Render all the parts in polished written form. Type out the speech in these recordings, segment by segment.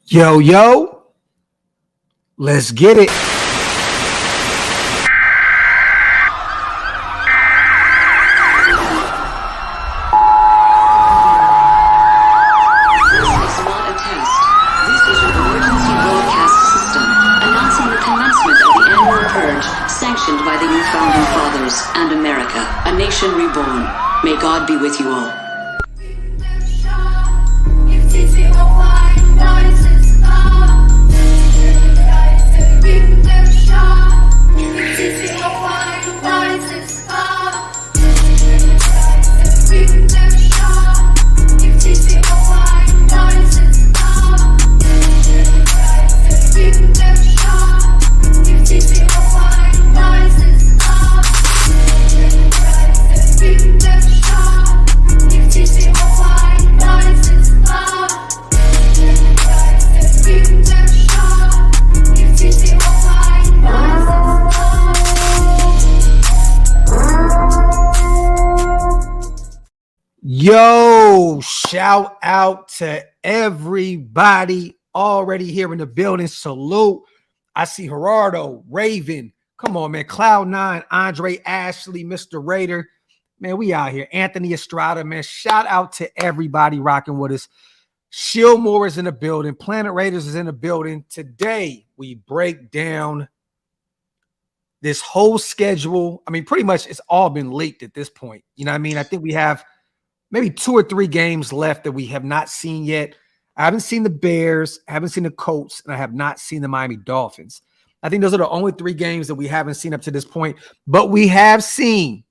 Yo, yo, let's get it. Sanctioned by the new founding fathers and America, a nation reborn. May God be with you all. Yo, shout out to everybody already here in the building. Salute. I see Gerardo, Raven. Come on, man. Cloud9, Andre Ashley, Mr. Raider. Man, we out here. Anthony Estrada, man. Shout out to everybody rocking with us. Shieldmore is in the building. Planet Raiders is in the building. Today, we break down this whole schedule. I mean, pretty much it's all been leaked at this point. You know what I mean? I think we have maybe 2 or 3 games left that we have not seen yet. I haven't seen the Bears, I haven't seen the Colts, and I have not seen the Miami Dolphins. I think those are the only 3 games that we haven't seen up to this point. But we have seen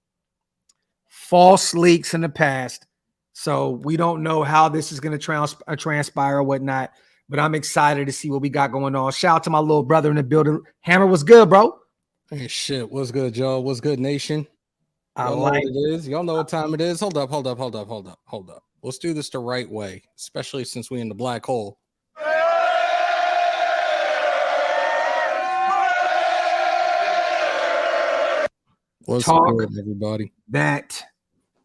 false leaks in the past. So we don't know how this is going to transpire or whatnot. But I'm excited to see what we got going on. Shout out to my little brother in the building. Hammer, what's good, bro? Hey, shit. What's good, Joe? What's good, nation? Y'all know what it is. Y'all know what time it is. Hold up. Let's do this the right way, especially since we in the black hole. What's good, everybody? That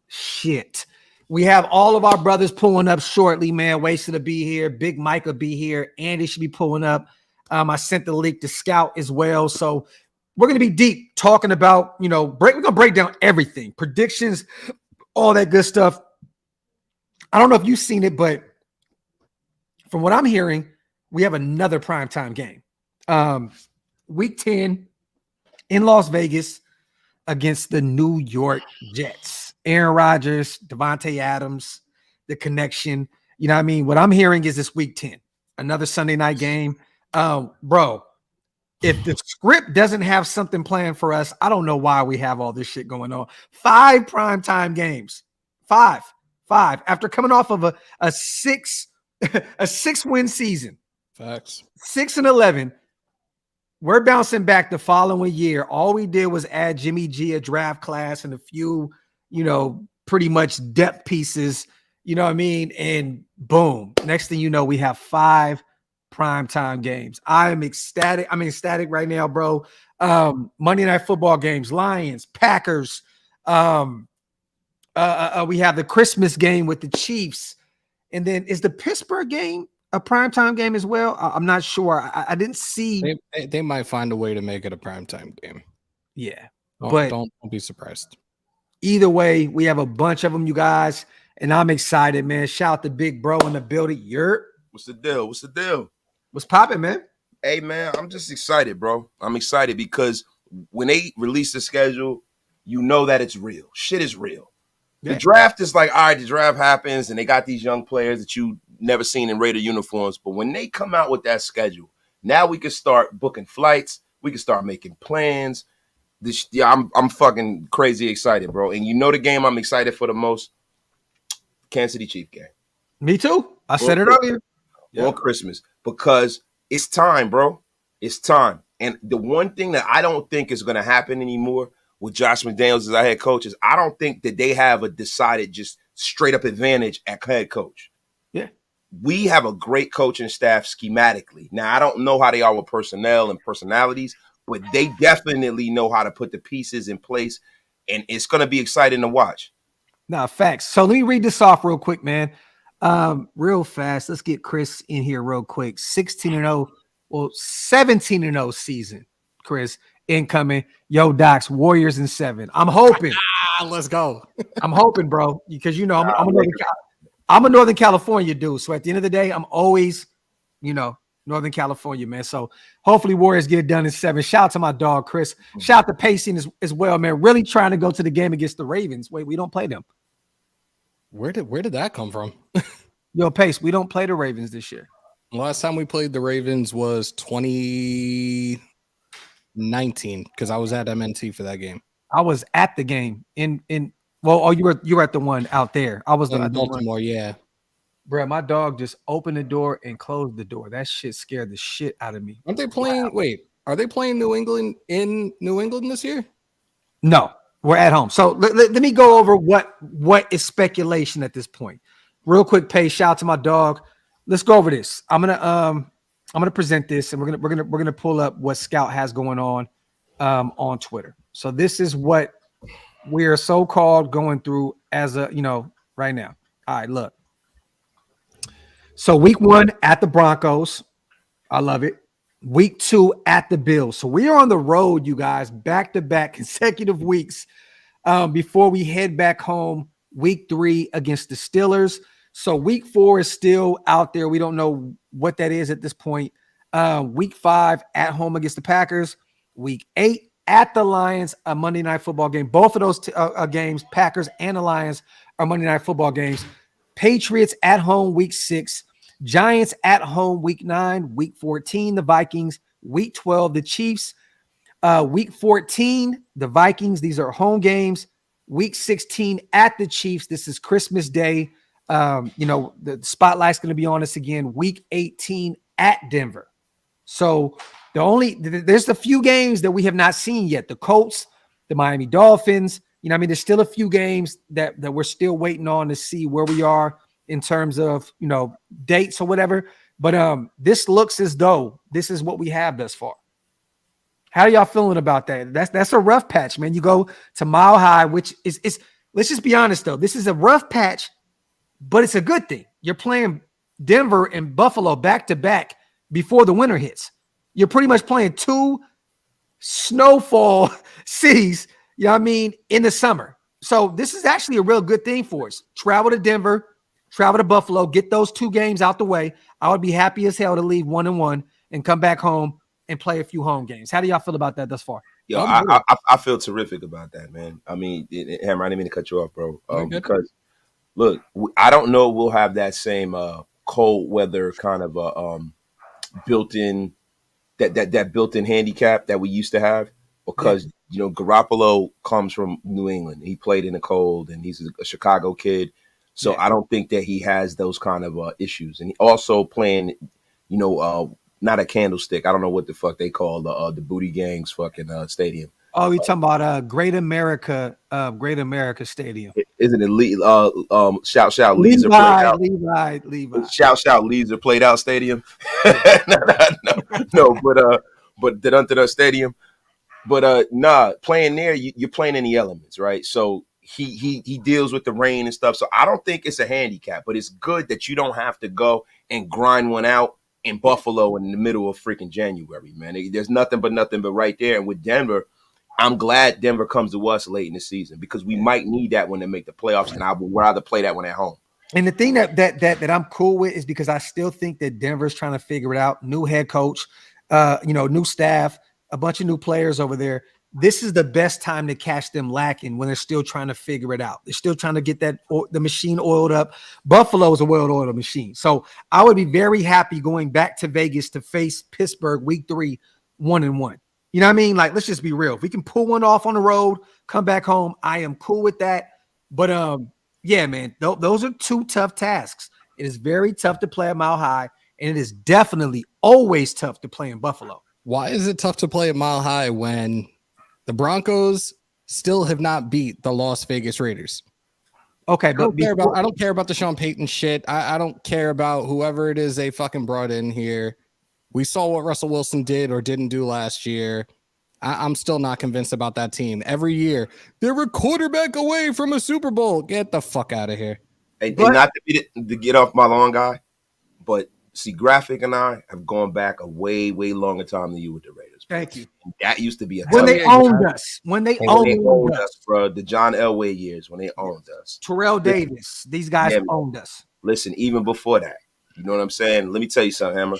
shit. We have all of our brothers pulling up shortly, man. Wasted to be here. Big Mike will be here. Andy should be pulling up. I sent the link to Scout as well. So we're going to be deep talking about, we're going to break down everything, predictions, all that good stuff. I don't know if you've seen it, but from what I'm hearing, we have another primetime game. Week 10 in Las Vegas against the New York Jets. Aaron Rodgers, Devontae Adams, the connection. You know what I mean? What I'm hearing is this week 10, another Sunday night game. Bro, if the script doesn't have something planned for us, I don't know why we have all this shit going on. 5 primetime games. 5 after coming off of a 6-win season. Facts. 6-11. We're bouncing back the following year. All we did was add Jimmy G a draft class and a few, pretty much depth pieces, you know what I mean? And boom, next thing you know, we have 5 primetime games. I am ecstatic. I'm ecstatic right now, bro. Monday Night Football games, Lions, Packers. We have the Christmas game with the Chiefs. And then is the Pittsburgh game a primetime game as well? I'm not sure. I didn't see. They might find a way to make it a primetime game. Yeah. But don't be surprised. Either way, we have a bunch of them, you guys. And I'm excited, man. Shout out to Big Bro in the building. What's the deal? What's popping, man? Hey, man, I'm just excited, bro. I'm excited because when they release the schedule, you know that it's real. Shit is real. Yeah. The draft is like, all right, the draft happens, and they got these young players that you never seen in Raider uniforms. But when they come out with that schedule, now we can start booking flights. We can start making plans. I'm fucking crazy excited, bro. And the game I'm excited for the most? Kansas City Chiefs game. Me too. I said it earlier. On Christmas, because it's time, bro. It's time. And the one thing that I don't think is going to happen anymore with Josh McDaniels as our head coach is I don't think that they have a decided just straight up advantage at head coach. Yeah. We have a great coaching staff schematically. Now, I don't know how they are with personnel and personalities, but they definitely know how to put the pieces in place, and it's going to be exciting to watch. Facts. So let me read this off real quick, man. Real fast. Let's get Chris in here real quick. 16-0. Well, 17-0 season. Chris incoming. Yo, Docs, Warriors in 7. I'm hoping. Let's go. I'm hoping, bro, because I'm a Northern California dude. So at the end of the day, I'm always, Northern California, man. So hopefully Warriors get it done in 7. Shout out to my dog, Chris. Shout out to Pacing as well, man. Really trying to go to the game against the Ravens. Wait, we don't play them. Where did that come from? Yo, Pace, we don't play the Ravens this year. Last time we played the Ravens was 2019 because I was at MNT for that game. I was at the game you were at the one out there. I was in Baltimore, yeah. Bro, my dog just opened the door and closed the door. That shit scared the shit out of me. Aren't they playing? Wow. Wait, are they playing New England in New England this year? No, we're at home. So let me go over what is speculation at this point. Real quick, Pace. Shout out to my dog. Let's go over this. I'm gonna present this, and we're gonna pull up what Scout has going on Twitter. So this is what we are so-called going through as right now. All right, look. So week 1 at the Broncos. I love it. Week 2 at the Bills. So we are on the road, you guys, back-to-back consecutive weeks before we head back home. Week 3 against the Steelers. So week 4 is still out there. We don't know what that is at this point. Week 5 at home against the Packers. Week 8 at the Lions, a Monday Night Football game. Both of those games, Packers and the Lions, are Monday Night Football games. Patriots at home week 6. Giants at home week 9. Week 14, the Vikings. Week 12, the Chiefs. Week 14, the Vikings. These are home games. Week 16 at the Chiefs. This is Christmas Day. The spotlight's going to be on us again. Week 18 at Denver. So there's a few games that we have not seen yet. The Colts, the Miami Dolphins. There's still a few games that we're still waiting on to see where we are in terms of, dates or whatever. But this looks as though this is what we have thus far. How are y'all feeling about that? That's a rough patch, man. You go to Mile High, which is let's just be honest, though. This is a rough patch, but it's a good thing. You're playing Denver and Buffalo back-to-back before the winter hits. You're pretty much playing 2 snowfall cities, in the summer. So this is actually a real good thing for us. Travel to Denver, travel to Buffalo, get those 2 games out the way. I would be happy as hell to leave 1-1 and come back home and play a few home games. How do y'all feel about that thus far? Yo, I feel terrific about that, man. I mean, Hammer, I didn't mean to cut you off, bro. Because look, I don't know we'll have that same cold weather kind of built-in that built-in handicap that we used to have because Garoppolo comes from New England. He played in the cold, and he's a Chicago kid. So I don't think that he has those kind of issues. And he also playing, not a candlestick. I don't know what the fuck they call the Booty Gang's fucking stadium. Oh, you're talking about Great America Stadium. Isn't it shout Leeser Levi. Shout Leeser played out stadium. no, but the stadium. But playing there, you're playing in the elements, right? So he deals with the rain and stuff. So I don't think it's a handicap, but it's good that you don't have to go and grind one out in Buffalo in the middle of freaking January, man. There's nothing but right there. And with Denver, I'm glad Denver comes to us late in the season because we might need that when they make the playoffs, and I would rather play that one at home. And the thing that I'm cool with is because I still think that Denver's trying to figure it out. New head coach, new staff, a bunch of new players over there. This is the best time to catch them lacking when they're still trying to figure it out. They're still trying to get the machine oiled up. Buffalo is a well-oiled machine. So I would be very happy going back to Vegas to face Pittsburgh week 3, 1-1. You know what I mean? Like, let's just be real. If we can pull one off on the road, come back home, I am cool with that. But yeah, man, those are 2 tough tasks. It is very tough to play at Mile High, and it is definitely always tough to play in Buffalo. Why is it tough to play at Mile High when the Broncos still have not beat the Las Vegas Raiders? Okay, but I don't care about the Sean Payton shit. I don't care about whoever it is they fucking brought in here. We saw what Russell Wilson did or didn't do last year. I'm still not convinced about that team. Every year, they're a quarterback away from a Super Bowl. Get the fuck out of here. And not to get off my lawn, guy, but see, Graphk and I have gone back a way, way longer time than you with the Raiders. Thank you. That used to be a when they owned us. When they owned us, bro. The John Elway years when they owned us. Terrell Davis. These guys owned us. Listen, even before that, you know what I'm saying? Let me tell you something, Hammer.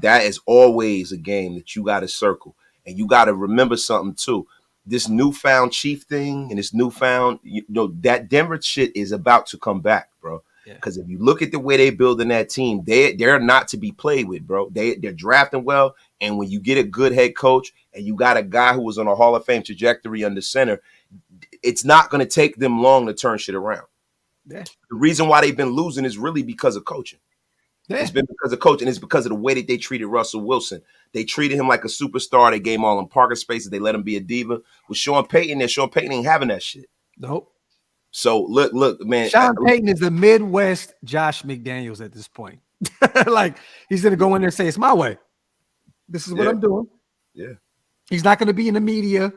That is always a game that you got to circle. And you got to remember something, too. This newfound Chief thing and this newfound, that Denver shit is about to come back, bro. Because if you look at the way they building that team, they're not to be played with, bro. They're drafting well. And when you get a good head coach and you got a guy who was on a Hall of Fame trajectory under center, it's not going to take them long to turn shit around. Yeah. The reason why they've been losing is really because of coaching. Yeah. It's been because of coaching. It's because of the way that they treated Russell Wilson. They treated him like a superstar. They gave him all in parking spaces. They let him be a diva. With Sean Payton there, Sean Payton ain't having that shit. Nope. So look, man. Sean Payton is the Midwest Josh McDaniels at this point. Like he's gonna go in there and say, "It's my way. This is what I'm doing." Yeah. He's not gonna be in the media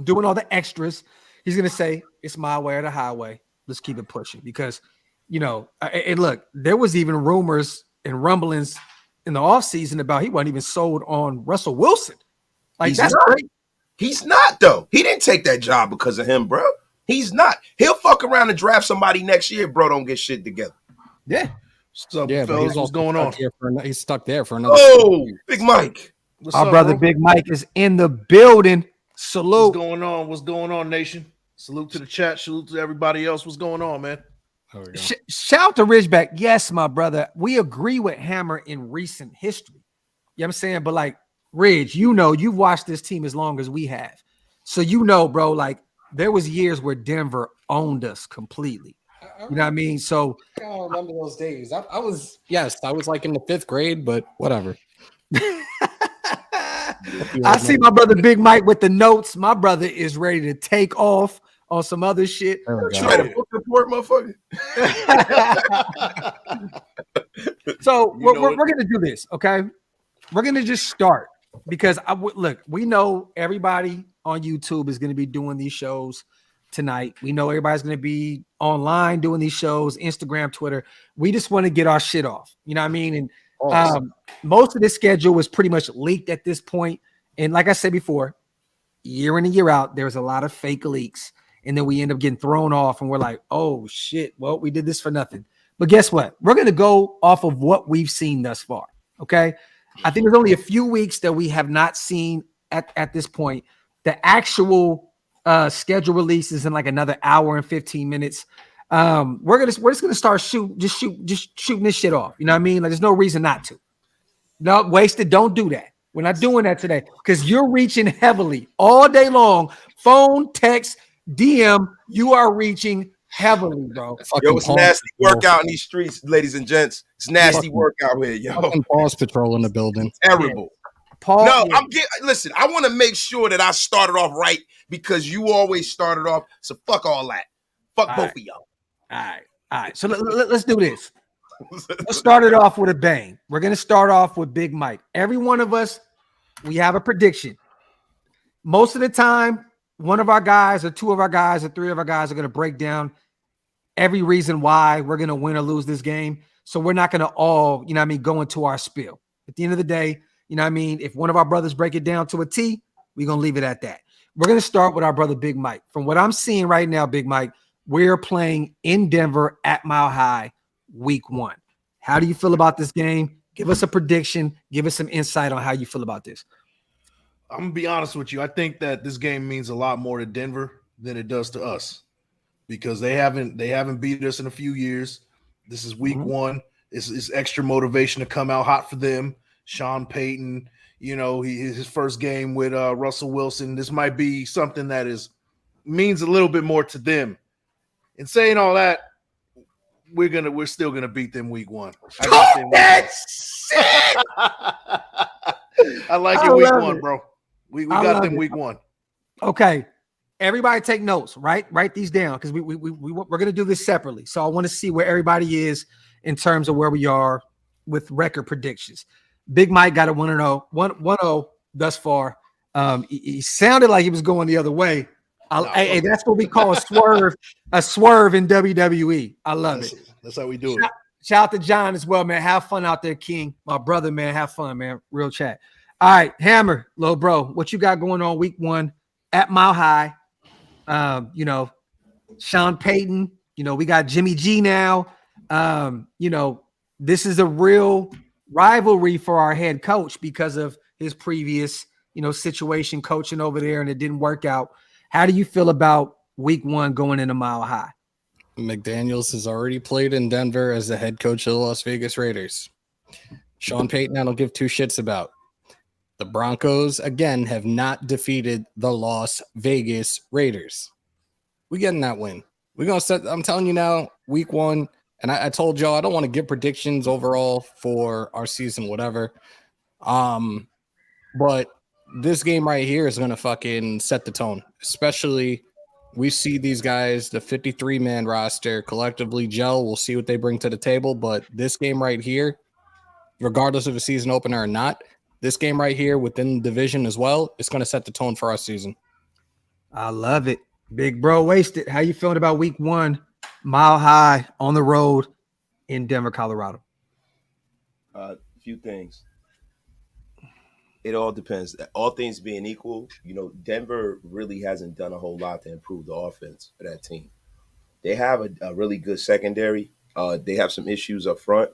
doing all the extras. He's gonna say, "It's my way or the highway. Let's keep it pushing." Because, and look, there was even rumors and rumblings in the offseason about he wasn't even sold on Russell Wilson. Like that's great. He's not though. He didn't take that job because of him, bro. He's not. He'll fuck around and draft somebody next year, bro. Don't get shit together. Yeah. So, fellas, what's going on? He's stuck there for another. Oh, Big Mike. Our brother Big Mike is in the building. Salute. What's going on? What's going on, nation? Salute to the chat. Salute to everybody else. What's going on, man? Shout out to Ridgeback. Yes, my brother. We agree with Hammer in recent history. You know what I'm saying? But like Ridge, you've watched this team as long as we have. So bro, like there was years where Denver owned us completely. You know what I mean? So I don't remember those days. I was like in the 5th grade, but whatever. I see my brother Big Mike with the notes. My brother is ready to take off on some other shit. Try to book report, motherfucker. So we're gonna do this, okay? We're gonna just start because we know everybody on YouTube is gonna be doing these shows tonight. We know everybody's gonna be online doing these shows, Instagram, Twitter. We just want to get our shit off. You know what I mean? And most of this schedule was pretty much leaked at this point. And like I said before, year in and year out, there's a lot of fake leaks. And then we end up getting thrown off and we're like, oh shit, well, we did this for nothing. But guess what? We're going to go off of what we've seen thus far. Okay. I think there's only a few weeks that we have not seen at this point. The actual schedule releases in like another hour and 15 minutes. We're just gonna start shooting this shit off. You know what I mean? Like there's no reason not to. No, wasted. Don't do that. We're not doing that today because you're reaching heavily all day long. Phone, text, DM. You are reaching heavily, bro. Yo, it's nasty workout in these streets, ladies and gents. It's nasty workout here, yo. Pause patrol in the building. Terrible. Paul, listen, I want to make sure that I started off right because you always started off. So fuck all that. Fuck both of y'all. All right. So let's do this. Let's start it off with a bang. We're going to start off with Big Mike. Every one of us, we have a prediction. Most of the time, one of our guys or two of our guys or three of our guys are going to break down every reason why we're going to win or lose this game. So we're not going to all, go into our spiel. At the end of the day, if one of our brothers break it down to a T, we're going to leave it at that. We're going to start with our brother Big Mike. From what I'm seeing right now, Big Mike, we're playing in Denver at Mile High week 1. How do you feel about this game? Give us a prediction. Give us some insight on how you feel about this. I'm going to be honest with you. I think that this game means a lot more to Denver than it does to us because they haven't beat us in a few years. This is week 1. It's extra motivation to come out hot for them. Sean Payton, his first game with Russell Wilson. This might be something that means a little bit more to them. In saying all that, we're still gonna beat them week 1. That's sick. I like it week 1, bro. We got them week 1. Okay, everybody take notes. Write these down because we're gonna do this separately. So I want to see where everybody is in terms of where we are with record predictions. Big Mike got a 1-0 thus far. He sounded like he was going the other way. Hey, that's what we call a swerve in WWE. I love it. That's how we do it. Shout out to John as well, man. Have fun out there, King. My brother, man. Have fun, man. Real chat. All right, Hammer, little bro, what you got going on week 1 at Mile High? Sean Payton, we got Jimmy G now. This is a real rivalry for our head coach because of his previous, situation coaching over there, and it didn't work out. How do you feel about week 1 going into Mile High? McDaniels has already played in Denver as the head coach of the Las Vegas Raiders. Sean Payton, I don't give two shits about. The Broncos, again, have not defeated the Las Vegas Raiders. We getting that win. We're going to set, I'm telling you now, week 1, and I told y'all I don't want to give predictions overall for our season, whatever. But this game right here is going to fucking set the tone, especially we see these guys, the 53-man roster, collectively gel. We'll see what they bring to the table, but this game right here, regardless of a season opener or not, this game right here within the division as well, it's going to set the tone for our season. I love it. Big bro wasted. How you feeling about week 1, Mile High on the road in Denver, Colorado? A few things. It all depends. All things being equal, Denver really hasn't done a whole lot to improve the offense for that team. They have a really good secondary. They have some issues up front.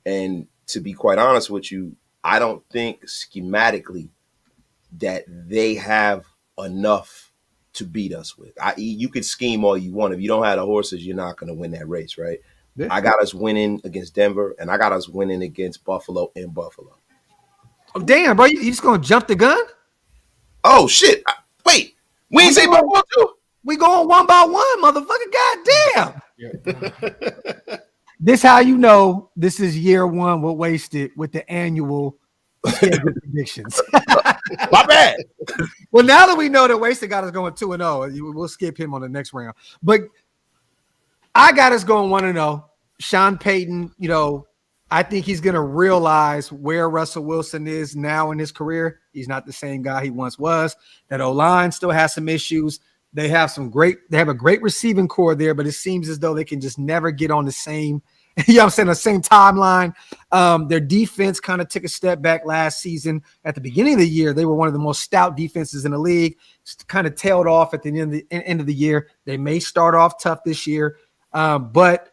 And to be quite honest with you, I don't think schematically that they have enough to beat us with. You could scheme all you want. If you don't have the horses, you're not going to win that race, right? Yeah. I got us winning against Denver, and I got us winning against Buffalo in Buffalo. Oh, damn, bro. You just going to jump the gun? Oh, shit. Wait. We ain't say Buffalo, too? We going one by one, motherfucker. Goddamn. This how you know this is year 1 with Wasted with the annual predictions. My bad. Well, now that we know that Wasted got us going 2-0, we'll skip him on the next round. But I got us going 1-0. Sean Payton, I think he's going to realize where Russell Wilson is now in his career. He's not the same guy he once was. That O-line still has some issues. They have a great receiving core there, but it seems as though they can just never get on the same, the same timeline. Their defense kind of took a step back last season. At the beginning of the year, they were one of the most stout defenses in the league. Just kind of tailed off at the end of the year. They may start off tough this year, but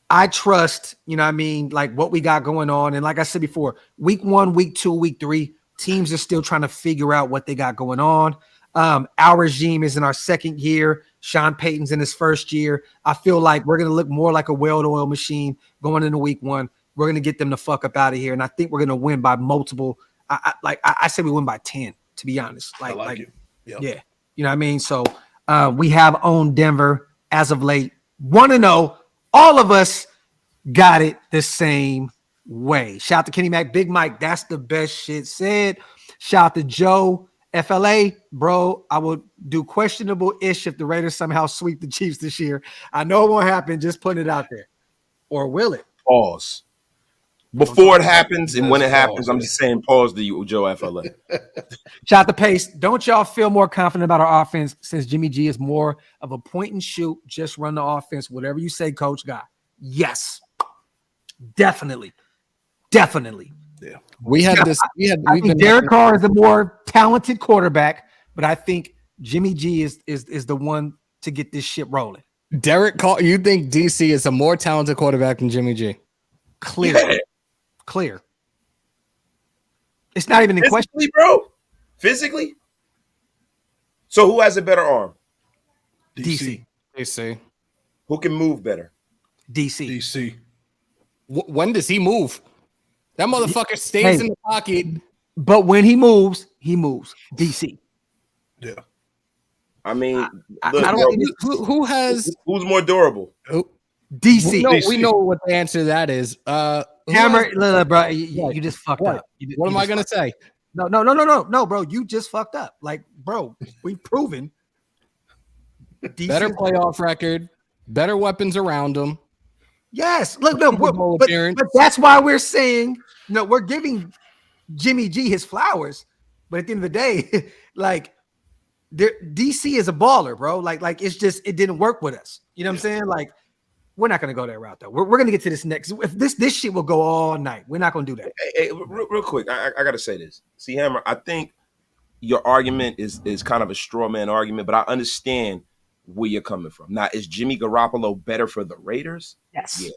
I trust, like what we got going on. And like I said before, week 1, week 2, week 3, teams are still trying to figure out what they got going on. Our regime is in our second year. Sean Payton's in his first year. I feel like we're going to look more like a well-oiled machine going into week 1. We're going to get them the fuck up out of here. And I think we're going to win by multiple. I say we win by 10, to be honest. I like you. Yep. Yeah. You know what I mean? So we have owned Denver as of late. 1-0. All of us got it the same way. Shout out to Kenny Mac, Big Mike. That's the best shit said. Shout out to Joe. FLA, bro, I will do questionable-ish if the Raiders somehow sweep the Chiefs this year. I know it won't happen. Just putting it out there. Or will it? Pause. Before it happens and when it happens, I'm just saying pause to you, Joe FLA. Shout out to Pace. Don't y'all feel more confident about our offense since Jimmy G is more of a point and shoot, just run the offense, whatever you say, Coach Guy? Yes. Definitely. Yeah. I think Derek Carr is the more talented quarterback, but I think Jimmy G is the one to get this shit rolling. Derek Carr, you think DC is a more talented quarterback than Jimmy G? Clear. It's not even in question, bro. Physically. So who has a better arm? DC. Who can move better? DC. When does he move? That motherfucker stays in the pocket. But when he moves, DC. Yeah. I mean, look, I don't who has who's more durable? DC. We know what the answer to that is. Hammer, bro, you just fucked up. What am I gonna say? No, bro, you just fucked up. Like, bro, we've proven DC better playoff record, better weapons around him. Yes, look, but that's why we're saying we're giving Jimmy G his flowers. But at the end of the day, like DC is a baller, bro. Like it's just it didn't work with us. You know what I'm saying? Like we're not gonna go that route though. We're gonna get to this next. If this shit will go all night. We're not gonna do that. Hey, real quick, I gotta say this. See, Hammer, I think your argument is kind of a straw man argument, but I understand where you're coming from. Now, is Jimmy Garoppolo better for the Raiders? Yes. Yeah.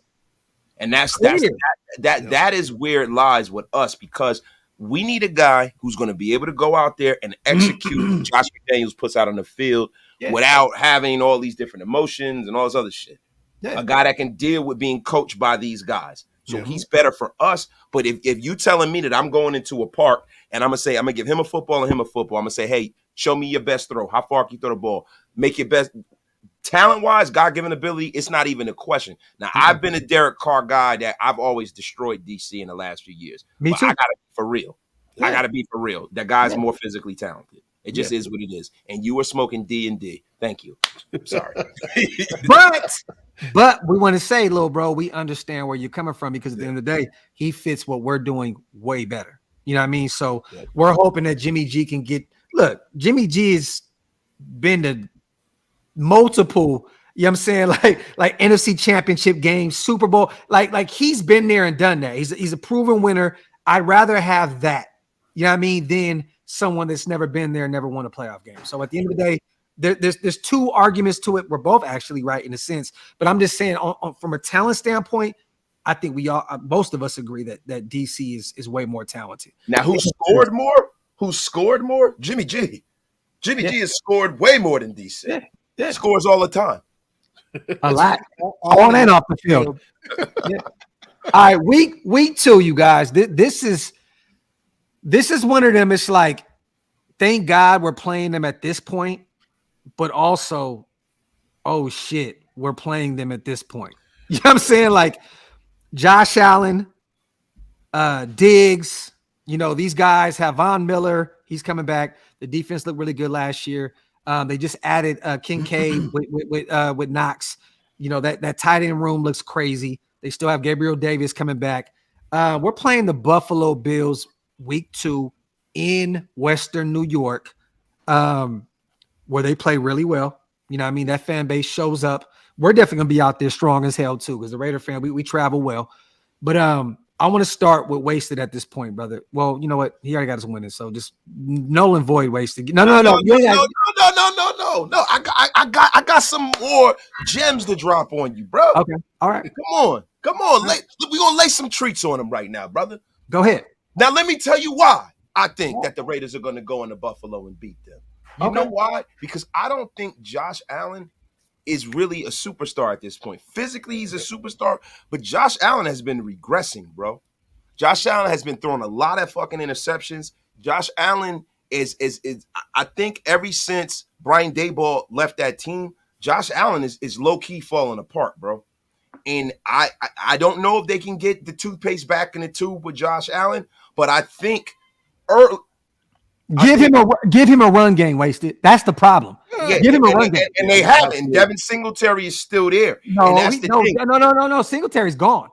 And that is where it lies with us, because we need a guy who's going to be able to go out there and execute what Josh McDaniels puts out on the field without having all these different emotions and all this other shit. Yeah. A guy that can deal with being coached by these guys. So he's better for us. But if you telling me that I'm going into a park and I'm going to give him a football and him a football, I'm going to say, hey, show me your best throw. How far can you throw the ball? Make your best. Talent-wise, God-given ability, it's not even a question. Now, I've been a Derek Carr guy that I've always destroyed DC in the last few years. Me too. I got to be for real. Yeah. I got to be for real. That guy's more physically talented. It just is what it is. And you were smoking D&D. Thank you. Sorry. But we want to say, little bro, we understand where you're coming from, because at the end of the day, he fits what we're doing way better. You know what I mean? So we're hoping that Jimmy G can get – look, Jimmy G has been to multiple, you know what I'm saying, like NFC Championship games, Super Bowl. Like he's been there and done that. He's a proven winner. I'd rather have that, you know what I mean, than someone that's never been there and never won a playoff game. So at the end of the day, there's two arguments to it. We're both actually right in a sense, but I'm just saying from a talent standpoint, I think most of us agree that DC is way more talented. Now, who scored more? Who scored more? Jimmy G. Jimmy G has scored way more than DC. Yeah. Scores all the time. A lot. On and off the field. All right, week 2, you guys. This is one of them. It's like, thank God we're playing them at this point, but also, oh shit, we're playing them at this point. You know what I'm saying? Like Josh Allen, Diggs, these guys have Von Miller. He's coming back. The defense looked really good last year. They just added Kincaid with Knox. That tight end room looks crazy. They still have Gabriel Davis coming back. We're playing the Buffalo Bills week 2 in Western New York, where they play really well. You know what I mean? That fan base shows up. We're definitely going to be out there strong as hell too, because the Raider fan, we travel well. But I want to start with Wasted at this point, brother. Well, you know what? He already got us winning, so just null and void Wasted. No. No. I got some more gems to drop on you, bro. Okay, all right. Come on. We're gonna lay some treats on him right now, brother. Go ahead. Now let me tell you why I think that the Raiders are gonna go into Buffalo and beat them. You know why? Because I don't think Josh Allen is really a superstar at this point. Physically, he's a superstar, but Josh Allen has been regressing, bro. Josh Allen has been throwing a lot of fucking interceptions. Josh Allen is I think ever since Brian Daboll left that team, Josh Allen is low-key falling apart, bro. And I don't know if they can get the toothpaste back in the tube with Josh Allen, but I think give him a run game, Wasted. That's the problem. Yeah, give him a run game. And they haven't. Devin Singletary is still there. No, Singletary's gone.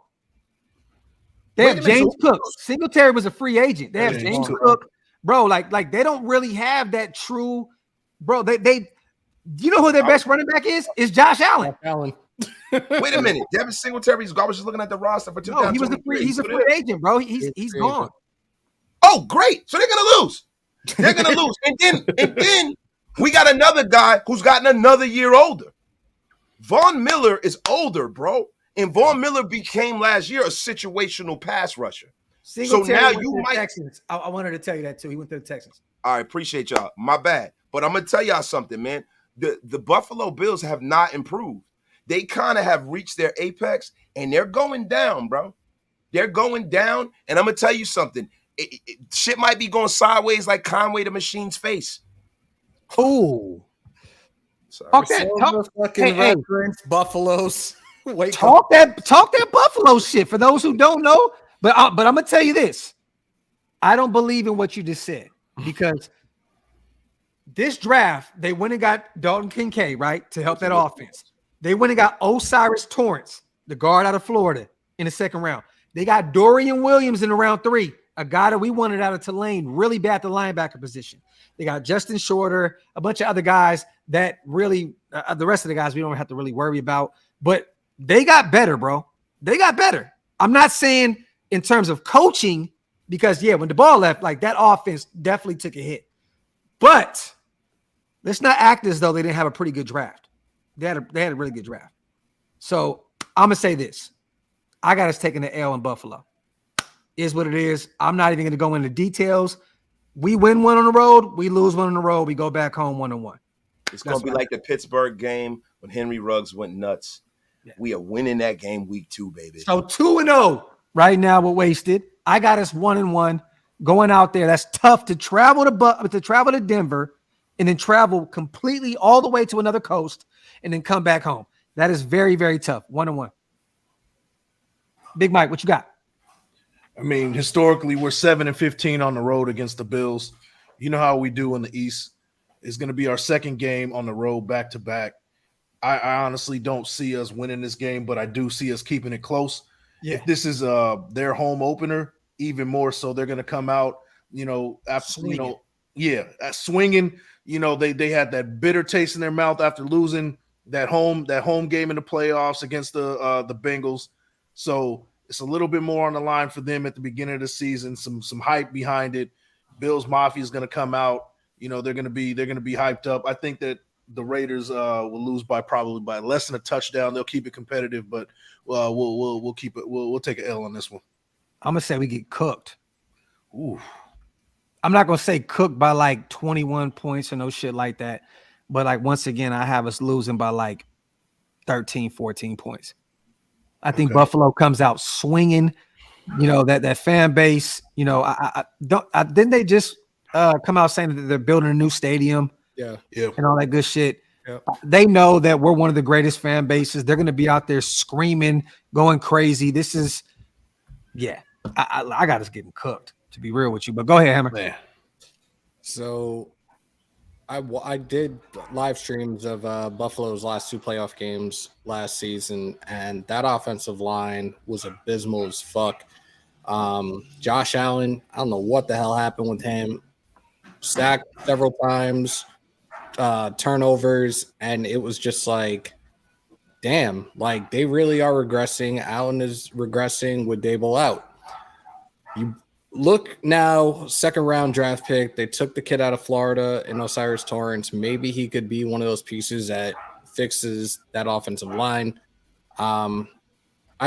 They have James Cook. Singletary was a free agent. They have James Cook. Bro, like they don't really have that true, bro. They you know who their best running back is? Is Josh Allen. Wait a minute. Devin Singletary's I was just looking at the roster for 2023. He's a free agent, bro. He's gone. Oh, great. So they're gonna lose. They're gonna lose. And then we got another guy who's gotten another year older. Von Miller is older, bro. And Von Miller became last year a situational pass rusher. So now you might. Texans. I wanted to tell you that too. He went to the Texans. I appreciate y'all. My bad. But I'm gonna tell y'all something, man. The Buffalo Bills have not improved. They kind of have reached their apex, and they're going down, bro. They're going down, and I'm gonna tell you something. Shit might be going sideways like Conway the Machine's face. Oh, okay. Hey, Buffaloes. Talk that Buffalo shit for those who don't know. But I'm gonna tell you this: I don't believe in what you just said, because this draft they went and got Dalton Kincaid, right, to help that offense. They went and got Osiris Torrance, the guard out of Florida, in the second round. They got Dorian Williams in round 3. a guy that we wanted out of Tulane really bad at the linebacker position. They got Justin Shorter, a bunch of other guys that really, the rest of the guys we don't have to really worry about. But they got better, bro. They got better. I'm not saying in terms of coaching because, yeah, when the ball left, like that offense definitely took a hit. But let's not act as though they didn't have a pretty good draft. They had a really good draft. So I'm going to say this. I got us taking the L in Buffalo. Is what it is. I'm not even going to go into details. We win one on the road. We lose one on the road. We go back home 1-1. It's going to be like the Pittsburgh game when Henry Ruggs went nuts. Yeah. We are winning that game week 2, baby. So 2-0 right now. We're wasted. I got us 1-1 going out there. That's tough to travel to Denver and then travel completely all the way to another coast and then come back home. That is very, very tough. 1-1. Big Mike, what you got? I mean, historically, we're 7-15 on the road against the Bills. You know how we do in the East. It's going to be our second game on the road back to back. I honestly don't see us winning this game, but I do see us keeping it close. Yeah. If this is their home opener, even more so, they're going to come out, swinging. Swinging. They had that bitter taste in their mouth after losing that home game in the playoffs against the Bengals. So it's a little bit more on the line for them at the beginning of the season. Some hype behind it. Bills Mafia is going to come out. They're going to be hyped up. I think that the Raiders will lose probably by less than a touchdown. They'll keep it competitive, but we'll keep it. We'll take an L on this one. I'm gonna say we get cooked. Ooh. I'm not gonna say cooked by like 21 points or no shit like that, but like once again, I have us losing by like 13, 14 points. I think Buffalo comes out swinging. That fan base. Didn't they just come out saying that they're building a new stadium? Yeah. And all that good shit. Yeah. They know that we're one of the greatest fan bases. They're going to be out there screaming, going crazy. This is, I got us getting cooked, to be real with you. But go ahead, Hammer. Man. So I did live streams of Buffalo's last 2 playoff games last season, and that offensive line was abysmal as fuck. Josh Allen, I don't know what the hell happened with him. Sacked several times, turnovers, and it was just like, damn, like they really are regressing. Allen is regressing with Dable out. You look now, second round draft pick. They took the kid out of Florida in Osiris Torrance. Maybe he could be one of those pieces that fixes that offensive line. I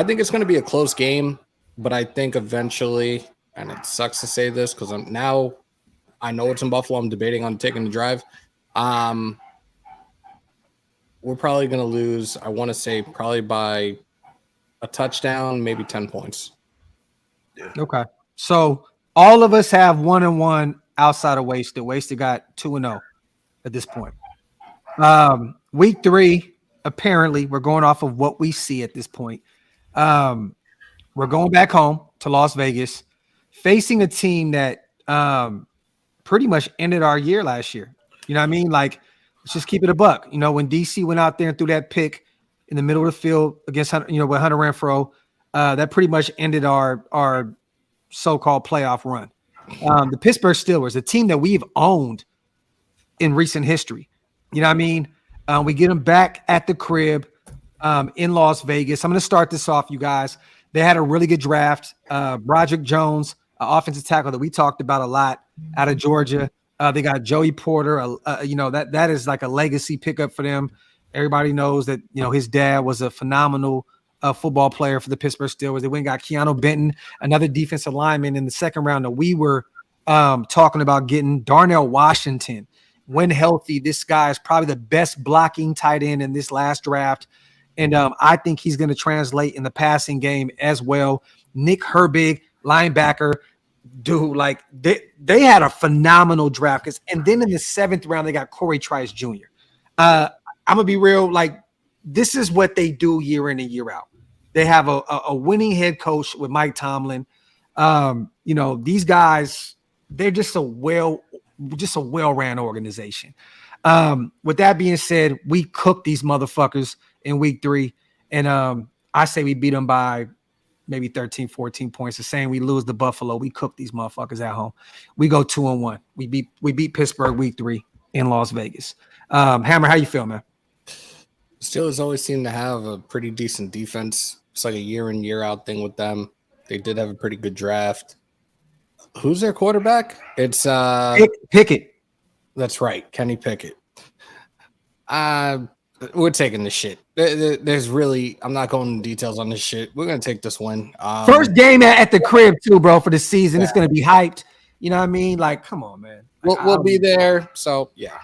think it's going to be a close game, but I think eventually, and it sucks to say this because I know it's in Buffalo. I'm debating on taking the drive. We're probably going to lose, I want to say, probably by a touchdown, maybe 10 points. Yeah. Okay. So all of us have 1-1 outside of Wasted. Wasted got 2-0 at this point. Week 3, apparently, we're going off of what we see at this point. We're going back home to Las Vegas, facing a team that pretty much ended our year last year. You know what I mean? Like, let's just keep it a buck. When DC went out there and threw that pick in the middle of the field against, with Hunter Renfrow, that pretty much ended our so-called playoff run. The Pittsburgh Steelers, a team that we've owned in recent history. You know what I mean? We get them back at the crib in Las Vegas. I'm going to start this off, you guys. They had a really good draft. Broderick Jones, offensive tackle that we talked about a lot out of Georgia. They got Joey Porter. That is like a legacy pickup for them. Everybody knows that, his dad was a phenomenal football player for the Pittsburgh Steelers. They went and got Keanu Benton, another defensive lineman in the second round that we were talking about getting. Darnell Washington, when healthy, this guy is probably the best blocking tight end in this last draft. And I think he's going to translate in the passing game as well. Nick Herbig, linebacker, dude, like they had a phenomenal draft. And then in the 7th round, they got Corey Trice Jr. I'm going to be real. Like, this is what they do year in and year out. They have a winning head coach with Mike Tomlin. These guys, they're just a well-ran organization. With that being said, we cooked these motherfuckers in week 3. And I say we beat them by maybe 13, 14 points. The same we lose to Buffalo. We cook these motherfuckers at home. We go 2-1. We beat Pittsburgh week 3 in Las Vegas. Hammer, how you feel, man? Steelers always seem to have a pretty decent defense. It's like a year in, year out thing with them. They did have a pretty good draft. Who's their quarterback? It's Pickett. That's right, Kenny Pickett. We're taking this shit. There's really, I'm not going into details on this shit. We're gonna take this win. First game at the crib too, bro, for the season. Yeah. It's gonna be hyped. You know what I mean? Like, come on, man. We'll be there. So yeah.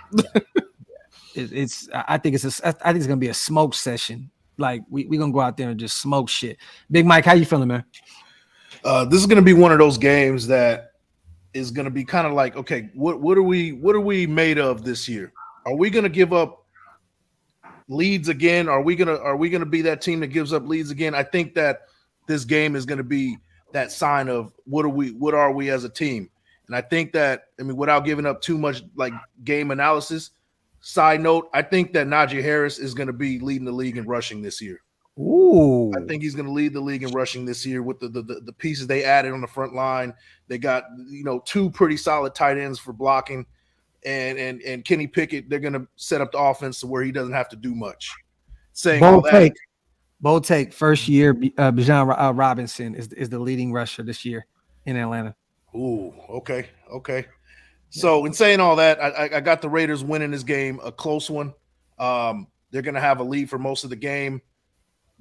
I think it's gonna be a smoke session. Like we gonna go out there and just smoke shit. Big Mike, how you feeling, man? This is gonna be one of those games that is gonna be kind of like, okay, what are we made of this year? Are we gonna give up leads again? Are we gonna be that team that gives up leads again? I think that this game is gonna be that sign of what are we as a team? And I think that, I mean, without giving up too much like game analysis, side note, I think that Najee Harris is going to be leading the league in rushing this year. Ooh. I think he's going to lead the league in rushing this year with the pieces they added on the front line. They got, 2 pretty solid tight ends for blocking, and Kenny Pickett. They're going to set up the offense to where he doesn't have to do much. Bold take. First year, Bijan Robinson is the leading rusher this year in Atlanta. Ooh, okay. So in saying all that, I got the Raiders winning this game, a close one. They're gonna have a lead for most of the game.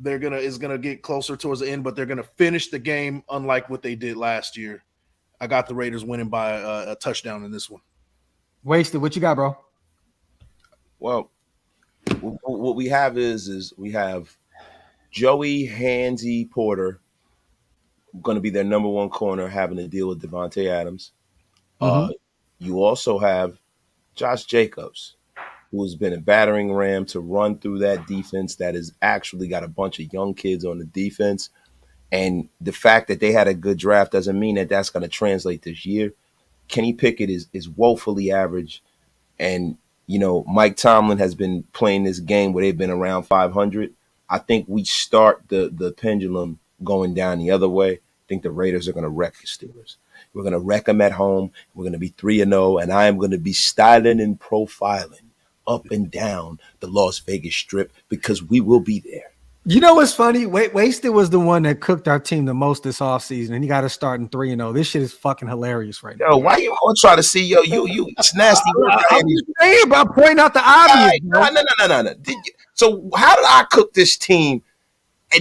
It's gonna get closer towards the end, but they're gonna finish the game unlike what they did last year. I got the Raiders winning by a touchdown in this one. Wasted, what you got, bro? Well, what we have is we have Joey Handsy Porter going to be their number 1 corner, having to deal with Devontae Adams. You also have Josh Jacobs, who has been a battering ram to run through that defense that has actually got a bunch of young kids on the defense. And the fact that they had a good draft doesn't mean that that's going to translate this year. Kenny Pickett is woefully average. And, Mike Tomlin has been playing this game where they've been around 500. I think we start the pendulum going down the other way. I think the Raiders are going to wreck the Steelers. We're going to wreck them at home. We're going to be 3-0, and I am going to be styling and profiling up and down the Las Vegas Strip because we will be there. You know what's funny? Wasted was the one that cooked our team the most this offseason, and he got us starting 3-0. This shit is fucking hilarious right now. Yo, why you all try to see, you it's nasty. I'm just saying about pointing out the obvious. Right, no. So how did I cook this team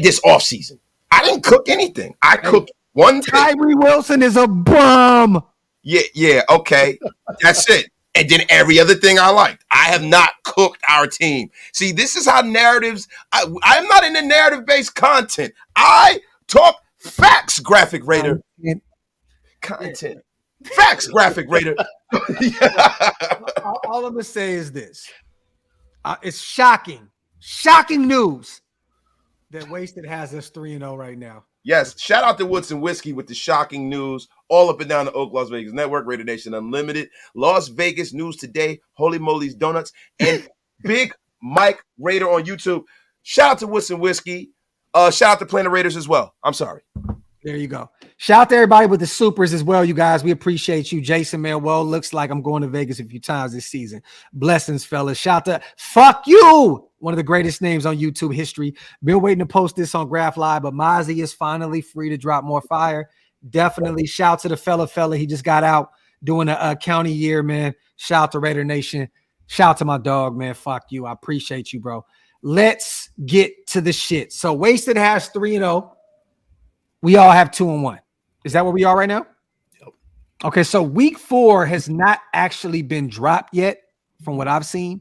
this offseason? I didn't cook anything. I cooked one thing. Tyree Wilson is a bum. Yeah, okay. That's it. And then every other thing I liked. I have not cooked our team. See, this is how narratives, I'm not into narrative-based content. I talk facts, Graphk Raider. Content. Facts, Graphk Raider. All I'm going to say is this. It's shocking news that Wasted has us 3-0 right now. Yes, shout out to Woodson Whiskey with the shocking news all up and down the OakLosVegas Network, Raider Nation Unlimited, Las Vegas News Today, Holy Moly's Donuts, and Big Mike Raider on YouTube. Shout out to Woodson Whiskey. Shout out to Planet Raiders as well. I'm sorry. There you go. Shout out to everybody with the supers as well, you guys. We appreciate you. Jason Manuel, looks like I'm going to Vegas a few times this season. Blessings, fellas. Shout out to Fuck You, one of the greatest names on YouTube history. Been waiting to post this on Graphk Live, but Mozzie is finally free to drop more fire. Definitely shout out to the fella. He just got out doing a county year, man. Shout out to Raider Nation. Shout out to my dog, man. Fuck you. I appreciate you, bro. Let's get to the shit. So Wasted has 3-0. We all have 2-1. Is that where we are right now? Yep. Okay, so week 4 has not actually been dropped yet from what I've seen.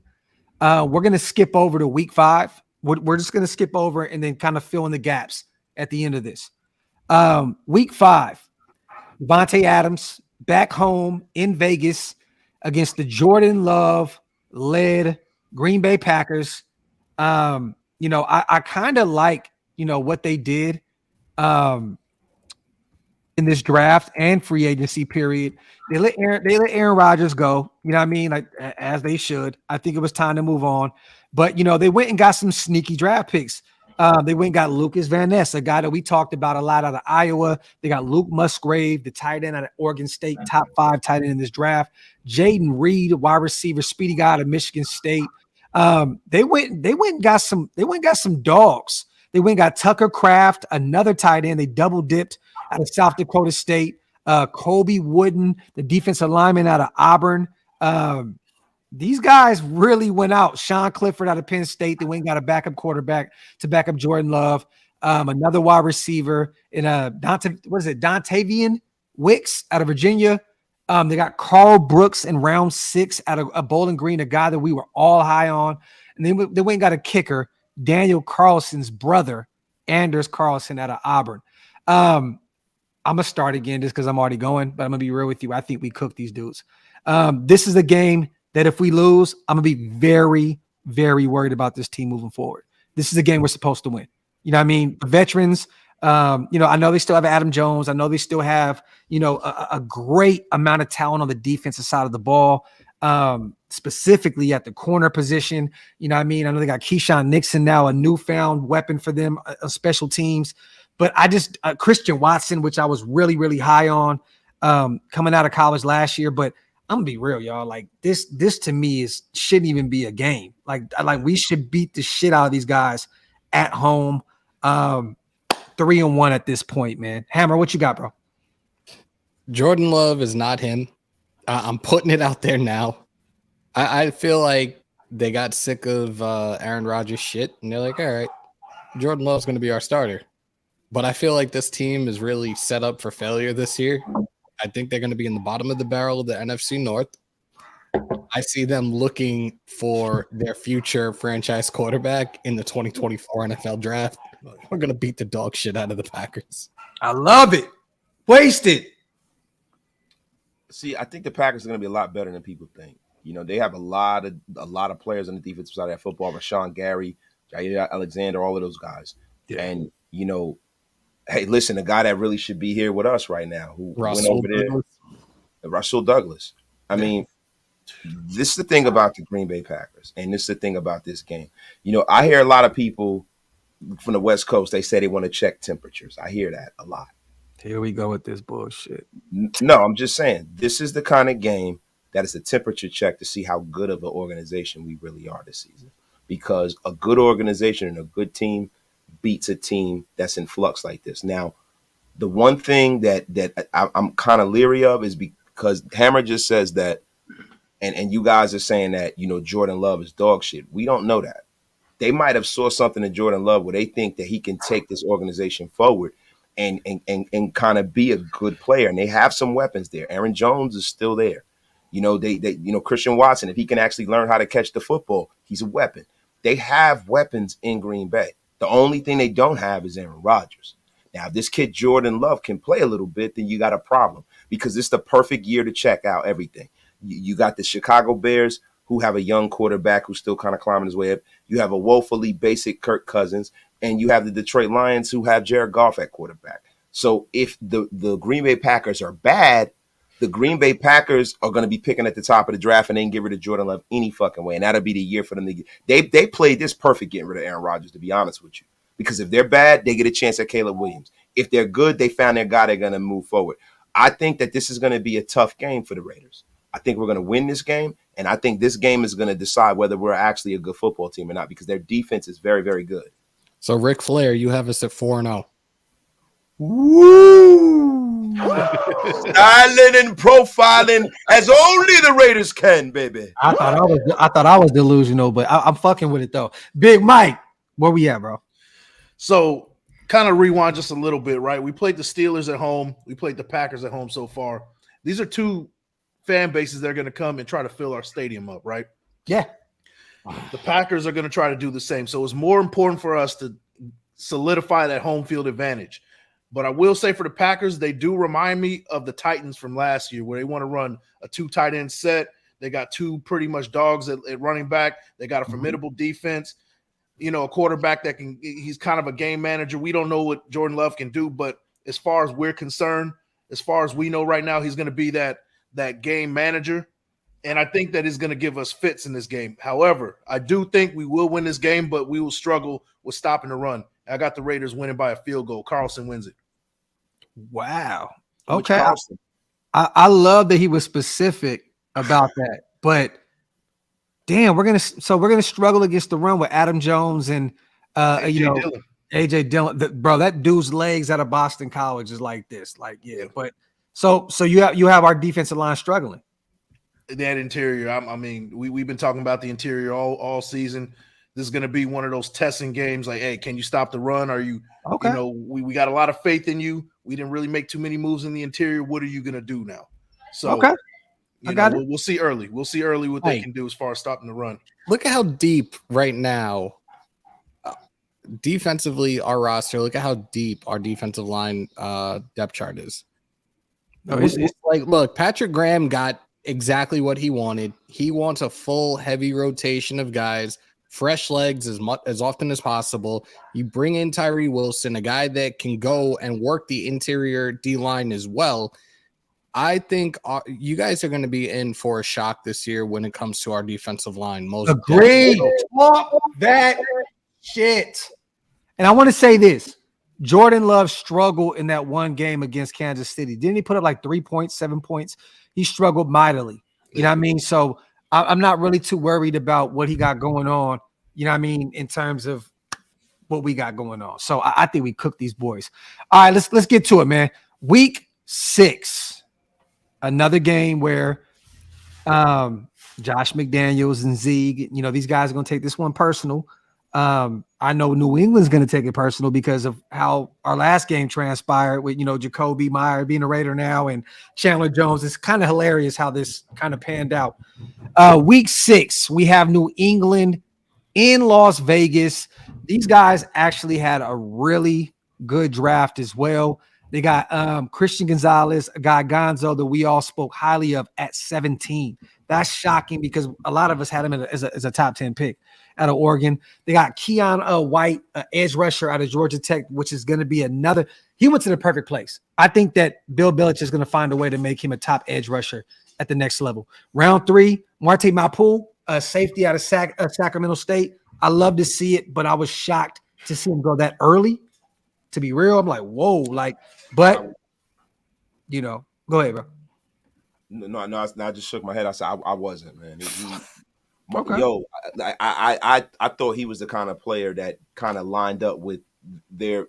We're going to skip over to week 5. We're just going to skip over and then kind of fill in the gaps at the end of this. Week 5, Devontae Adams back home in Vegas against the Jordan Love-led Green Bay Packers. I kind of like, what they did in this draft and free agency period. They let Aaron Rodgers go, you know what I mean? Like, as they should. I think it was time to move on. But, they went and got some sneaky draft picks. They went and got Lucas Van Ness, a guy that we talked about a lot out of Iowa. They got Luke Musgrave, the tight end out of Oregon State, top 5 tight end in this draft. Jaden Reed, wide receiver, speedy guy out of Michigan State. They went and got some dogs. They went and got Tucker Kraft, another tight end. They double dipped out of South Dakota State. Kobe Wooden, the defensive lineman out of Auburn. These guys really went out. Sean Clifford out of Penn State. They went and got a backup quarterback to back up Jordan Love. Another wide receiver in Dontavian Wicks out of Virginia. They got Carl Brooks in round 6 out of Bowling Green, a guy that we were all high on. And they went and got a kicker, Daniel Carlson's brother, Anders Carlson out of Auburn. I'm going to start again just because I'm already going, but I'm going to be real with you. I think we cooked these dudes. This is a game that if we lose, I'm going to be very, very worried about this team moving forward. This is a game we're supposed to win. You know what I mean? The veterans, I know they still have Adam Jones. I know they still have, a great amount of talent on the defensive side of the ball, specifically at the corner position. You know what I mean? I know they got Keyshawn Nixon now, a newfound weapon for them, special teams. But I just Christian Watson, which I was really, really high on coming out of college last year. But I'm gonna be real, y'all. Like this to me shouldn't even be a game. Like we should beat the shit out of these guys at home. 3-1 at this point, man. Hammer, what you got, bro? Jordan Love is not him. I'm putting it out there now. I feel like they got sick of Aaron Rodgers shit, and they're like, all right, Jordan Love's going to be our starter. But I feel like this team is really set up for failure this year. I think they're going to be in the bottom of the barrel of the NFC North. I see them looking for their future franchise quarterback in the 2024 NFL draft. We're going to beat the dog shit out of the Packers. I love it. Wasted. See, I think the Packers are going to be a lot better than people think. They have a lot of players on the defensive side of that football. Rashawn Gary, Jair Alexander, all of those guys. Yeah. And, hey, listen, the guy that really should be here with us right now, who went over there, Russell Douglas. I mean, this is the thing about the Green Bay Packers, and this is the thing about this game. I hear a lot of people from the West Coast, they say they want to check temperatures. I hear that a lot. Here we go with this bullshit. No, I'm just saying, this is the kind of game that is a temperature check to see how good of an organization we really are this season. Because a good organization and a good team beats a team that's in flux like this. Now, the one thing that I'm kind of leery of is because Hammer just says that, and you guys are saying that, Jordan Love is dog shit. We don't know that. They might have saw something in Jordan Love where they think that he can take this organization forward and kind of be a good player. And they have some weapons there. Aaron Jones is still there. Christian Watson, if he can actually learn how to catch the football, he's a weapon. They have weapons in Green Bay. The only thing they don't have is Aaron Rodgers. Now, if this kid Jordan Love can play a little bit, then you got a problem because it's the perfect year to check out everything. You got the Chicago Bears, who have a young quarterback who's still kind of climbing his way up. You have a woefully basic Kirk Cousins, and you have the Detroit Lions who have Jared Goff at quarterback. So if the Green Bay Packers are bad, the Green Bay Packers are going to be picking at the top of the draft and they can get rid of Jordan Love any fucking way. And that'll be the year for them to get. They played this perfect getting rid of Aaron Rodgers, to be honest with you. Because if they're bad, they get a chance at Caleb Williams. If they're good, they found their guy, they're going to move forward. I think that this is going to be a tough game for the Raiders. I think we're going to win this game, and I think this game is going to decide whether we're actually a good football team or not because their defense is very, very good. So, Ric Flair, you have us at 4-0. Woo! Styling and profiling as only the Raiders can, baby. I thought I was delusional, but I'm fucking with it though. Big Mike, where we at, bro? So, kind of rewind just a little bit, right? We played the Steelers at home. We played the Packers at home so far. These are two fan bases that are going to come and try to fill our stadium up, right? Yeah. The Packers are going to try to do the same. So it's more important for us to solidify that home field advantage. But I will say for the Packers, they do remind me of the Titans from last year where they want to run a 2 tight end set. They got 2 pretty much dogs at running back. They got a formidable defense. A quarterback that he's kind of a game manager. We don't know what Jordan Love can do, but as far as we're concerned, as far as we know right now, he's going to be that game manager. And I think that is going to give us fits in this game. However, I do think we will win this game, but we will struggle with stopping the run. I got the Raiders winning by a field goal. Carlson wins it. Wow. Which Okay. Carlson? I love that he was specific about that. But damn, we're gonna struggle against the run with Adam Jones and Dillon. AJ Dillon. Bro, that dude's legs out of Boston College is like this. Like, yeah. But so you have our defensive line struggling. That interior, I mean, we've been talking about the interior all season. This is going to be one of those testing games. Like, hey, can you stop the run? Are you, okay? You know, we got a lot of faith in you. We didn't really make too many moves in the interior. What are you going to do now? So, okay, I got it. We'll see early. We'll see early what they can do as far as stopping the run. Look at how deep right now, defensively, our roster. Look at how deep our defensive line depth chart is. No, it's like, look, Patrick Graham got exactly what he wanted. He wants a full, heavy rotation of guys, fresh legs as often as possible. You bring in Tyree Wilson, a guy that can go and work the interior D line as well. I think you guys are going to be in for a shock this year when it comes to our defensive line. Most agreed. Talk that shit. And I want to say this: Jordan Love struggled in that one game against Kansas City. Didn't he put up like 3 points, 7 points? He struggled mightily. You know what I mean? So I'm not really too worried about what he got going on, you know what I mean, in terms of what we got going on. So I think we cooked these boys. All right, let's get to it, man. Week 6. Another game where Josh McDaniels and Zeke, you know, these guys are going to take this one personal. I know New England's going to take it personal because of how our last game transpired with, you know, Jacoby Meyer being a Raider now and Chandler Jones. It's kind of hilarious how this kind of panned out. Week 6, we have New England in Las Vegas. These guys actually had a really good draft as well. They got Christian Gonzalez, a guy Gonzo that we all spoke highly of at 17. That's shocking because a lot of us had him as a top 10 pick out of Oregon. They got Keon White, edge rusher out of Georgia Tech, which is going to be another. He went to the perfect place. I think that Bill Belichick is going to find a way to make him a top edge rusher at the next level. Round 3, Marte Mapu, a safety out of Sacramento State. I love to see it, but I was shocked to see him go that early. To be real, I'm like, whoa, like, but you know, go ahead, bro. No, I just shook my head. I said I wasn't, man. Okay. Yo, I thought he was the kind of player that kind of lined up with their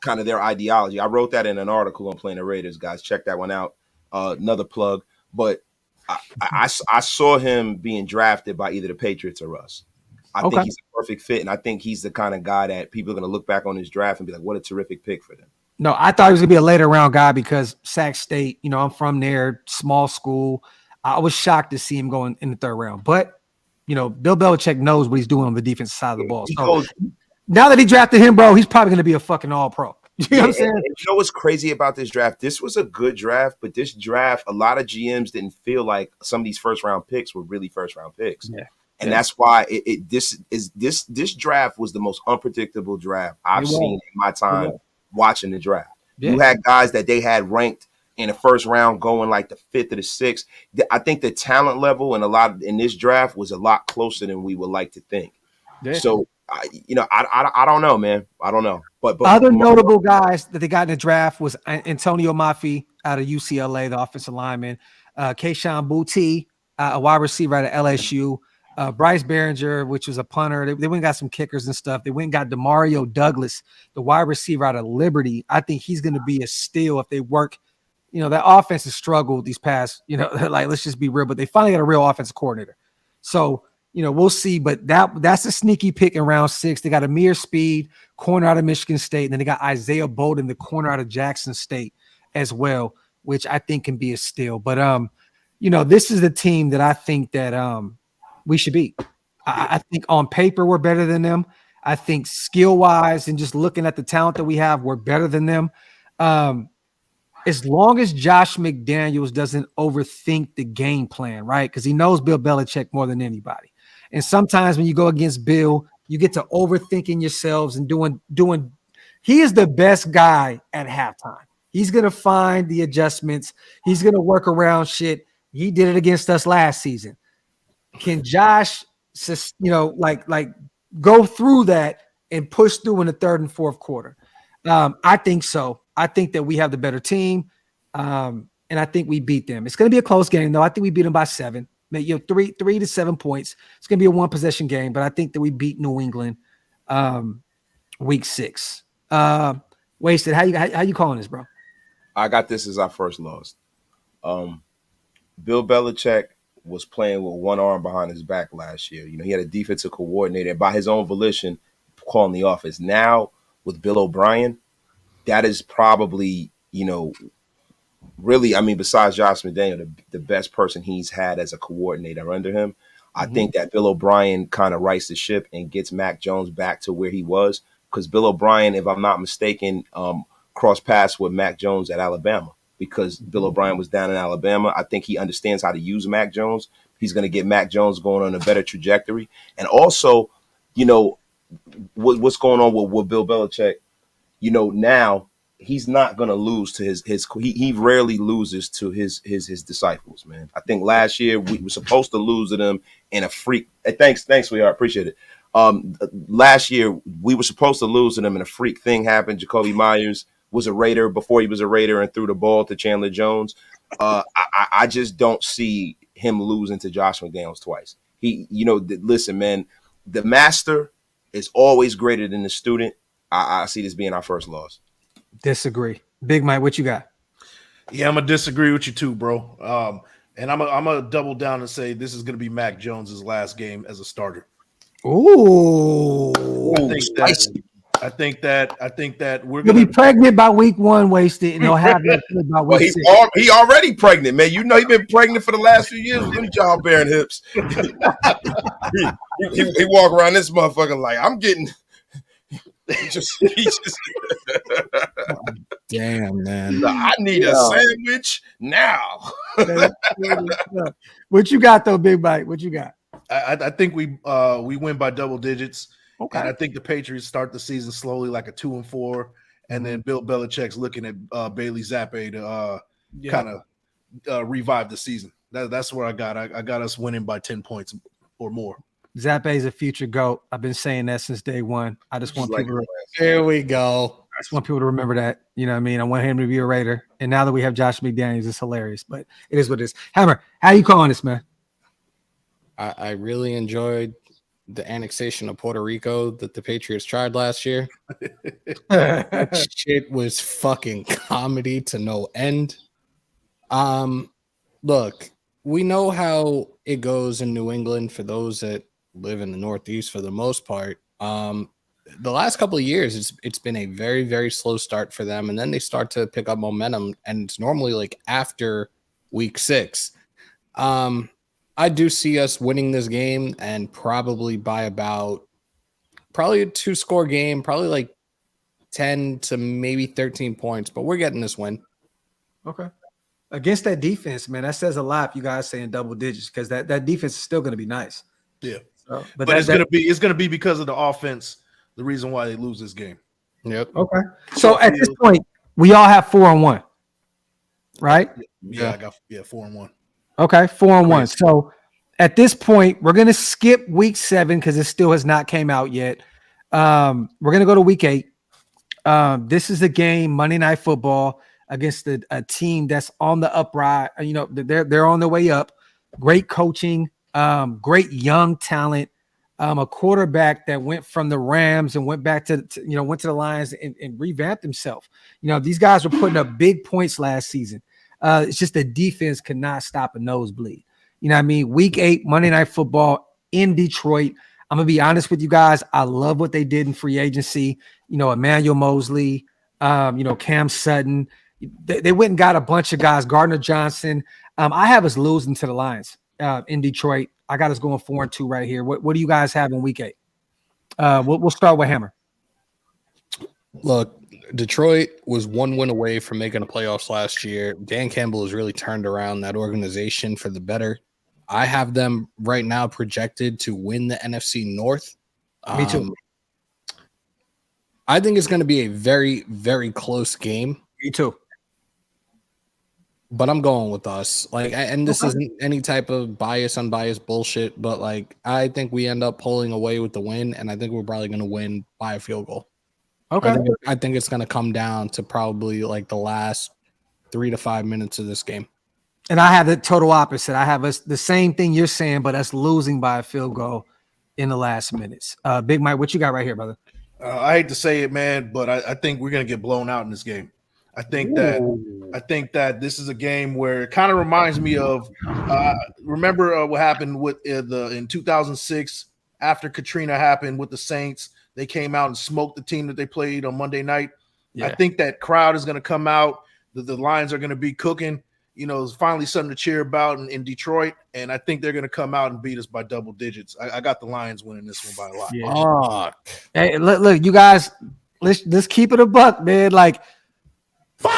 ideology. I wrote that in an article on Playing the Raiders, guys. Check that one out. Another plug. But I saw him being drafted by either the Patriots or us. I think he's a perfect fit, and I think he's the kind of guy that people are going to look back on his draft and be like, what a terrific pick for them. No, I thought he was going to be a later round guy because Sac State, you know, I'm from there, small school. I was shocked to see him going in the 3rd round. But, you know, Bill Belichick knows what he's doing on the defensive side of the ball. So now that he drafted him, bro, he's probably going to be a fucking all-pro. You know what I'm saying? You know what's crazy about this draft? This was a good draft, but this draft, a lot of GMs didn't feel like some of these first-round picks were really first-round picks. Yeah. And that's why this draft was the most unpredictable draft I've seen in my time watching the draft. Yeah. You had guys that they had ranked in the 1st round going like the 5th or the 6th. I think the talent level in this draft was a lot closer than we would like to think. Yeah. So, I don't know, man. I don't know. But other notable guys that they got in the draft was Antonio Mafi out of UCLA, the offensive lineman, Keyshawn Boutte, a wide receiver out of LSU. Bryce Behringer, which was a punter. They went and got some kickers and stuff. They went and got DeMario Douglas, the wide receiver out of Liberty. I think he's going to be a steal if they work. You know, that offense has struggled these past, you know, like, let's just be real, but they finally got a real offensive coordinator. So, you know, we'll see, but that's a sneaky pick in round 6. They got Amir Speed, corner out of Michigan State, and then they got Isaiah Bolden, the corner out of Jackson State as well, which I think can be a steal. But, you know, this is the team that I think that we should beat. I think on paper we're better than them. I think skill-wise and just looking at the talent that we have, we're better than them. As long as Josh McDaniels doesn't overthink the game plan, right? Because he knows Bill Belichick more than anybody. And sometimes when you go against Bill, you get to overthinking yourselves and doing. He is the best guy at halftime. He's going to find the adjustments. He's going to work around shit. He did it against us last season. Can Josh, go through that and push through in the third and fourth quarter? I think so. I think that we have the better team, and I think we beat them. It's going to be a close game, though. I think we beat them by 7, maybe 3 to 7 points. It's going to be a 1-possession game, but I think that we beat New England week 6. Wasted. How you calling this, bro? I got this as our first loss. Bill Belichick was playing with one arm behind his back last year. He had a defensive coordinator by his own volition calling the offense. Now with Bill O'Brien, that is probably, really, besides Josh McDaniel, the best person he's had as a coordinator under him. I think that Bill O'Brien kind of rights the ship and gets Mac Jones back to where he was, because Bill O'Brien, if I'm not mistaken, crossed paths with Mac Jones at Alabama, because Bill O'Brien was down in Alabama. I think he understands how to use Mac Jones. He's going to get Mac Jones going on a better trajectory. And also, what's going on with Bill Belichick, now he's not going to lose to his he rarely loses to his disciples, man. I think last year we were supposed to lose to them in a freak. Hey, thanks, sweetheart. Appreciate it. Last year we were supposed to lose to them and a freak thing happened. Jacoby Myers was a Raider before he was a Raider and threw the ball to Chandler Jones. I just don't see him losing to Josh McDaniels twice. Listen, man, the master is always greater than the student. I see this being our first loss. Disagree. Big Mike, what you got? Yeah, I'm going to disagree with you too, bro. And I'm going to double down and say this is going to be Mac Jones's last game as a starter. Ooh. I think that we're going to be pregnant by week 1, Wasted, and they'll have that by week 6. He already pregnant, man. He's been pregnant for the last few years with them childbearing hips. he walk around this motherfucker like, I'm getting. He just damn, man. I need a sandwich now. What you got though, Big Mike? What you got? I think we win by double digits. Okay. And I think the Patriots start the season slowly, like a 2-4, and then Bill Belichick's looking at Bailey Zappe to kind of revive the season. That's where I got. I got us winning by 10 points or more. Zappe is a future GOAT. I've been saying that since day one. I just want people to here we go. I just want people to remember that. You know what I mean? I want him to be a Raider. And now that we have Josh McDaniels, it's hilarious. But it is what it is. Hammer, how you calling this, man? I really enjoyed the annexation of Puerto Rico that the Patriots tried last year. That shit was fucking comedy to no end. Look, we know how it goes in New England for those that live in the Northeast for the most part. The last couple of years, it's been a very, very slow start for them, and then they start to pick up momentum, and it's normally like after week 6. I do see us winning this game, and probably by a 2-score game, probably like 10 to maybe 13 points, but we're getting this win. Okay. Against that defense, man, that says a lot if you guys saying double digits, because that defense is still going to be nice. Yeah. So, but it's going to be because of the offense, the reason why they lose this game. Yep. Okay. So at this point, we all have 4-1, right? Yeah, I got 4-1. Okay, 4-1. So at this point, we're going to skip week 7 because it still has not came out yet. We're going to go to week 8. This is a game, Monday Night Football, against a team that's on the uprise. You know, they're on their way up. Great coaching, great young talent, a quarterback that went from the Rams and went back to went to the Lions and revamped himself. You know, these guys were putting up big points last season. It's just the defense could not stop a nosebleed. You know what I mean? Week 8, Monday Night Football in Detroit. I'm going to be honest with you guys. I love what they did in free agency. You know, Emmanuel Mosley, Cam Sutton. They went and got a bunch of guys, Gardner Johnson. I have us losing to the Lions in Detroit. I got us going 4-2 right here. What do you guys have in week 8? We'll start with Hammer. Look, Detroit was 1 win away from making the playoffs last year. Dan Campbell has really turned around that organization for the better. I have them right now projected to win the NFC North. Me too. I think it's going to be a very, very close game. Me too. But I'm going with us. And this isn't any type of unbiased bullshit, but I think we end up pulling away with the win, and I think we're probably going to win by a field goal. Okay. I think it's going to come down to probably the last 3 to 5 minutes of this game. And I have the total opposite. I have the same thing you're saying, but us losing by a field goal in the last minutes. Big Mike, what you got right here, brother? I hate to say it, man, but I think we're going to get blown out in this game. I think that this is a game where it kind of reminds me of remember what happened with in 2006 after Katrina happened with the Saints. They came out and smoked the team that they played on Monday night. Yeah. I think that crowd is going to come out. The Lions are going to be cooking. It's finally something to cheer about in Detroit, and I think they're going to come out and beat us by double digits. I got the Lions winning this one by a lot. Yeah. Hey, look, you guys, let's keep it a buck, man.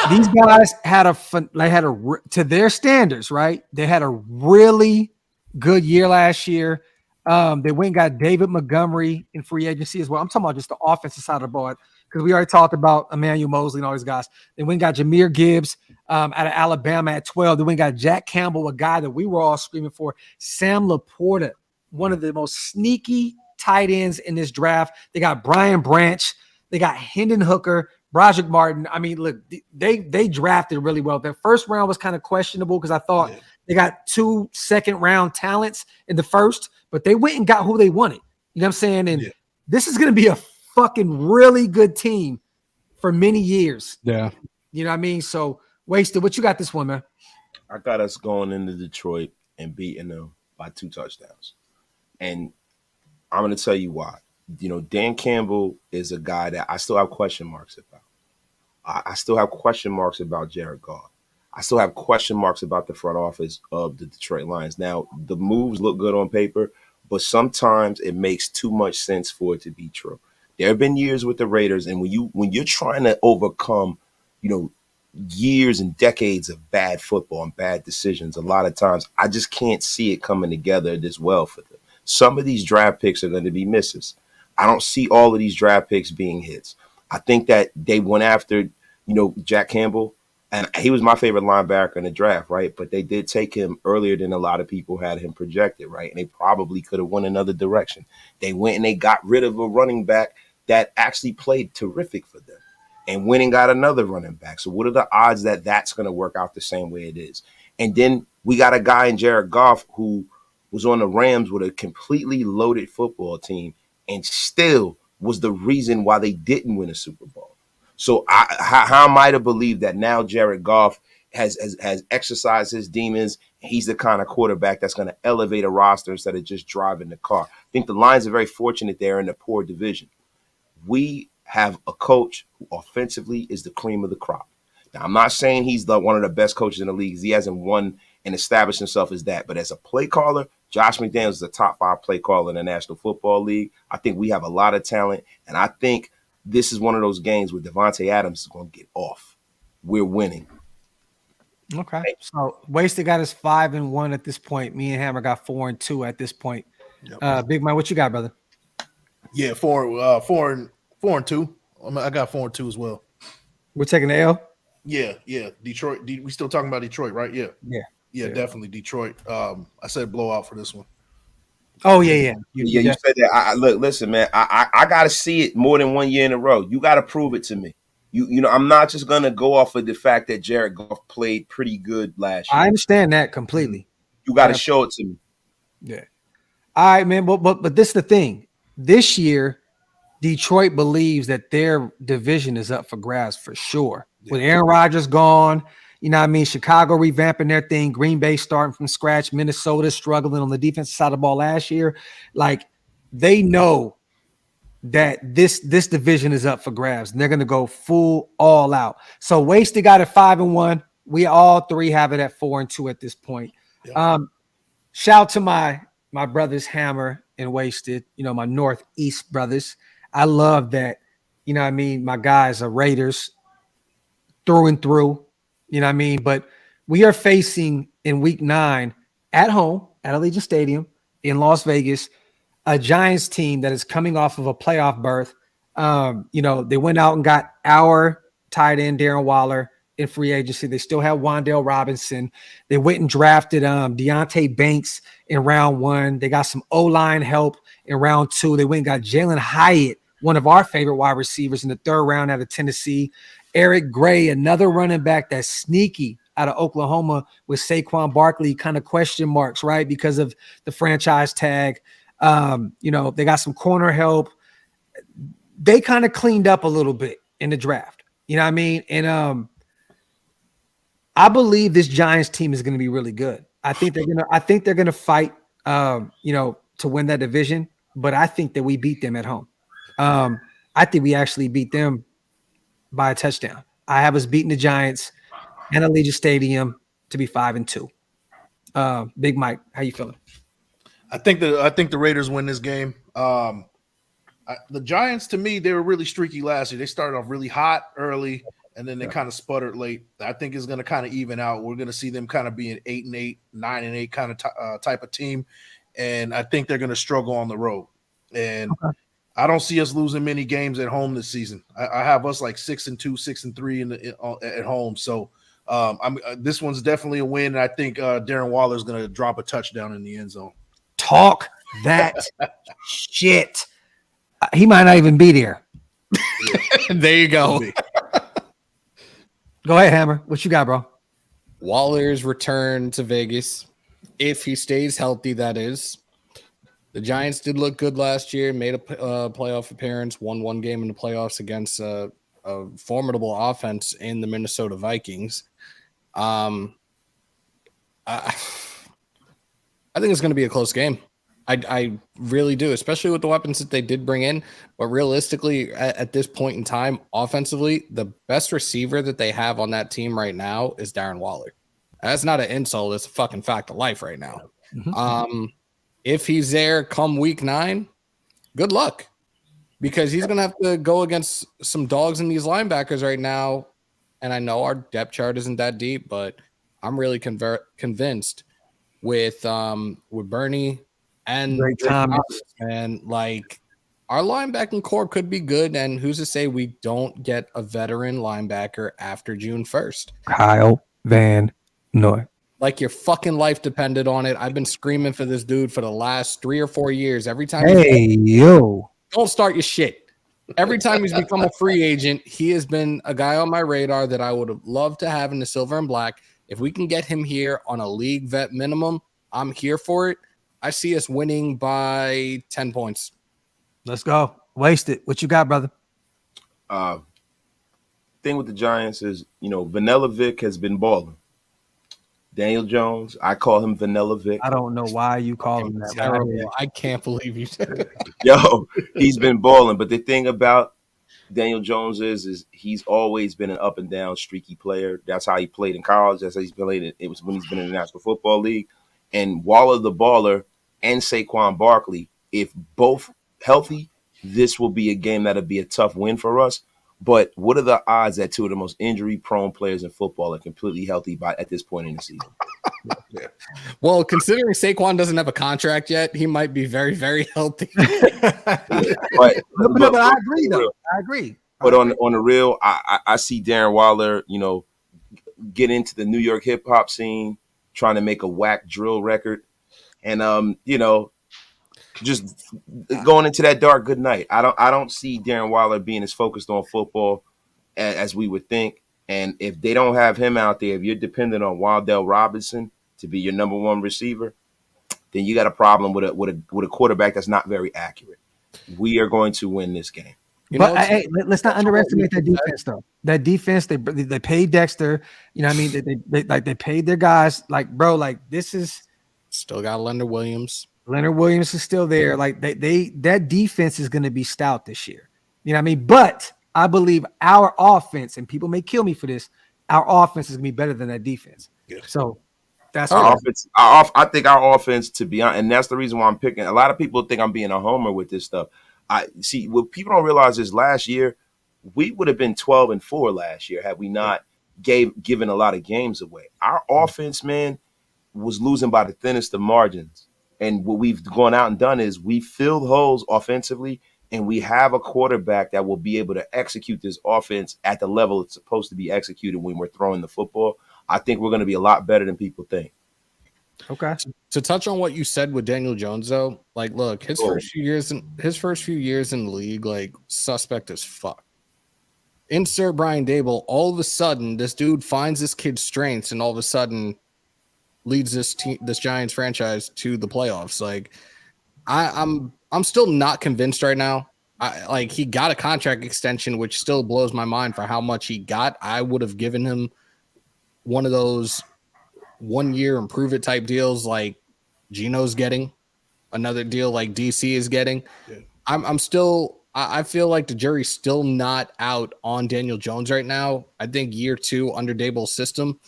These guys had to their standards, right? They had a really good year last year. They went and got David Montgomery in free agency as well. I'm talking about just the offensive side of the ball because we already talked about Emmanuel Mosley and all these guys. They went and got Jahmyr Gibbs out of Alabama at 12. They went and got Jack Campbell, a guy that we were all screaming for. Sam Laporta, one of the most sneaky tight ends in this draft. They got Brian Branch. They got Hendon Hooker. Broderick Martin. I mean, look, they drafted really well. Their first round was kind of questionable because I thought they got 2 second-round talents in the first, but they went and got who they wanted. You know what I'm saying? And this is going to be a fucking really good team for many years. Yeah. You know what I mean? So, Wasted, what you got this one, man? I got us going into Detroit and beating them by 2 touchdowns. And I'm going to tell you why. Dan Campbell is a guy that I still have question marks about. I still have question marks about Jared Goff. I still have question marks about the front office of the Detroit Lions. Now, the moves look good on paper, but sometimes it makes too much sense for it to be true. There have been years with the Raiders, and when you're trying to overcome, years and decades of bad football and bad decisions, a lot of times I just can't see it coming together this well for them. Some of these draft picks are going to be misses. I don't see all of these draft picks being hits. I think that they went after, Jack Campbell, and he was my favorite linebacker in the draft, right? But they did take him earlier than a lot of people had him projected, right? And they probably could have went another direction. They went and they got rid of a running back that actually played terrific for them and went and got another running back. So what are the odds that that's going to work out the same way it is? And then we got a guy in Jared Goff who was on the Rams with a completely loaded football team and still was the reason why they didn't win a Super Bowl. So how am I to believe that now Jared Goff has exercised his demons? He's the kind of quarterback that's going to elevate a roster instead of just driving the car. I think the Lions are very fortunate they're in a poor division. We have a coach who offensively is the cream of the crop. Now, I'm not saying he's one of the best coaches in the league. He hasn't won and established himself as that. But as a play caller, Josh McDaniels is a top 5 play caller in the National Football League. I think we have a lot of talent. And I think this is one of those games where Devontae Adams is going to get off. We're winning. Okay. So Wasted got us 5-1 at this point. Me and Hammer got 4-2 at this point. Yep. Big Man, what you got, brother? Yeah, 4-2. I got 4-2 as well. We're taking the L? Yeah. Detroit. We still talking about Detroit, right? Yeah, definitely Detroit. I said blowout for this one. Oh, yeah. You said that. Look, listen, man, I got to see it more than 1 year in a row. You got to prove it to me. I'm not just going to go off of the fact that Jared Goff played pretty good last year. I understand that completely. You got to show it to me. Yeah. All right, man, but this is the thing. This year, Detroit believes that their division is up for grabs for sure. Yeah. With Aaron Rodgers gone, you know what I mean? Chicago revamping their thing, Green Bay starting from scratch, Minnesota struggling on the defensive side of the ball last year. Like, they know that this division is up for grabs, and they're going to go full all out. So Wasted got it 5-1. We all three have it at 4-2 at this point. Yeah. Shout to my brothers Hammer and Wasted, my Northeast brothers. I love that, you know what I mean? My guys are Raiders through and through, you know what I mean? But we are facing in week 9 at home at Allegiant Stadium in Las Vegas, a Giants team that is coming off of a playoff berth. They went out and got our tight end, Darren Waller, in free agency. They still have Wan'Dale Robinson. They went and drafted Deontay Banks in round 1. They got some O-line help in round 2. They went and got Jalen Hyatt, one of our favorite wide receivers, in the 3rd round out of Tennessee. Eric Gray, another running back that's sneaky out of Oklahoma, with Saquon Barkley kind of question marks, right, because of the franchise tag. They got some corner help. They kind of cleaned up a little bit in the draft. You know what I mean? And I believe this Giants team is going to be really good. I think they're gonna fight to win that division, but I think that we beat them at home. I think we actually beat them by a touchdown. I have us beating the Giants and Allegiant Stadium to be 5-2. Big Mike, how you feeling? I think the Raiders win this game. The Giants, to me, they were really streaky last year. They started off really hot early, and then they kind of sputtered late. I think it's going to kind of even out. We're going to see them kind of be an 8-8, 9-8 kind of type of team, and I think they're going to struggle on the road. And I don't see us losing many games at home this season. I have us like 6-2, 6-3 at home. So this one's definitely a win, and I think Darren Waller is going to drop a touchdown in the end zone. Talk that shit. He might not even be there. There you go. Go ahead, Hammer. What you got, bro? Waller's return to Vegas, if he stays healthy, that is. The Giants did look good last year, made a playoff appearance, won one game in the playoffs against a formidable offense in the Minnesota Vikings. I think it's going to be a close game. I really do, especially with the weapons that they did bring in. But realistically, at this point in time, offensively, the best receiver that they have on that team right now is Darren Waller. That's not an insult. It's a fucking fact of life right now. Mm-hmm. If he's there come week 9, good luck, because he's going to have to go against some dogs in these linebackers right now. And I know our depth chart isn't that deep, but I'm really convinced with Bernie and Thomas, and like our linebacking core could be good. And who's to say we don't get a veteran linebacker after June 1st? Kyle Van Noy. Like your fucking life depended on it. I've been screaming for this dude for the last 3 or 4 years. Every time, don't start your shit. Every time he's become a free agent, he has been a guy on my radar that I would have loved to have in the silver and black. If we can get him here on a league vet minimum, I'm here for it. I see us winning by 10 points. Let's go. Waste it. What you got, brother? Thing with the Giants is, Vanilla Vic has been balling. Daniel Jones, I call him Vanilla Vic. I don't know why you call him that. Terrible. I can't believe you said it. Yo, he's been balling. But the thing about Daniel Jones is he's always been an up and down streaky player. That's how he played in college. That's how he's played. It was when he's been in the National Football League. And Waller the baller and Saquon Barkley, if both healthy, this will be a game that'll be a tough win for us. But what are the odds that 2 of the most injury-prone players in football are completely healthy at this point in the season? Yeah. Well, considering Saquon doesn't have a contract yet, he might be very, very healthy. but I agree, though. I agree. But on the real, I see Darren Waller, get into the New York hip-hop scene, trying to make a whack drill record. And, just going into that dark good night. I don't see Darren Waller being as focused on football as we would think. And if they don't have him out there, if you're dependent on Wan'Dale Robinson to be your number 1 receiver, then you got a problem with a quarterback that's not very accurate. We are going to win this game. Hey, let's not underestimate that defense, though. That defense, they paid Dexter. You know what I mean? They paid their guys. Like, bro, like this is still got Leonard Williams. Leonard Williams is still there. Like that defense is going to be stout this year. You know what I mean? But I believe our offense, and people may kill me for this, our offense is going to be better than that defense. Yeah. So that's our offense. I think our offense, to be honest, and that's the reason why I'm picking. A lot of people think I'm being a homer with this stuff. I see what people don't realize is last year we would have been 12-4 last year had we not given a lot of games away. Our offense, man, was losing by the thinnest of margins. And what we've gone out and done is we filled holes offensively, and we have a quarterback that will be able to execute this offense at the level it's supposed to be executed when we're throwing the football, I think we're going to be a lot better than people think. Okay. To touch on what you said with Daniel Jones, though, like, look, his first few years in the league, like, suspect as fuck. Insert Brian Dable. All of a sudden, this dude finds this kid's strengths, and all of a sudden leads this Giants franchise to the playoffs. Like, I'm still not convinced right now. Like, he got a contract extension, which still blows my mind for how much he got. I would have given him one of those 1 year improve it type deals like Gino's getting, another deal like DC is getting. Yeah. I'm still, I feel like the jury's still not out on Daniel Jones right now. I think year 2 under Dable's system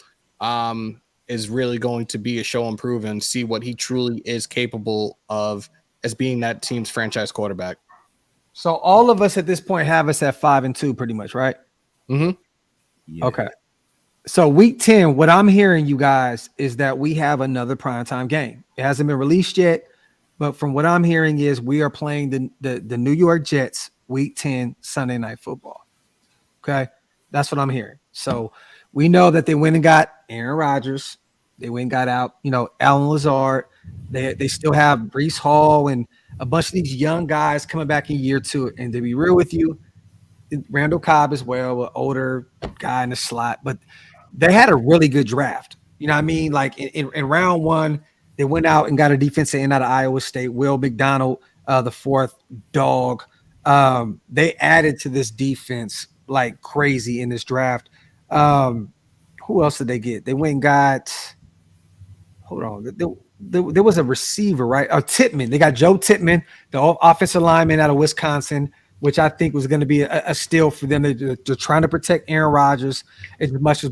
is really going to be a show and prove and see what he truly is capable of as being that team's franchise quarterback. So all of us at this point have us at 5-2 pretty much, right? Mm-hmm. Yeah. Okay. So week 10, what I'm hearing, you guys, is that we have another primetime game. It hasn't been released yet, but from what I'm hearing is we are playing the New York Jets week 10 Sunday Night Football. Okay. That's what I'm hearing. So we know that they went and got Aaron Rodgers. They went and got out, Alan Lazard. They still have Breece Hall and a bunch of these young guys coming back in year 2. And to be real with you, Randall Cobb as well, an older guy in the slot, but they had a really good draft. You know what I mean? Like in round 1, they went out and got a defensive end out of Iowa State, Will McDonald, the 4th dog. They added to this defense like crazy in this draft. Who else did they get? They went and got – hold on. There was a receiver, right? Tippmann. They got Joe Tippmann, the offensive lineman out of Wisconsin, which I think was going to be a steal for them. They're trying to protect Aaron Rodgers as much as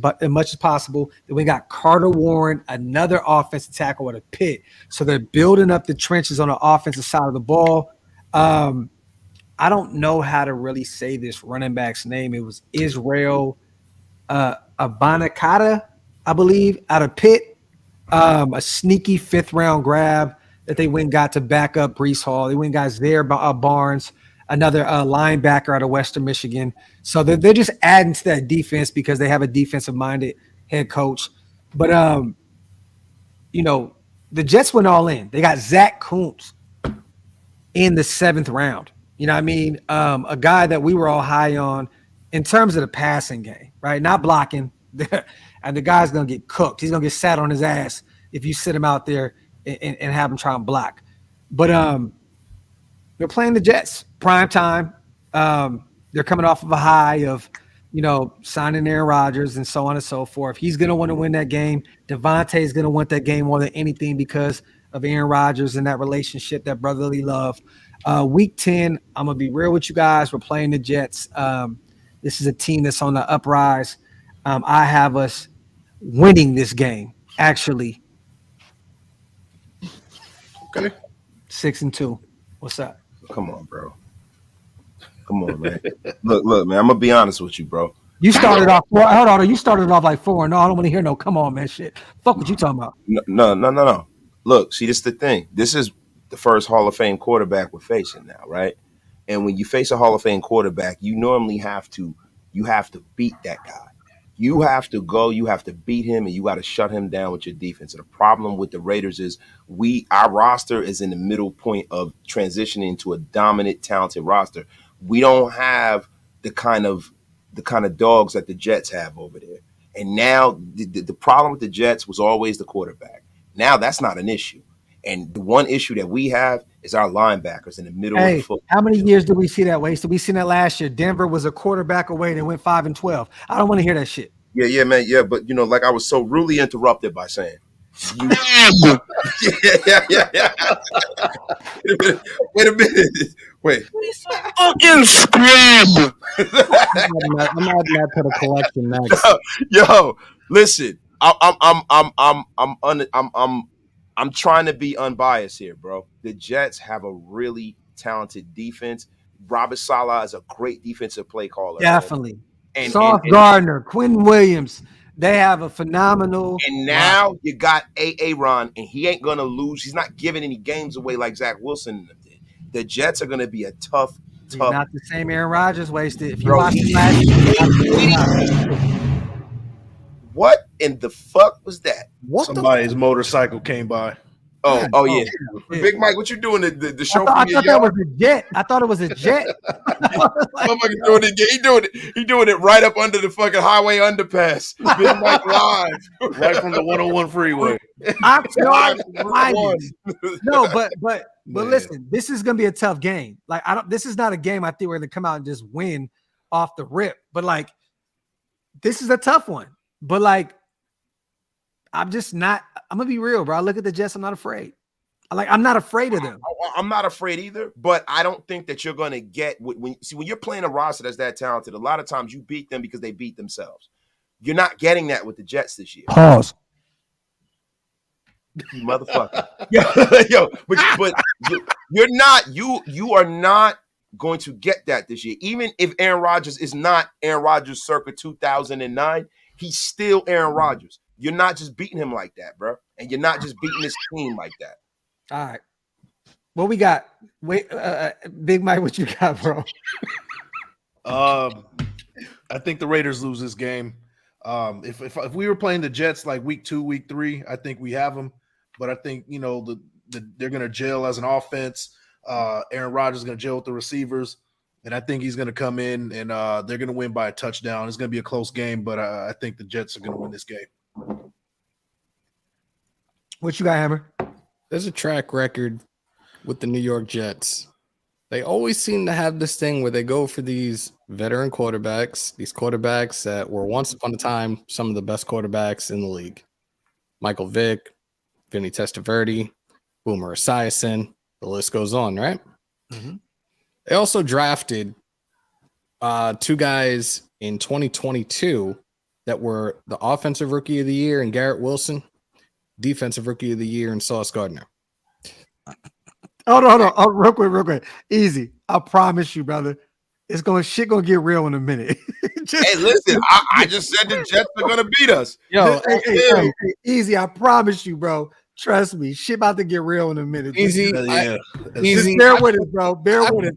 possible. Then we got Carter Warren, another offensive tackle at a Pitt. So they're building up the trenches on the offensive side of the ball. I don't know how to really say this running back's name. It was Israel Abanikata, I believe, out of Pitt. A sneaky 5th-round grab that they went and got to back up Breece Hall. They went and got Zaire Barnes, another linebacker out of Western Michigan. So they're just adding to that defense because they have a defensive-minded head coach. But, the Jets went all in. They got Zach Kuntz in the 7th round. You know what I mean? A guy that we were all high on in terms of the passing game, right? Not blocking. And the guy's going to get cooked. He's going to get sat on his ass if you sit him out there and have him try and block. But they're playing the Jets, prime time. They're coming off of a high of, signing Aaron Rodgers and so on and so forth. He's going to want to win that game. Devontae is going to want that game more than anything because of Aaron Rodgers and that relationship, that brotherly love. Week 10, I'm going to be real with you guys. We're playing the Jets. This is a team that's on the uprise. I have us winning this game, actually. Okay. 6-2. What's up? Come on, bro. Come on, man. Look, man. I'm gonna be honest with you, bro. You started off. Hold on. You started off like 4. No, I don't want to hear no. Come on, man. Shit. Fuck what you talking about. No. Look, see, this is the thing. This is the first Hall of Fame quarterback we're facing now, right? And when you face a Hall of Fame quarterback, you normally have to beat that guy. You have to go, you have to beat him, and you got to shut him down with your defense. And the problem with the Raiders is our roster is in the middle point of transitioning to a dominant, talented roster. We don't have the kind of dogs that the Jets have over there. And now the problem with the Jets was always the quarterback. Now that's not an issue. And the one issue that we have is our linebackers in the middle of the football. How many years did we see that wasted? We seen that last year. Denver was a quarterback away and went 5-12. I don't want to hear that shit. Yeah, man. Yeah, but like I was so rudely interrupted by saying, yeah. Wait a minute. Wait. Fucking scream. I'm adding that to the collection next. Yo, listen. I'm trying to be unbiased here, bro. The Jets have a really talented defense. Robert Saleh is a great defensive play caller. Definitely. Sauce Gardner, Quinn Williams, they have a phenomenal. And now you got Aaron, and he ain't going to lose. He's not giving any games away like Zach Wilson did. The Jets are going to be a tough tough. Not the same Aaron Rodgers wasted. If you Bro, watch him last year, what in the fuck was that? Somebody's motorcycle came by. Oh yeah. Big Mike, what you doing? The show I from your thought that yard? was a jet. I thought it was a jet. Motherfucker doing it. He doing it right up under the fucking highway underpass. Big Mike live. Right from the 101 freeway. No, but listen, this is gonna be a tough game. Like this is not a game I think we're gonna come out and just win off the rip. But like, this is a tough one. But like, I'm gonna be real, bro. I look at the Jets, I'm not afraid. I'm not afraid of them. I'm not afraid either, but I don't think that you're gonna get when you're playing a roster that's that talented. A lot of times you beat them because they beat themselves. You're not getting that with the Jets this year. Pause. You motherfucker. Yo, but you are not going to get that this year. Even if Aaron Rodgers is not Aaron Rodgers circa 2009, he's still Aaron Rodgers. You're not just beating him like that, bro. And you're not just beating his team like that. All right. What we got? Wait, Big Mike, what you got, bro? I think the Raiders lose this game. If we were playing the Jets like week 2, week 3, I think we have them. But I think, they're going to gel as an offense. Aaron Rodgers is going to gel with the receivers. And I think he's going to come in and they're going to win by a touchdown. It's going to be a close game, but I think the Jets are going to win this game. What you got, Hammer? There's a track record with the New York Jets. They always seem to have this thing where they go for these veteran quarterbacks, these quarterbacks that were once upon a time some of the best quarterbacks in the league. Michael Vick, Vinny Testaverde, Boomer Esiason, the list goes on, right? Mm-hmm. They also drafted 2 guys in 2022 that were the offensive rookie of the year in Garrett Wilson, defensive rookie of the year in Sauce Gardner. Hold on. Oh, real quick. Easy. I promise you, brother. Shit gonna get real in a minute. Hey, listen, I just said the Jets are gonna beat us. Yo, hey, easy. I promise you, bro. Trust me, shit about to get real in a minute. Easy. Just bear with it, bro. Bear with it.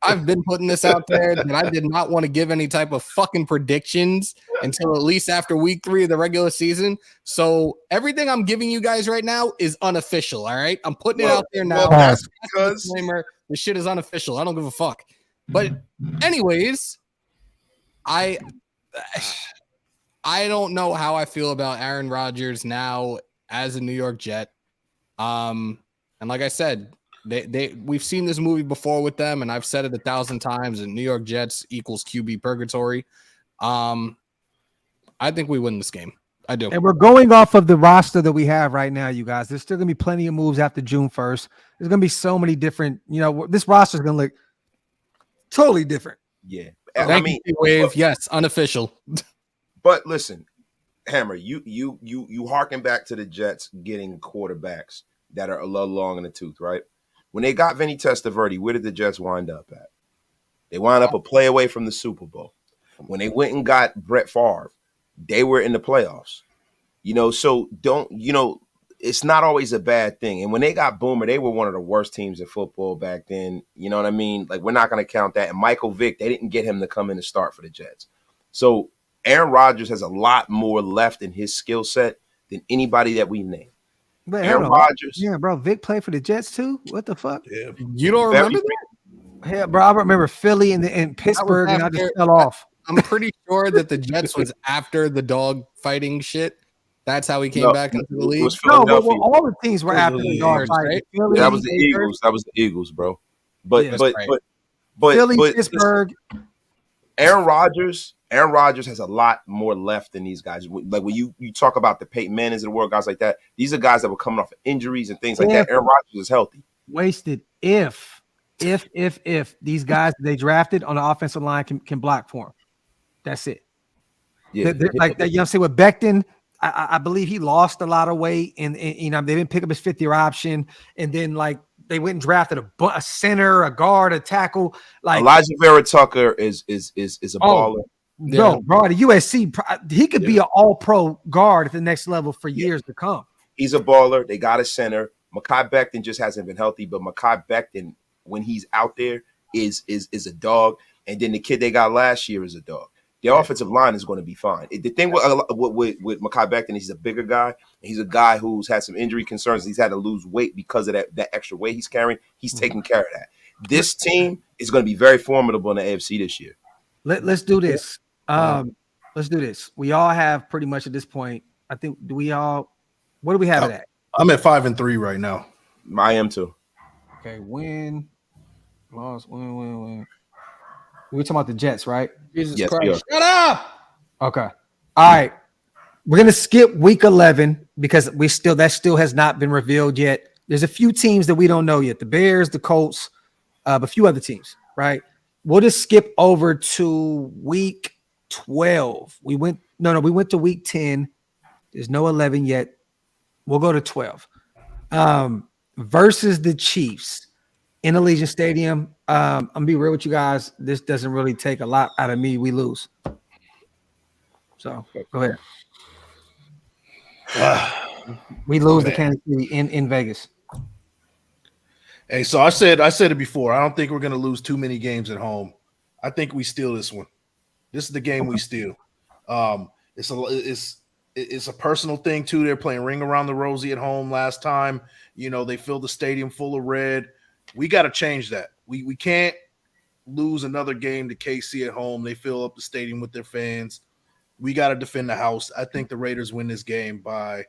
I've been putting this out there that I did not want to give any type of fucking predictions until at least after week 3 of the regular season. So everything I'm giving you guys right now is unofficial. All right, I'm putting it out there now. That's because disclaimer, this shit is unofficial. I don't give a fuck. But anyways, I don't know how I feel about Aaron Rodgers now as a New York Jet. And like I said, we've seen this movie before with them, and I've said it 1,000 times, and New York Jets equals QB purgatory. I think we win this game. I do. And we're going off of the roster that we have right now, you guys. There's still going to be plenty of moves after June 1st. There's going to be so many different, this roster is going to look totally different. Yeah. Thank you, Wave. Yes, unofficial. But listen, Hammer, you harken back to the Jets getting quarterbacks that are a little long in the tooth, right? When they got Vinny Testaverde, where did the Jets wind up at? They wound up a play away from the Super Bowl. When they went and got Brett Favre, they were in the playoffs. So it's not always a bad thing. And when they got Boomer, they were one of the worst teams in football back then. You know what I mean? Like, we're not going to count that. And Michael Vick, they didn't get him to come in and start for the Jets. So Aaron Rodgers has a lot more left in his skill set than anybody that we named. But Aaron Rodgers. Yeah, bro. Vic played for the Jets too? What the fuck? Yeah. You don't remember that? Yeah, bro. I remember Philly and Pittsburgh, and I just fell off. I'm pretty sure that the Jets was after the dog fighting shit. That's how he came back into the league. No, but all the teams were after the dog fighting. Right? Philly, That was the Eagles. That was the Eagles, bro. But Philly, Pittsburgh. Aaron Rodgers has a lot more left than these guys. Like, when you talk about the Peyton Mannings of the world, guys like that, these are guys that were coming off of injuries and things like that. Aaron Rodgers is healthy. Wasted if these guys they drafted on the offensive line can block for him. That's it. Yeah. Like that, I'm saying with Becton, I believe he lost a lot of weight, and they didn't pick up his 5th-year option, and then like they went and drafted a center, a guard, a tackle. Like Elijah Vera Tucker is a baller. No, bro, the USC, he could be an all-pro guard at the next level for years to come. He's a baller. They got a center. Mekhi Becton just hasn't been healthy, but Mekhi Becton, when he's out there, is a dog, and then the kid they got last year is a dog. The offensive line is going to be fine. The thing with Mekhi Becton, he's a bigger guy. He's a guy who's had some injury concerns. He's had to lose weight because of that extra weight he's carrying. He's taking care of that. This team is going to be very formidable in the AFC this year. Let's do this. Let's do this. We all have pretty much at this point. I think. Do we all? What do we have it at? I'm at 5-3 right now. I am too. Okay, win, loss, win. We're talking about the Jets, right? Jesus Yes, Christ. Shut up. Okay. All right. We're gonna skip week 11 because that still has not been revealed yet. There's a few teams that we don't know yet. The Bears, the Colts, a few other teams, right? We'll just skip over to week 12. We went to week 10. There's no 11 yet. We'll go to 12. Versus the Chiefs in Allegiant Stadium. I'm gonna be real with you guys. This doesn't really take a lot out of me. We lose. So go ahead. We lose to Kansas City in Vegas. Hey, so I said it before. I don't think we're gonna lose too many games at home. I think we steal this one. This is the game we steal. It's a personal thing too. They're playing Ring Around the Rosie at home last time. You know, they filled the stadium full of red. We got to change that. We can't lose another game to KC at home. They fill up the stadium with their fans. We got to defend the house. I think the Raiders win this game by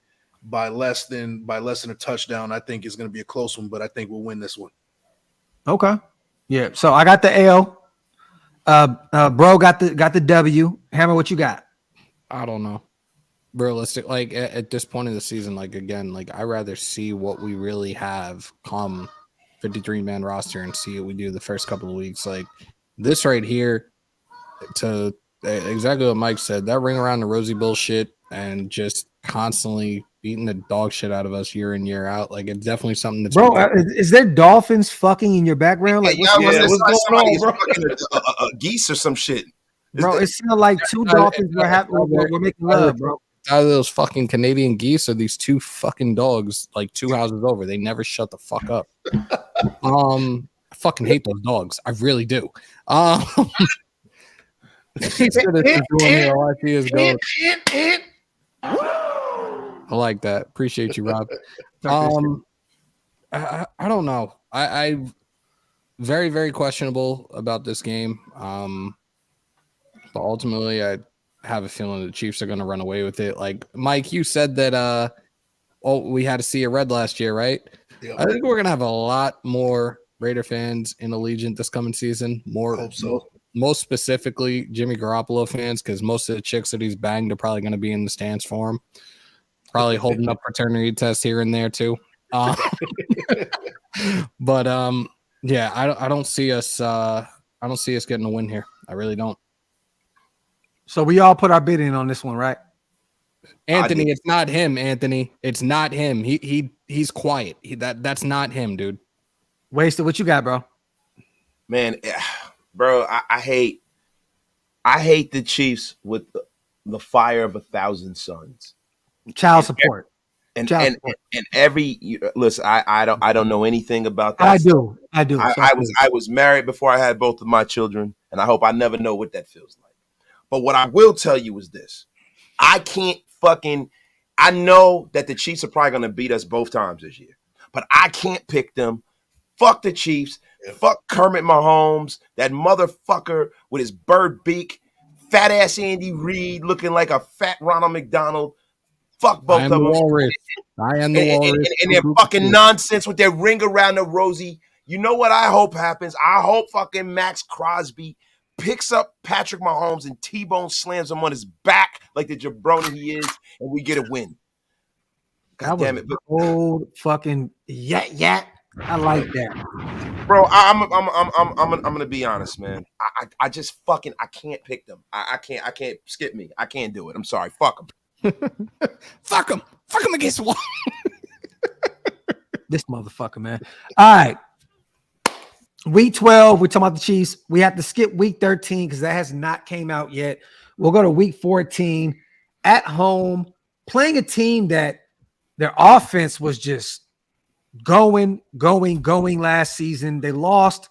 less than a touchdown. I think it's going to be a close one, but I think we'll win this one. Okay. Yeah. So I got the L. Bro got the W. Hammer, what you got? I don't know. Realistic, like at this point in the season, like again, like I rather see what we really have come 53-man roster and see what we do the first couple of weeks. Like this right here, to exactly what Mike said, that Ring Around the Rosie bullshit and just constantly beating the dog shit out of us year in, year out. Like it's definitely something that's is there dolphins fucking in your background? Like what's going on, bro? A geese or some shit. Bro, it sounded like two dolphins we're making love, bro. Out of those fucking Canadian geese are these two fucking dogs like 2 houses over. They never shut the fuck up. I fucking hate those dogs. I really do. I like that. Appreciate you, Rob. I don't know. I very, very questionable about this game. But ultimately I have a feeling the Chiefs are going to run away with it. Like Mike, you said that we had to see a red last year, right? Yeah. I think we're going to have a lot more Raider fans in Allegiant this coming season. Hope so. Most specifically Jimmy Garoppolo fans, because most of the chicks that he's banged are probably going to be in the stands for him. Probably holding up fraternity tests here and there too. But yeah, I don't see us getting a win here. I really don't. So we all put our bid in on this one, right? Anthony, it's not him, Anthony. It's not him. He's quiet. That's not him, dude. Wasted. What you got, bro? Man, bro, I hate the Chiefs with the fire of 1,000 suns. Child support. And every listen, I don't know anything about that. I do. I was married before I had both of my children, and I hope I never know what that feels like. But what I will tell you is this. I know that the Chiefs are probably going to beat us both times this year. But I can't pick them. Fuck the Chiefs. Yeah. Fuck Kermit Mahomes. That motherfucker with his bird beak. Fat ass Andy Reid looking like a fat Ronald McDonald. Fuck both of them. I am the walrus. And their fucking nonsense with their Ring Around the Rosie. You know what I hope happens? I hope fucking Max Crosby picks up Patrick Mahomes and T-Bone slams him on his back like the jabroni he is, and we get a win. God damn it. Old fucking yat. I like that. Bro, I'm gonna be honest, man. I just fucking I can't pick them. I can't skip me. I can't do it. I'm sorry. Fuck them. Fuck them. Fuck them against one. This motherfucker, man. All right. Week 12, we're talking about the Chiefs. We have to skip week 13 because that has not came out yet. We'll go to week 14 at home, playing a team that their offense was just going last season. They lost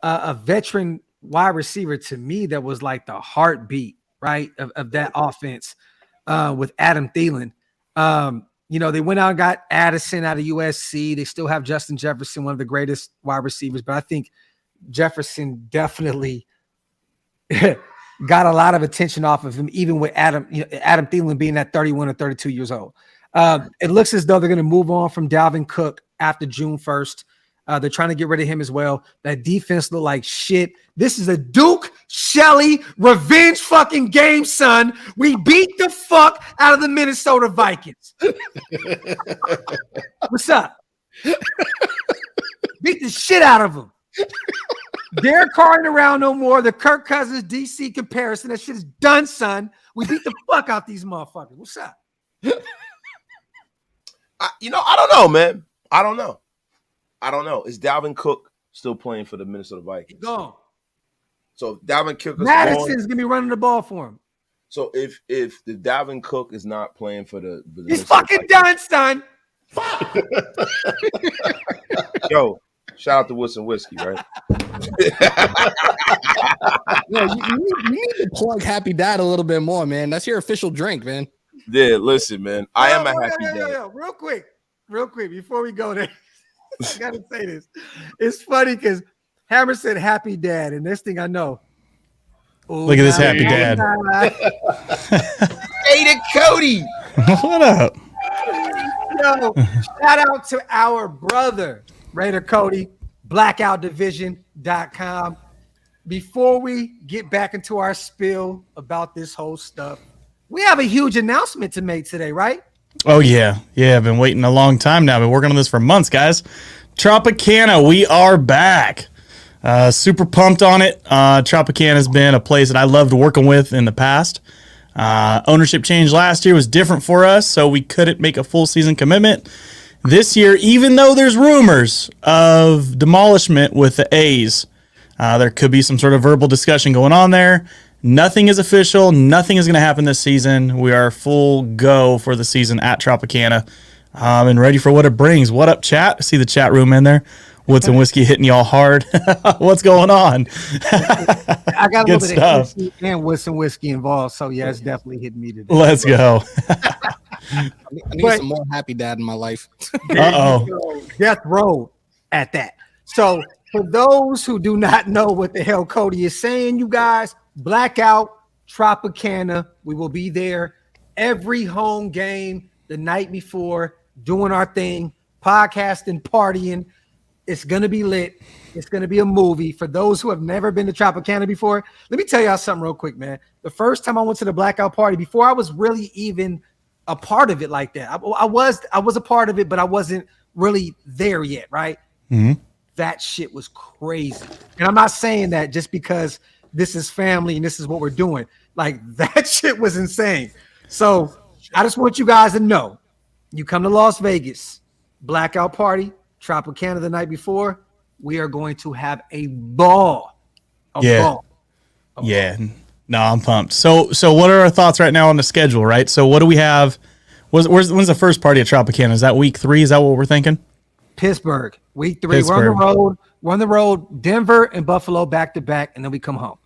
a veteran wide receiver to me that was like the heartbeat, right, of that offense with Adam Thielen. They went out and got Addison out of USC. They still have Justin Jefferson, one of the greatest wide receivers, but I think Jefferson definitely got a lot of attention off of him, even with Adam Thielen being at 31 or 32 years old. It looks as though they're going to move on from Dalvin Cook after June 1st. They're trying to get rid of him as well. That defense looked like shit. This is a Duke Shelley revenge fucking game, son. We beat the fuck out of the Minnesota Vikings. What's up? Beat the shit out of them. Derek Carr ain't around no more. The Kirk Cousins DC comparison. That shit is done, son. We beat the fuck out these motherfuckers. What's up? I don't know, man. I don't know. Is Dalvin Cook still playing for the Minnesota Vikings? Gone. So if Dalvin Cook is Madison's gonna be running the ball for him. So if the Dalvin Cook is not playing for the he's fucking done, son. Yo, shout out to Wilson Whiskey, right? You need to plug Happy Dad a little bit more, man. That's your official drink, man. Yeah, listen, man. I am a happy dad. Real quick, before we go there, I gotta say this. It's funny because Hammer said happy dad, and next thing I know, look at this happy dad. Hey to Cody. What up? Yo, shout out to our brother, Raider Cody, blackoutdivision.com. Before we get back into our spiel about this whole stuff, we have a huge announcement to make today, right? Oh, yeah. Yeah, I've been waiting a long time now. I've been working on this for months, guys. Tropicana, we are back. Super pumped on it. Tropicana has been a place that I loved working with in the past. Ownership change last year was different for us, so we couldn't make a full season commitment. This year, even though there's rumors of demolishment with the A's, there could be some sort of verbal discussion going on there. Nothing is official. Nothing is going to happen this season. We are full go for the season at Tropicana and ready for what it brings. What up, chat? I see the chat room in there. Woods and Whiskey hitting y'all hard. What's going on? I got a little bit of Hennessy and Woods and Whiskey involved, so yeah, it's definitely hitting me today. Let's go. I need some more Happy Dad in my life. Uh-oh. Death row at that. So for those who do not know what the hell Cody is saying, you guys, Blackout Tropicana, we will be there every home game the night before, doing our thing, podcasting, partying. It's going to be lit. It's going to be a movie. For those who have never been to Tropicana before, let me tell y'all something real quick, man. The first time I went to the Blackout party, before I was really even a part of it like that, I was a part of it, but I wasn't really there yet, right? Mm-hmm. That shit was crazy. And I'm not saying that just because this is family and this is what we're doing. Like, that shit was insane. So I just want you guys to know, you come to Las Vegas, Blackout party, Tropicana the night before, we are going to have a ball. No, I'm pumped. So what are our thoughts right now on the schedule, right? So what do we have? When's the first party at Tropicana? Is that week 3? Is that what we're thinking? Pittsburgh, week 3. We're on the road, Denver and Buffalo back to back, and then we come home.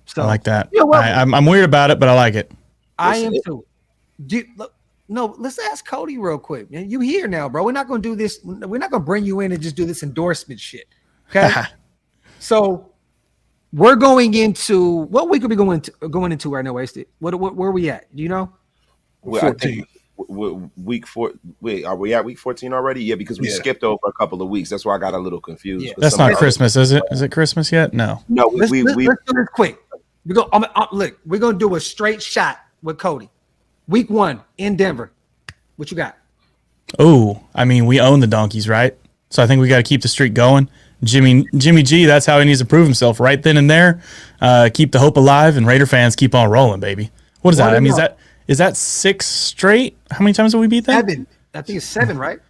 So I like that. I'm weird about it, but I like it. I am too. No, let's ask Cody real quick. Man, you here now, bro. We're not going to do this. We're not going to bring you in and just do this endorsement shit. Okay. So we're going into what week are we going into right now, Wasted? Where are we at? Do you know? 14. Week 4. Wait, are we at week 14 already? Yeah, because we skipped over a couple of weeks. That's why I got a little confused. Yeah. That's not Christmas, is it? Is it Christmas yet? No. No, let's do this quick. Look, we're going to do a straight shot with Cody. Week 1 in Denver. What you got? Oh, I mean, we own the Donkeys, right? So I think we got to keep the streak going. Jimmy G, that's how he needs to prove himself right then and there. Keep the hope alive, and Raider fans keep on rolling, baby. What is that? I mean, is that 6 straight? How many times have we beat them? 7. I think it's 7, right?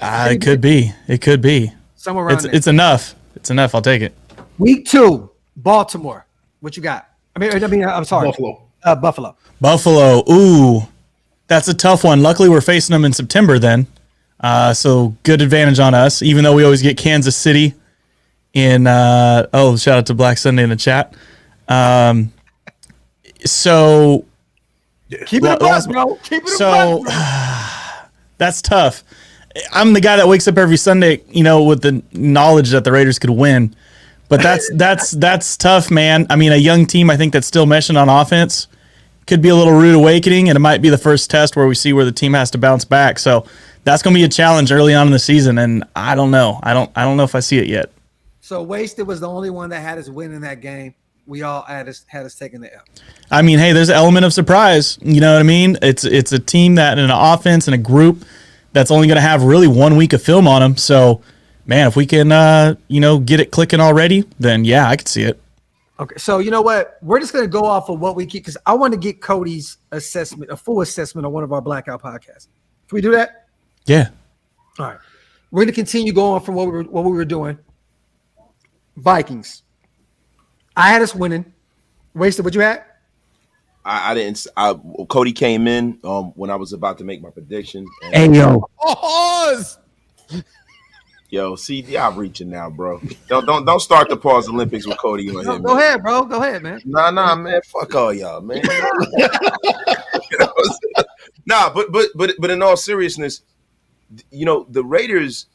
It could be. It could be. Somewhere around there. It's enough. It's enough. I'll take it. Week 2, Baltimore. What you got? I'm sorry. Buffalo. Buffalo. Ooh, that's a tough one. Luckily, we're facing them in September then. So good advantage on us, even though we always get Kansas City in shout out to Black Sunday in the chat. So Keep it a buck, bro. Keep it a buck, bro. that's tough. I'm the guy that wakes up every Sunday, with the knowledge that the Raiders could win. But that's tough, man. I mean, a young team, I think, that's still meshing on offense could be a little rude awakening, and it might be the first test where we see where the team has to bounce back. So that's going to be a challenge early on in the season, and I don't know. I don't know if I see it yet. So Wasted was the only one that had us winning that game. We all had us taking the L. I mean, hey, there's an element of surprise. You know what I mean? It's a team that in an offense and a group that's only going to have really 1 week of film on them. So, man, if we can, get it clicking already, then yeah, I could see it. Okay, so you know what? We're just going to go off of what we keep because I want to get Cody's assessment, a full assessment on one of our Blackout podcasts. Can we do that? Yeah. All right. We're going to continue going from what we were doing. Vikings. I had us winning. Wasted, what you had? I didn't. Cody came in when I was about to make my prediction. Hey, yo. Yo, see, y'all reaching now, bro. Don't start the pause Olympics with Cody on him. Go ahead, bro. Go ahead, man. Nah, man. Fuck all y'all, man. Nah, but in all seriousness, the Raiders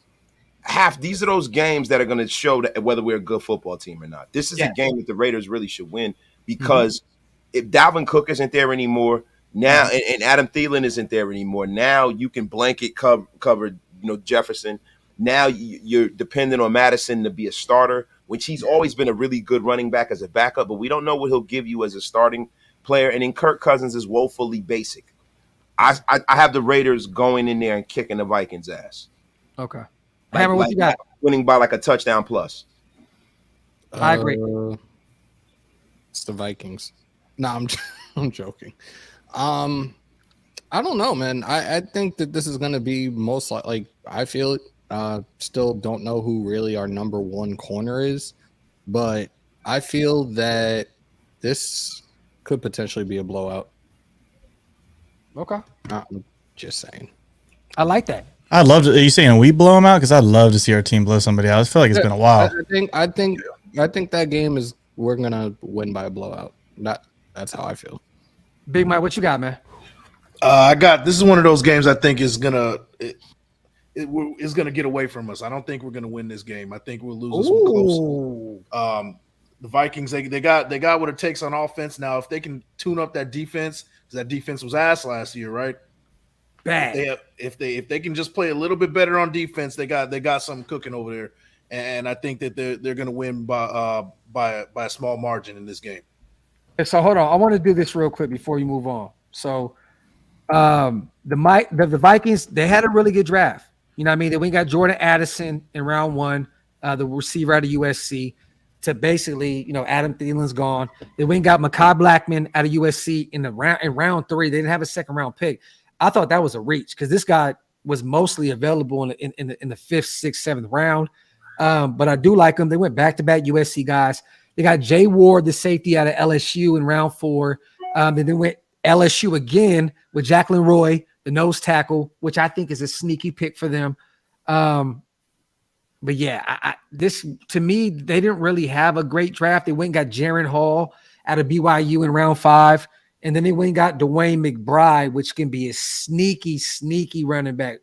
these are those games that are going to show that whether we're a good football team or not. This is a game that the Raiders really should win because if Dalvin Cook isn't there anymore now, and Adam Thielen isn't there anymore, now you can blanket cover Jefferson. Now you're dependent on Madison to be a starter, which he's always been a really good running back as a backup, but we don't know what he'll give you as a starting player. And then Kirk Cousins is woefully basic. I have the Raiders going in there and kicking the Vikings' ass. Okay. Hammer, what you got? Winning by like a touchdown plus. I agree. It's the Vikings. No, I'm joking. I don't know, man. I think that this is going to be most like I feel it. Still don't know who really our number one corner is, but I feel that this could potentially be a blowout. Okay. I'm just saying. I like that. I'd love to. Are you saying we blow them out? Because I'd love to see our team blow somebody out. I feel like it's been a while. I think that game is we're gonna win by a blowout. That's how I feel. Big Mike, what you got, man? This is one of those games I think is gonna is gonna get away from us. I don't think we're gonna win this game. I think we'll lose this one close. The Vikings, they got what it takes on offense. Now, if they can tune up that defense, because that defense was ass last year, right? Bad. If they can just play a little bit better on defense, they got something cooking over there, and I think that they're going to win by a small margin in this game. So hold on, I want to do this real quick before you move on. So, the Vikings, they had a really good draft. You know what I mean? They went and got Jordan Addison in round 1, the receiver out of USC. To basically, Adam Thielen's gone. They went and got Mekhi Blackman out of USC in round 3. They didn't have a second round pick. I thought that was a reach because this guy was mostly available in the 5th, 6th, 7th round. But I do like him. They went back-to-back USC guys. They got Jay Ward, the safety out of LSU in round 4. Then they went LSU again with Jacqueline Roy, the nose tackle, which I think is a sneaky pick for them. But yeah, this to me, they didn't really have a great draft. They went and got Jaron Hall out of BYU in round 5. And then they went and got Dwayne McBride, which can be a sneaky running back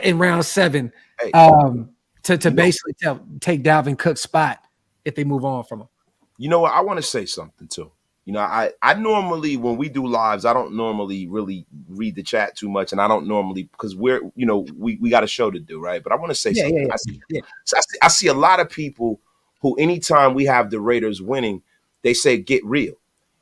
in round 7 to basically take Dalvin Cook's spot if they move on from him. You know what? I want to say something too. I normally, when we do lives, I don't normally really read the chat too much, and I don't normally because we got a show to do, right? But I want to say something. I see a lot of people who, anytime we have the Raiders winning, they say get real.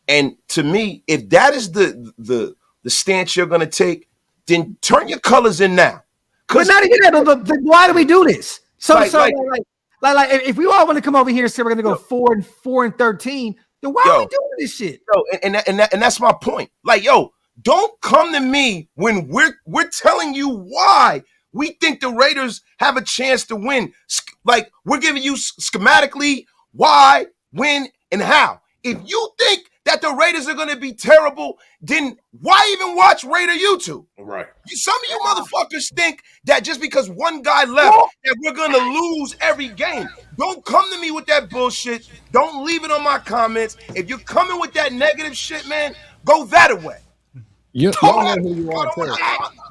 And to me, if that is the stance you're going to take, then turn your colors in now. But not even that. But why do we do this? So if we all want to come over here and say we're going to go 4-13, then why are we doing this shit? And that's my point. Don't come to me when we're telling you why we think the Raiders have a chance to win. We're giving you schematically why, when, and how. If you think that the Raiders are going to be terrible, then why even watch Raider YouTube? Right. Some of you motherfuckers think that just because one guy left, that we're going to lose every game. Don't come to me with that bullshit. Don't leave it on my comments. If you're coming with that negative shit, man, go that way. Y'all know who you are, too.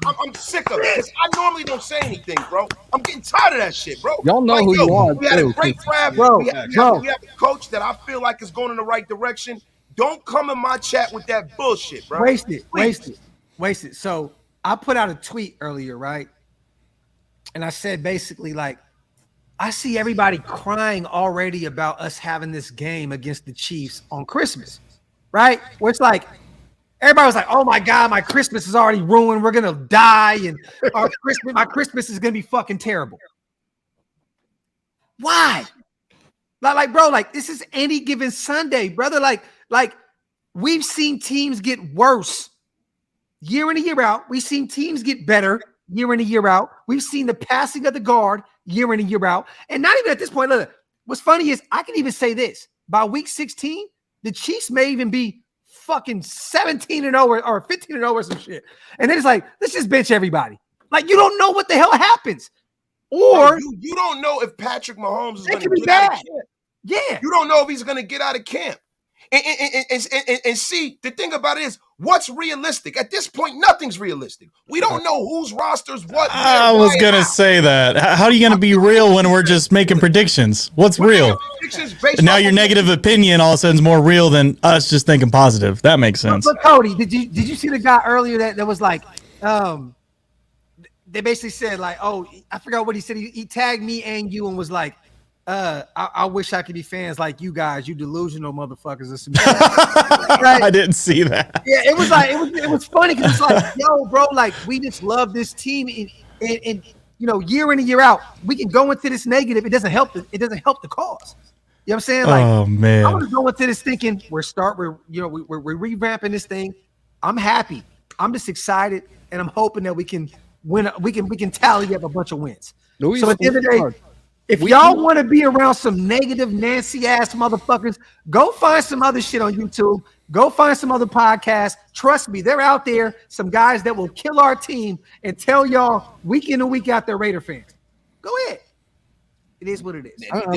I'm sick of it because I normally don't say anything, bro. I'm getting tired of that shit, bro. Y'all know who you are, We had too. a great draft, Bro, we have a coach that I feel like is going in the right direction. Don't come in my chat with that bullshit, bro. Waste it. So I put out a tweet earlier, right? And I said basically, like, I see everybody crying already about us having this game against the Chiefs on Christmas, right? Where it's like, everybody was like, oh my God, my Christmas is already ruined. We're going to die. And my Christmas is going to be fucking terrible. Why? Like, bro, like, this is any given Sunday, brother. Like, we've seen teams get worse year in and year out. We've seen teams get better year in and year out. We've seen the passing of the guard year in and year out. And not even at this point, look, what's funny is I can even say this. By week 16, the Chiefs may even be fucking 17-0 or 15-0 or some shit. And then it's like, let's just bench everybody. Like, you don't know what the hell happens. Or you don't know if Patrick Mahomes is going to be get out of bad. camp. Yeah. You don't know if he's going to get out of camp. And see, the thing about it is, what's realistic? At this point, nothing's realistic. We don't know whose rosters what. I was going to say that. How are you going to be real when we're just making predictions? What's real? Now your negative opinion all of a sudden is more real than us just thinking positive. That makes sense. But Cody, did you see the guy earlier that was like, they basically said like, oh, I forgot what he said. He tagged me and you and was like, I wish I could be fans like you guys, you delusional motherfuckers or some shit. Right? I didn't see that. Yeah, it was like it was funny because it's like, yo, bro, like we just love this team and you know, year in and year out, we can go into this negative. It doesn't help the cause. You know what I'm saying? Like, oh man, I want to go into this thinking we're revamping this thing. I'm happy. I'm just excited, and I'm hoping that we can win. We can tally up a bunch of wins. So at the end of the day, if y'all want to be around some negative Nancy ass motherfuckers, go find some other shit on YouTube. Go find some other podcasts. Trust me, they're out there. Some guys that will kill our team and tell y'all week in and week out they're Raider fans. Go ahead. It is what it is.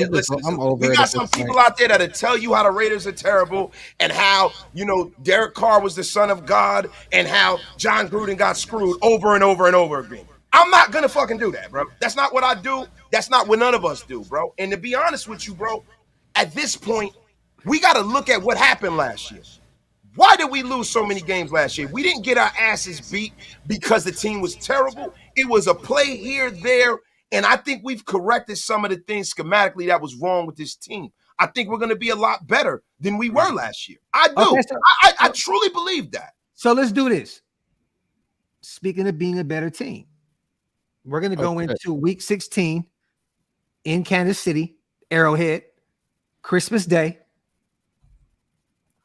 Listen, we got some people out there that'll tell you how the Raiders are terrible and how, you know, Derek Carr was the son of God and how John Gruden got screwed over and over and over again. I'm not going to fucking do that, bro. That's not what I do. That's not what none of us do, bro. And to be honest with you, bro, at this point, we got to look at what happened last year. Why did we lose so many games last year? We didn't get our asses beat because the team was terrible. It was a play here, there, and I think we've corrected some of the things schematically that was wrong with this team. I think we're going to be a lot better than we were last year. I do. Okay, so, I truly believe that. So let's do this. Speaking of being a better team, we're going to go into week 16 in Kansas City, Arrowhead, Christmas Day.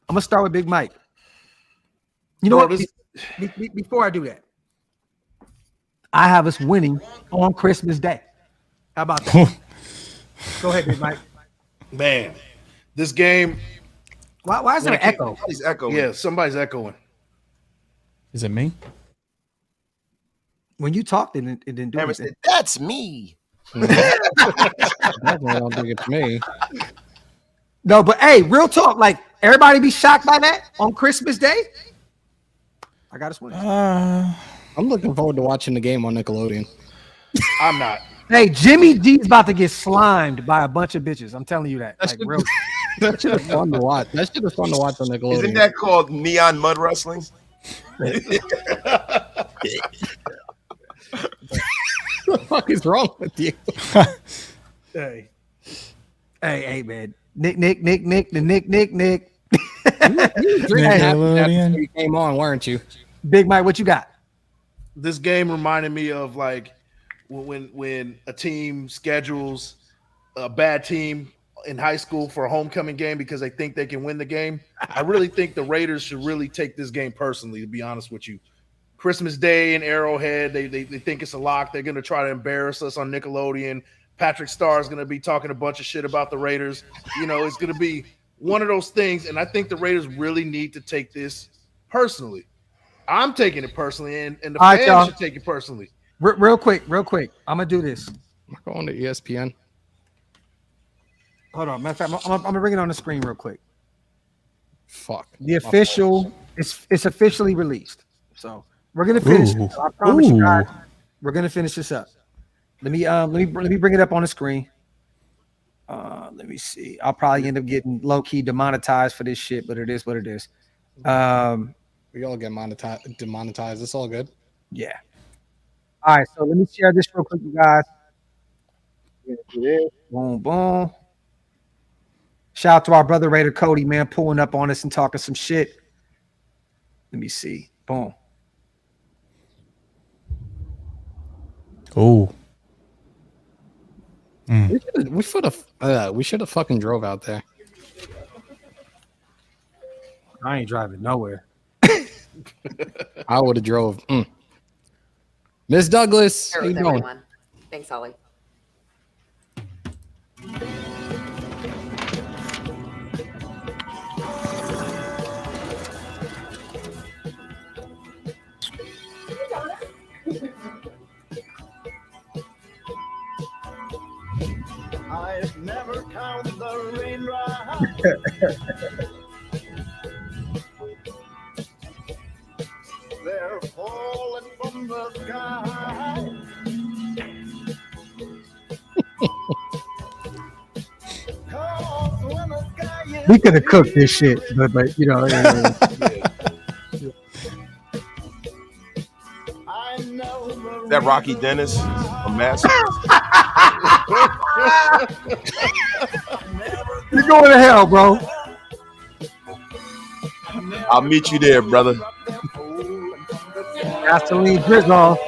I'm going to start with Big Mike. You know what? Before I do that, I have us winning on Christmas Day. How about that? Go ahead, Big Mike. Man, this game. Why is there an echo? Somebody's echoing. Yeah, somebody's echoing. Is it me? When you talked, it didn't do anything. That's me. I don't think it's me. No, but hey, real talk. Like, everybody be shocked by that on Christmas Day? I got us winning. I'm looking forward to watching the game on Nickelodeon. I'm not. Hey, Jimmy G's about to get slimed by a bunch of bitches. I'm telling you that. Like, real. That shit is fun to watch. That shit is fun to watch on Nickelodeon. Isn't that called neon mud wrestling? What the fuck is wrong with you? Hey, man. Nick. You came on, weren't you? Big Mike, what you got? This game reminded me of like when a team schedules a bad team in high school for a homecoming game because they think they can win the game. I really think the Raiders should really take this game personally, to be honest with you. Christmas Day in Arrowhead, they think it's a lock. They're going to try to embarrass us on Nickelodeon. Patrick Starr is going to be talking a bunch of shit about the Raiders. You know, it's going to be one of those things, and I think the Raiders really need to take this personally. I'm taking it personally, and the All right, fans y'all. should take it personally. Real quick. I'm gonna do this. I'm going to ESPN. Hold on. Matter of fact, I'm gonna bring it on the screen real quick. Fuck. The official, it's officially released. So we're gonna finish. Ooh. I promise you guys, Ooh. we're gonna finish this up. Let me bring it up on the screen. Let me see. I'll probably end up getting low key demonetized for this shit, but it is what it is. We all get demonetized. It's all good. Yeah. All right. So let me share this real quick, you guys. We're gonna do this. Boom, boom. Shout out to our brother Raider Cody, man, pulling up on us and talking some shit. Let me see. Boom. Oh. We should have fucking drove out there. I ain't driving nowhere. I would have drove. Miss Douglas, Share how it you with doing? everyone. Thanks, Holly. I've never counted the raindrops. They're falling from the sky. We could have cooked this shit, but you know. Is that Rocky Dennis? A mess. You're going to hell, bro. I'll meet you there, brother. Gasoline drizzle. I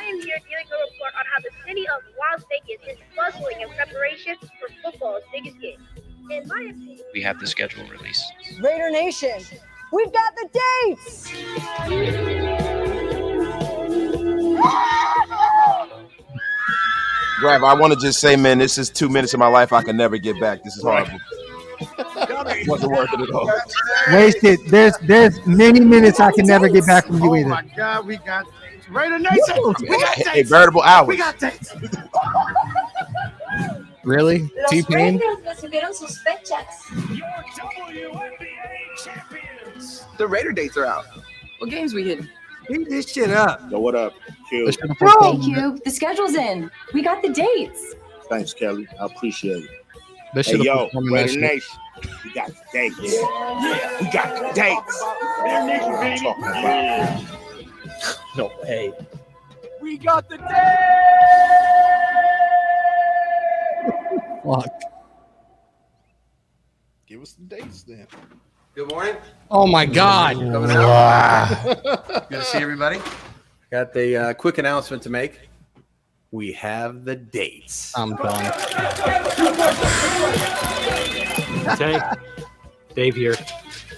am here giving a report on how the city of Las Vegas is bustling in preparation for football's biggest game. In my opinion, We have the schedule released. Raider Nation, we've got the dates. Grav, I want to just say, man, this is 2 minutes of my life I can never get back. This is horrible. Wasn't worth it at all. Wasted. There's many minutes I can never get back from you either. Oh my God, we got Raider Nation. We got A dates. veritable hour. We got dates. Really? T-Pain? The Raider dates are out. What games we hitting? Beat this shit up. Yo, what up? Q. Hey, Cube, the schedule's in. We got the dates. Thanks, Kelly. I appreciate it. They Hey, should yo, have performed that Raider shit. Nation. We got the dates. We got the dates. What I'm talking about. No way. We got the Fuck. Give us the dates then. Good morning. Oh my God. Good to see everybody. Got the quick announcement to make. We have the dates. I'm done. Hey, Dave here.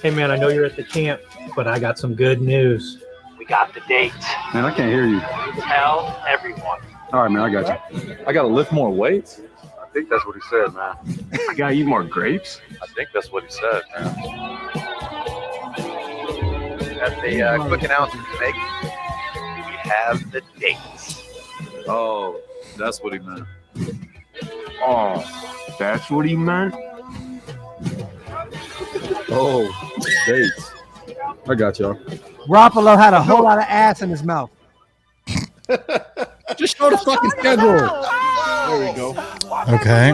Hey, man, I know you're at the camp, but I got some good news. We got the dates. Man, I can't hear you. Tell everyone. All right, man, I got you. I got to lift more weights? I think that's what he said, man. I got to eat more grapes? I think that's what he said, man. Got the quick announcement to make. We have the dates. Oh, that's what he meant. Oh, that's what he meant? Oh, dates. I got y'all. Garoppolo had a whole lot of ass in his mouth. Just show the fucking schedule. There we go. Okay.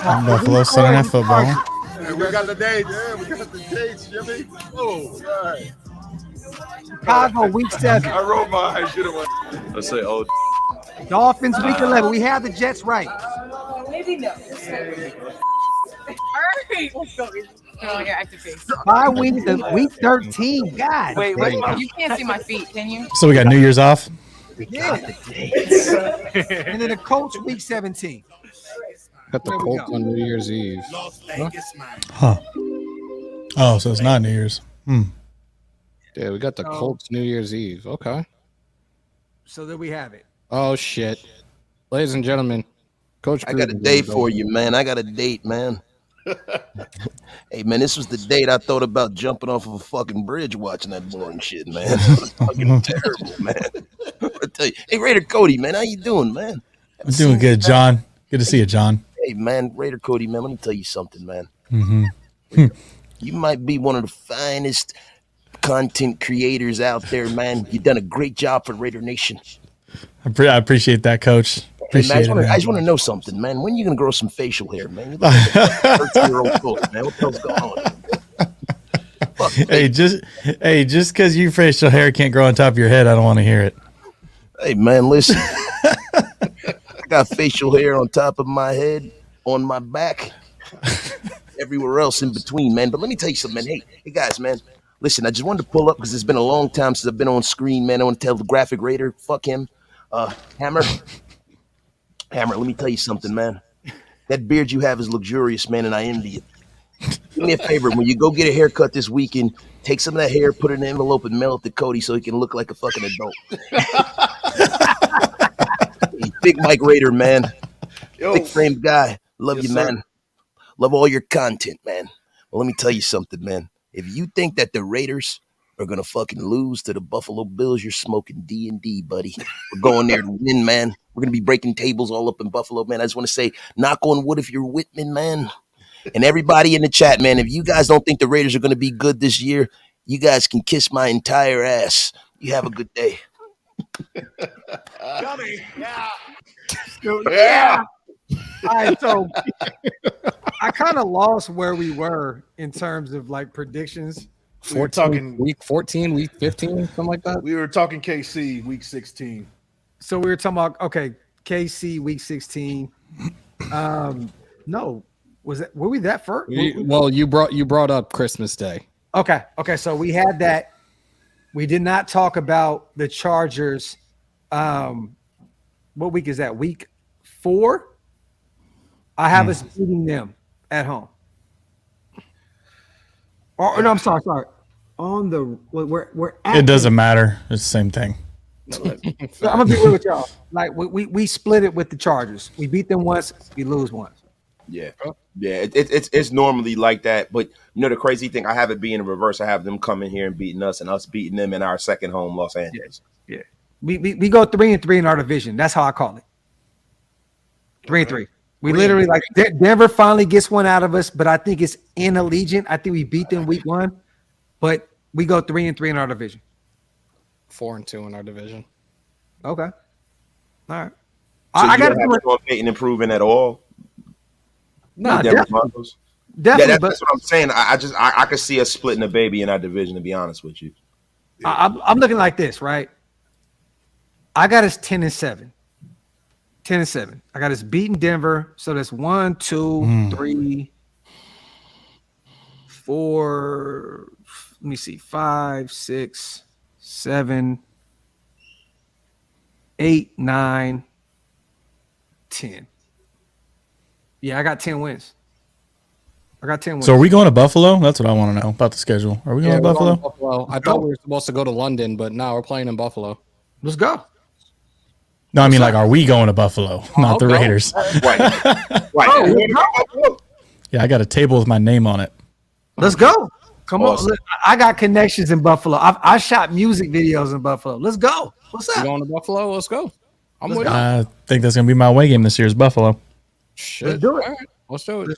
Buffalo Sunday Night Football. Hey, we got the dates. Yeah, we got the dates, Jimmy. Oh, right. Chicago week 7. I wrote mine. I should have went. Let's say, oh. Dolphins week 11. We have the Jets right. Maybe no. All right, let's go. Oh, your active face. Bye week week 13. God. Wait, you can't see my feet, can you? So we got New Year's off. Yeah. And then the Colts week 17. Got the There we Colts go. on New Year's Eve. Huh. Oh, so it's not New Year's. Yeah, we got the Colts New Year's Eve. Okay. So there we have it. Oh shit. Ladies and gentlemen, Coach, I got a date for you, man. I got a date, man. Hey, man, this was the date I thought about jumping off of a fucking bridge watching that boring shit, man. It was fucking terrible, man. I tell you, hey, Raider Cody, man, how you doing, man? I'm doing good, John. Good to see you, John. Hey, man, Raider Cody, man, let me tell you something, man. Mm-hmm. You might be one of the finest content creators out there, man. You've done a great job for Raider Nation. I appreciate that, Coach. Hey, man, Appreciate I just want to know something, man. When are you going to grow some facial hair, man? You look like a 13-year-old boy, man. What the hell's going on? Fuck, just because your facial hair can't grow on top of your head, I don't want to hear it. Hey, man, listen. I got facial hair on top of my head, on my back, everywhere else in between, man. But let me tell you something, man. Hey, guys, man. Listen, I just wanted to pull up because it's been a long time since I've been on screen, man. I want to tell the Graphk Raider, fuck him. Hammer, let me tell you something, man. That beard you have is luxurious, man, and I envy it. Do me a favor. When you go get a haircut this weekend, take some of that hair, put it in an envelope, and mail it to Cody so he can look like a fucking adult. Hey, Big Mike Raider, man. Thick framed guy. Love you, man. Love all your content, man. Well, let me tell you something, man. If you think that the Raiders are going to fucking lose to the Buffalo Bills, you're smoking D&D, buddy. We're going there to win, man. We're going to be breaking tables all up in Buffalo, man. I just want to say, knock on wood if you're with me, man. And everybody in the chat, man, if you guys don't think the Raiders are going to be good this year, you guys can kiss my entire ass. You have a good day. Dummy. Yeah. Yeah. All right, so I kind of lost where we were in terms of like predictions. We were talking week 14, week 15, something like that. We were talking KC week 16. So we were talking about KC week 16. No, were we that first? Well, you brought up Christmas Day. Okay, so we had that. We did not talk about the Chargers. What week is that? Week 4. I have us beating them at home. Or no, I'm sorry. On the we're at It doesn't matter. It's the same thing. So I'm gonna be real with y'all. Like we split it with the Chargers. We beat them once, we lose once. Yeah. It's normally like that. But you know the crazy thing, I have it being in reverse. I have them coming here and beating us, and us beating them in our second home, Los Angeles. Yeah. We go 3-3 in our division. That's how I call it. 3-3. We literally like Denver finally gets one out of us, but I think it's in Allegiant. I think we beat them week 1, but we go 3-3 in our division. 4-2 in our division. Okay. All right. So I got to do Peyton improving at all. No, definitely. Definitely, that's what I'm saying. I could see us splitting the baby in our division. To be honest with you, I'm looking like this, right? I got us 10-7. 10-7. I got us beating Denver. So that's 1, 2, 3, 4. Let me see. 5, 6, 7, 8, 9, 10. Yeah, I got 10 wins. So are we going to Buffalo? That's what I want to know about the schedule. Are we going to Buffalo? I thought we were supposed to go to London, but now we're playing in Buffalo. Let's go. No, I mean, like, are we going to Buffalo? Not the Raiders. Yeah, I got a table with my name on it. Let's go. Come on. Look, I got connections in Buffalo. I shot music videos in Buffalo. Let's go. What's up? You going to Buffalo? Let's go. I'm with you. I think that's going to be my away game this year is Buffalo. Shit. Let's do it. All right. Let's do it.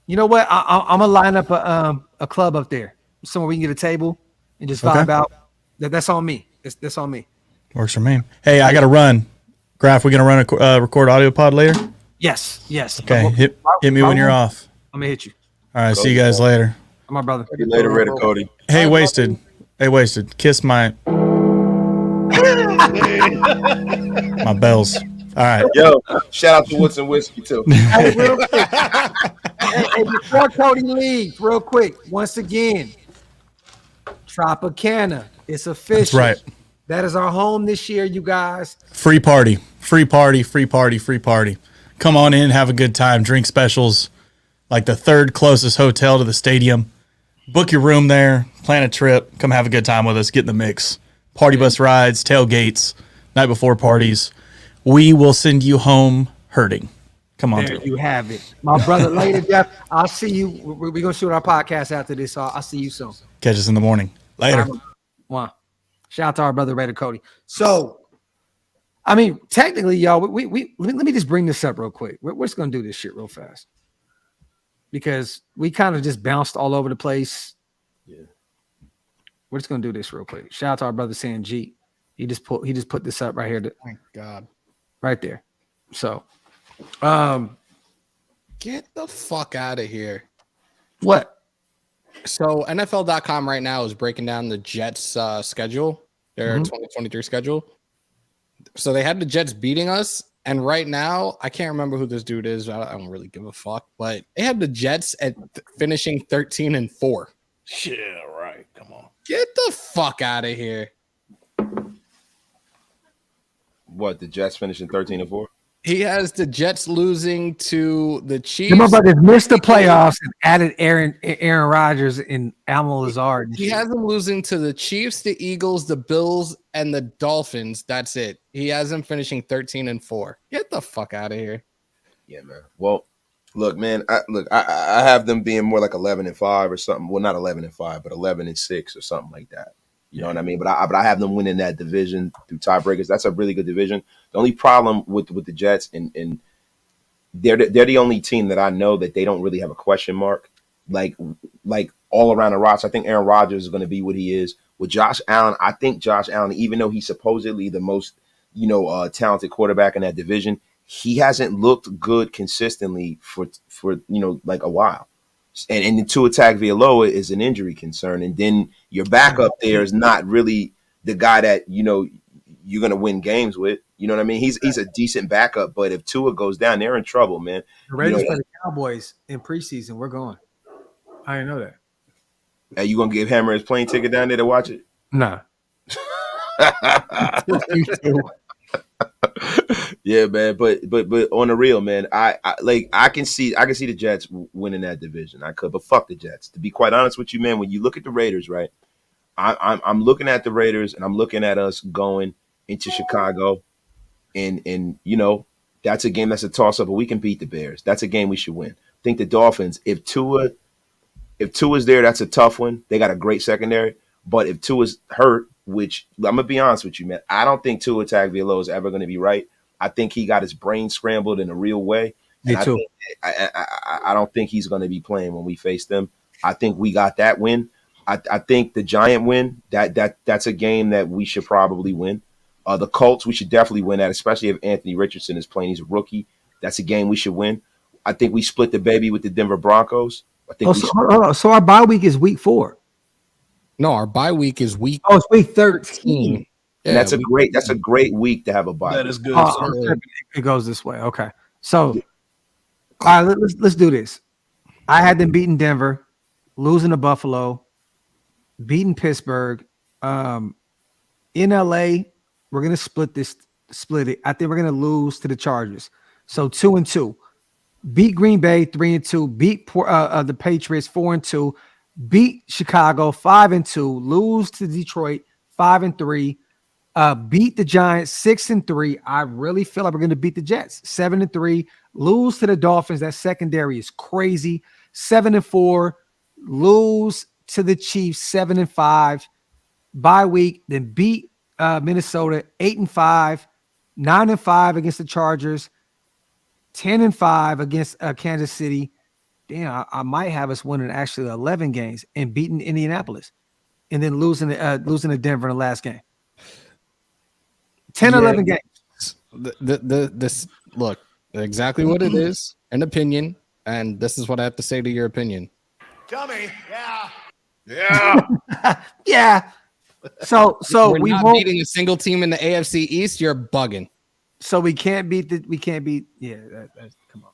You know what? I'm going to line up a club up there. Somewhere we can get a table and just vibe out. That's on me. That's on me. Works for me. Hey, I got to run. Graphk, we going to run a record audio pod later? Yes. Okay, hit me when you're off. I'm going to hit you. All right, see you guys later. My brother. See you later, Raider Cody. Hey, Wasted. Kiss my my bells. All right. Yo, shout out to Woodson Whiskey too. Hey, before Cody leaves, real quick, once again, Tropicana. It's official. That's right. That is our home this year, you guys. Free party. Come on in, have a good time. Drink specials. Like the third closest hotel to the stadium. Book your room there. Plan a trip. Come have a good time with us. Get in the mix. Party bus rides, tailgates, night before parties. We will send you home hurting. Come on. There you have it. My brother, later, Jeff. I'll see you. We're going to shoot our podcast after this. So I'll see you soon. Catch us in the morning. Later. One. Shout out to our brother, Raider Cody. So, I mean, technically, y'all, let me just bring this up real quick. We're just going to do this shit real fast because we kind of just bounced all over the place. Yeah. We're just going to do this real quick. Shout out to our brother, Sanjit. He just put this up right here. Thank God. Right there. So, get the fuck out of here. What? So NFL.com right now is breaking down the Jets schedule, their 2023 schedule. So they had the Jets beating us. And right now, I can't remember who this dude is. I don't really give a fuck. But they had the Jets at finishing 13-4. Yeah, right. Come on. Get the fuck out of here. What, the Jets finishing 13-4? He has the Jets losing to the Chiefs. My brothers missed the playoffs and added Aaron Rodgers and Almo Lazard. He has them losing to the Chiefs, the Eagles, the Bills, and the Dolphins. That's it. He has them finishing 13-4. Get the fuck out of here. Yeah, man. Well, look, man. I have them being more like 11-5 or something. Well, not 11-5, but 11-6 or something like that. You know what I mean? But I have them winning that division through tiebreakers. That's a really good division. The only problem with the Jets and they're the only team that I know that they don't really have a question mark. Like all around the roster. I think Aaron Rodgers is going to be what he is. With Josh Allen, I think Josh Allen, even though he's supposedly the most, talented quarterback in that division, he hasn't looked good consistently for like a while. And the Tua Tagovailoa is an injury concern. And then your backup there is not really the guy that, you're going to win games with. You know what I mean? He's a decent backup, but if Tua goes down, they're in trouble, man. The Raiders play the Cowboys in preseason. We're going. I didn't know that. Are you going to give Hammer his plane ticket down there to watch it? Nah. Yeah, man, but on the real, man, I can see the Jets winning that division. I could, but fuck the Jets. To be quite honest with you, man, when you look at the Raiders, right? I'm looking at the Raiders and I'm looking at us going into Chicago, and that's a game that's a toss up, but we can beat the Bears. That's a game we should win. I think the Dolphins, if Tua's there, that's a tough one. They got a great secondary, but if Tua's hurt, which I'm gonna be honest with you, man, I don't think Tua Tagovailoa is ever going to be right. I think he got his brain scrambled in a real way. Me too. I don't think he's going to be playing when we face them. I think we got that win. I think the Giant win, that's a game that we should probably win. The Colts, we should definitely win that, especially if Anthony Richardson is playing. He's a rookie. That's a game we should win. I think we split the baby with the Denver Broncos. I think so our bye week is week 4. No, our bye week is week. Oh, it's week 13. Yeah, that's a great week to have a bye. That is good. It goes this way. Okay. So, all right, let's do this. I had them beating Denver, losing to Buffalo, beating Pittsburgh. In LA, we're gonna split it. I think we're gonna lose to the Chargers. So 2-2. Beat Green Bay 3-2. Beat the Patriots 4-2. Beat Chicago 5-2. Lose to Detroit 5-3. Beat the Giants 6-3. I really feel like we're going to beat the Jets 7-3. Lose to the Dolphins. That secondary is crazy. 7-4. Lose to the Chiefs 7-5. Bye week. Then beat Minnesota 8-5. 9-5 against the Chargers. 10-5 against Kansas City. Damn, I might have us winning actually 11 games and beating Indianapolis, and then losing to Denver in the last game. 11 games. This look exactly what it is, an opinion, and this is what I have to say to your opinion. Tell me, yeah. So we're not beating a single team in the AFC East. You're bugging. So we can't beat. Yeah, come on.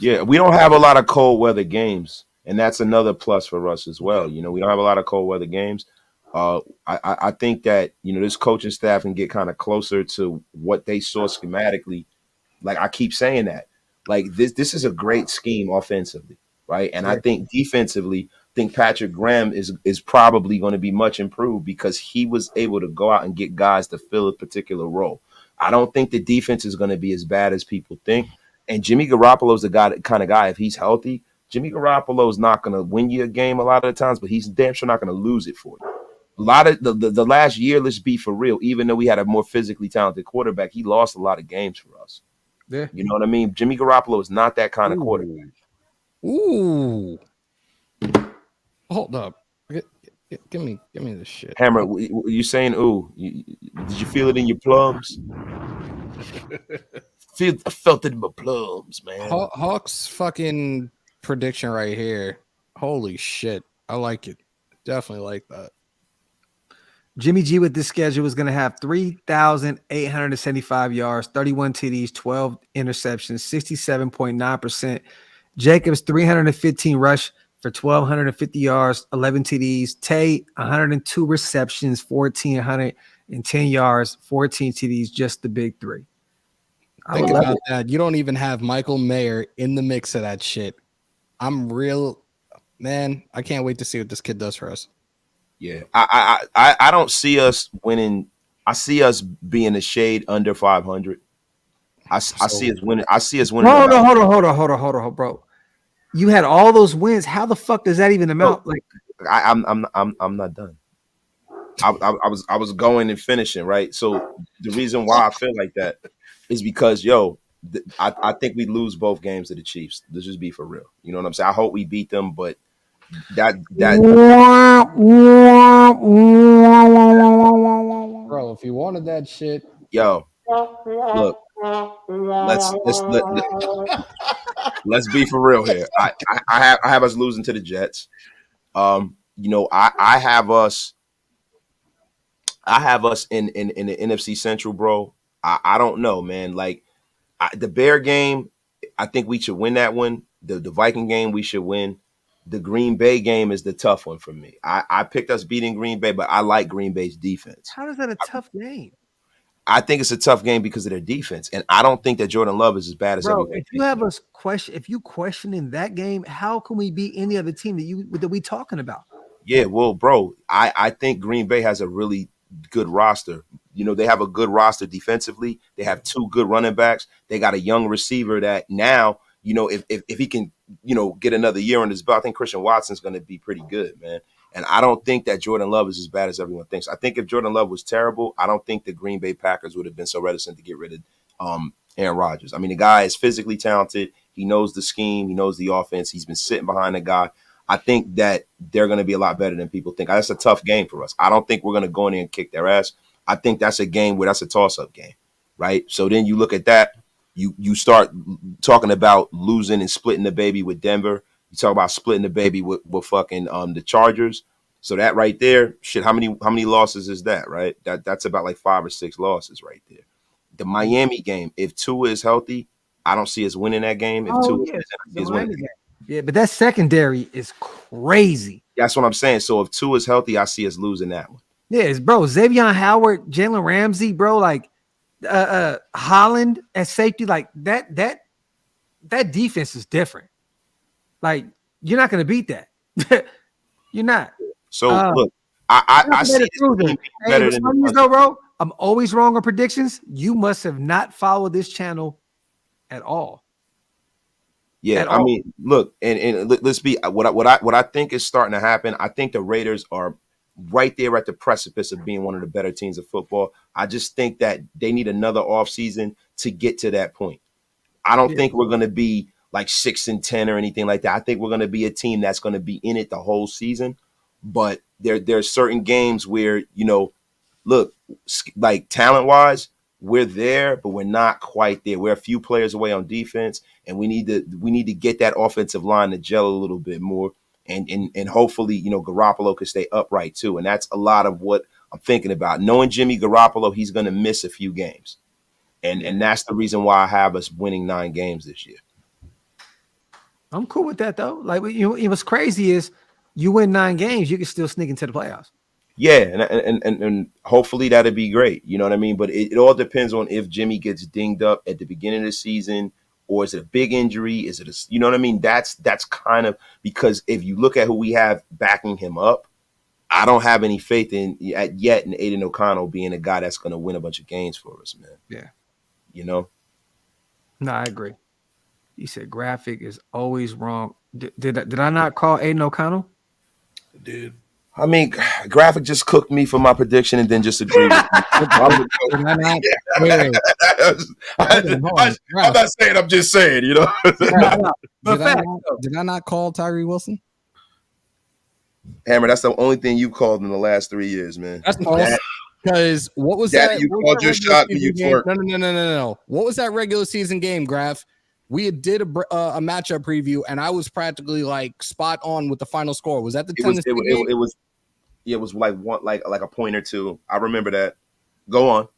Yeah, we don't have a lot of cold weather games, and that's another plus for us as well. We don't have a lot of cold weather games. I think that this coaching staff can get kind of closer to what they saw schematically. Like I keep saying that, like this is a great scheme offensively, right? And I think defensively, Patrick Graham is probably going to be much improved because he was able to go out and get guys to fill a particular role. I don't think the defense is going to be as bad as people think. And Jimmy Garoppolo's the kind of guy, if he's healthy, Jimmy Garoppolo's not going to win you a game a lot of the times, but he's damn sure not going to lose it for you. A lot of the last year, let's be for real, even though we had a more physically talented quarterback, he lost a lot of games for us. Yeah. You know what I mean? Jimmy Garoppolo is not that kind of quarterback. Ooh. Hold up. Give me this shit. Hammer, you saying ooh? Did you feel it in your plums? I felt it in my plums, man. Hawks fucking prediction right here. Holy shit. I like it. Definitely like that. Jimmy G with this schedule is going to have 3,875 yards, 31 TDs, 12 interceptions, 67.9%. Jacobs, 315 rush for 1,250 yards, 11 TDs. Tay, 102 receptions, 1,410 yards, 14 TDs, just the big three. Think about that. You don't even have Michael Mayer in the mix of that shit. Man, I can't wait to see what this kid does for us. Yeah, I don't see us winning. I see us being a shade under 500. I see us winning. I see us winning. Hold on, bro. You had all those wins. How the fuck does that even amount? Like, I'm not done. I was going and finishing, right. So the reason why I feel like that is because I think we lose both games to the Chiefs. Let's just be for real. You know what I'm saying? I hope we beat them, but that bro, if you wanted that shit, look, let's be for real here. I have us losing to the Jets. I have us in the NFC Central, bro. I don't know, man. Like the Bear game, I think we should win that one. The Viking game, we should win. The Green Bay game is the tough one for me. I picked us beating Green Bay, but I like Green Bay's defense. How is that a tough game? I think it's a tough game because of their defense, and I don't think that Jordan Love is as bad as everyone. If you have us if you questioning that game, how can we beat any other team that we talking about? Yeah, well, bro, I think Green Bay has a really good roster. They have a good roster defensively. They have two good running backs. They got a young receiver that now, if he can, get another year on his belt, I think Christian Watson's going to be pretty good, man. And I don't think that Jordan Love is as bad as everyone thinks. I think if Jordan Love was terrible, I don't think the Green Bay Packers would have been so reticent to get rid of Aaron Rodgers. I mean, the guy is physically talented. He knows the scheme. He knows the offense. He's been sitting behind the guy. I think that they're going to be a lot better than people think. That's a tough game for us. I don't think we're going to go in there and kick their ass. I think that's a game where that's a toss-up game, right? So then you look at that. You start talking about losing and splitting the baby with Denver. You talk about splitting the baby with fucking the Chargers. So that right there, shit, how many losses is that, right? That's about like 5 or 6 losses right there. The Miami game, if Tua is healthy, I don't see us winning that game. If Tua is winning. Yeah, but that secondary is crazy. That's what I'm saying. So if Tua is healthy, I see us losing that one. Yeah, bro, Xavier Howard, Jalen Ramsey, bro, like Holland at safety, like that defense is different. Like, you're not going to beat that. You're not. So look, I see this team better than bro. I'm always wrong on predictions. You must have not followed this channel at all. Yeah, I mean, look, and let's be what I think is starting to happen. I think the Raiders are right there at the precipice of being one of the better teams of football. I just think that they need another offseason to get to that point. I don't think we're going to be like 6-10 or anything like that. I think we're going to be a team that's going to be in it the whole season. But there are certain games where, look, like talent-wise, we're there, but we're not quite there. We're a few players away on defense, and we need to get that offensive line to gel a little bit more. And hopefully, Garoppolo could stay upright too. And that's a lot of what I'm thinking about. Knowing Jimmy Garoppolo, he's going to miss a few games. And that's the reason why I have us winning 9 games this year. I'm cool with that, though. Like, what's crazy is you win 9 games, you can still sneak into the playoffs. Yeah, and hopefully that'd be great. You know what I mean? But it all depends on if Jimmy gets dinged up at the beginning of the season, or is it a big injury? Is it you know what I mean? That's kind of, because if you look at who we have backing him up, I don't have any faith in Aiden O'Connell being a guy that's going to win a bunch of games for us, man. Yeah. You know? No, I agree. He said Graphk is always wrong. Did I not call Aiden O'Connell? I did. I mean, Graphk just cooked me for my prediction and then just agreed with me. I'm not saying, I'm just saying, you know. Did I not call Tyree Wilson? Hammer, that's the only thing you called in the last 3 years, man. That's false. Because what was that? You called your shot when you twerked. No. What was that regular season game, Graph? We did a matchup preview, and I was practically like spot on with the final score. Was that the Tennessee game? It was like a point or two. I remember that. Go on.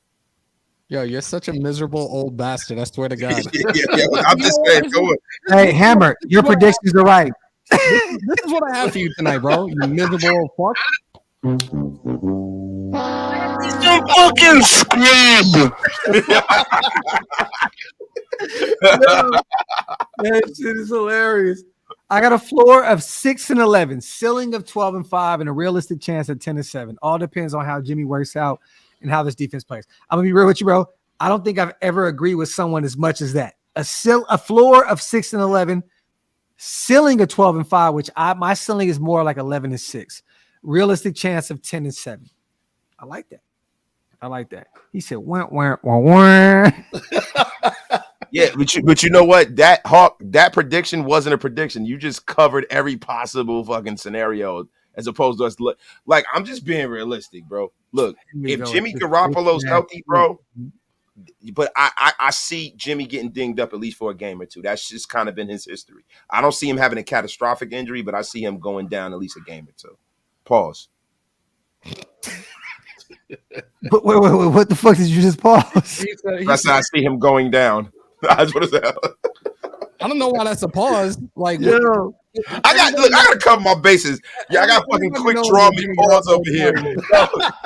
Yo, you're such a miserable old bastard. I swear to God. I'm just saying. Go on. Hey, Hammer, your predictions are right. This is what I have for you tonight, bro. You miserable fuck. You fucking scrub. That shit is hilarious. I got a floor of 6-11, ceiling of 12-5, and a realistic chance at 10-7. All depends on how Jimmy works out and how this defense plays. I'm gonna be real with you, bro. I don't think I've ever agreed with someone as much as that. A floor of 6-11, ceiling of 12-5, which my ceiling is more like 11-6. Realistic chance of 10-7. I like that. He said, wah. Yeah, but you know what? That prediction wasn't a prediction. You just covered every possible fucking scenario as opposed to us. Like, I'm just being realistic, bro. Look, if Jimmy Garoppolo's healthy, bro, but I see Jimmy getting dinged up at least for a game or two. That's just kind of been his history. I don't see him having a catastrophic injury, but I see him going down at least a game or two. Pause. But wait, what the fuck did you just pause? That's how I see him going down. That's what it's at. I don't know why that's a pause. Like, yo, I gotta cover my bases. Yeah, I got fucking quick draw McPause over here.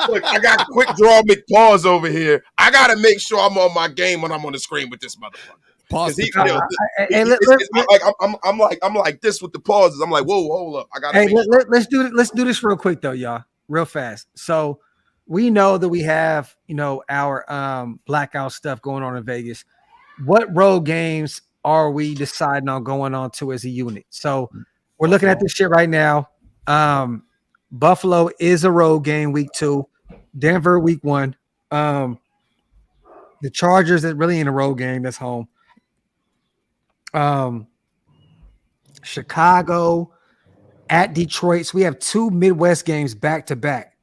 Look, I got quick draw McPause over here. I gotta make sure I'm on my game when I'm on the screen with this motherfucker. Pause. I'm like this with the pauses. I'm like, whoa, hold up. I gotta. Hey, let's do this real quick though, y'all, real fast. So we know that we have our blackout stuff going on in Vegas. What road games are we deciding on going on to as a unit? So we're looking at this shit right now. Buffalo is a road game week 2, Denver week 1. The Chargers that really ain't a road game, that's home. Chicago at Detroit. So we have 2 Midwest games back to back.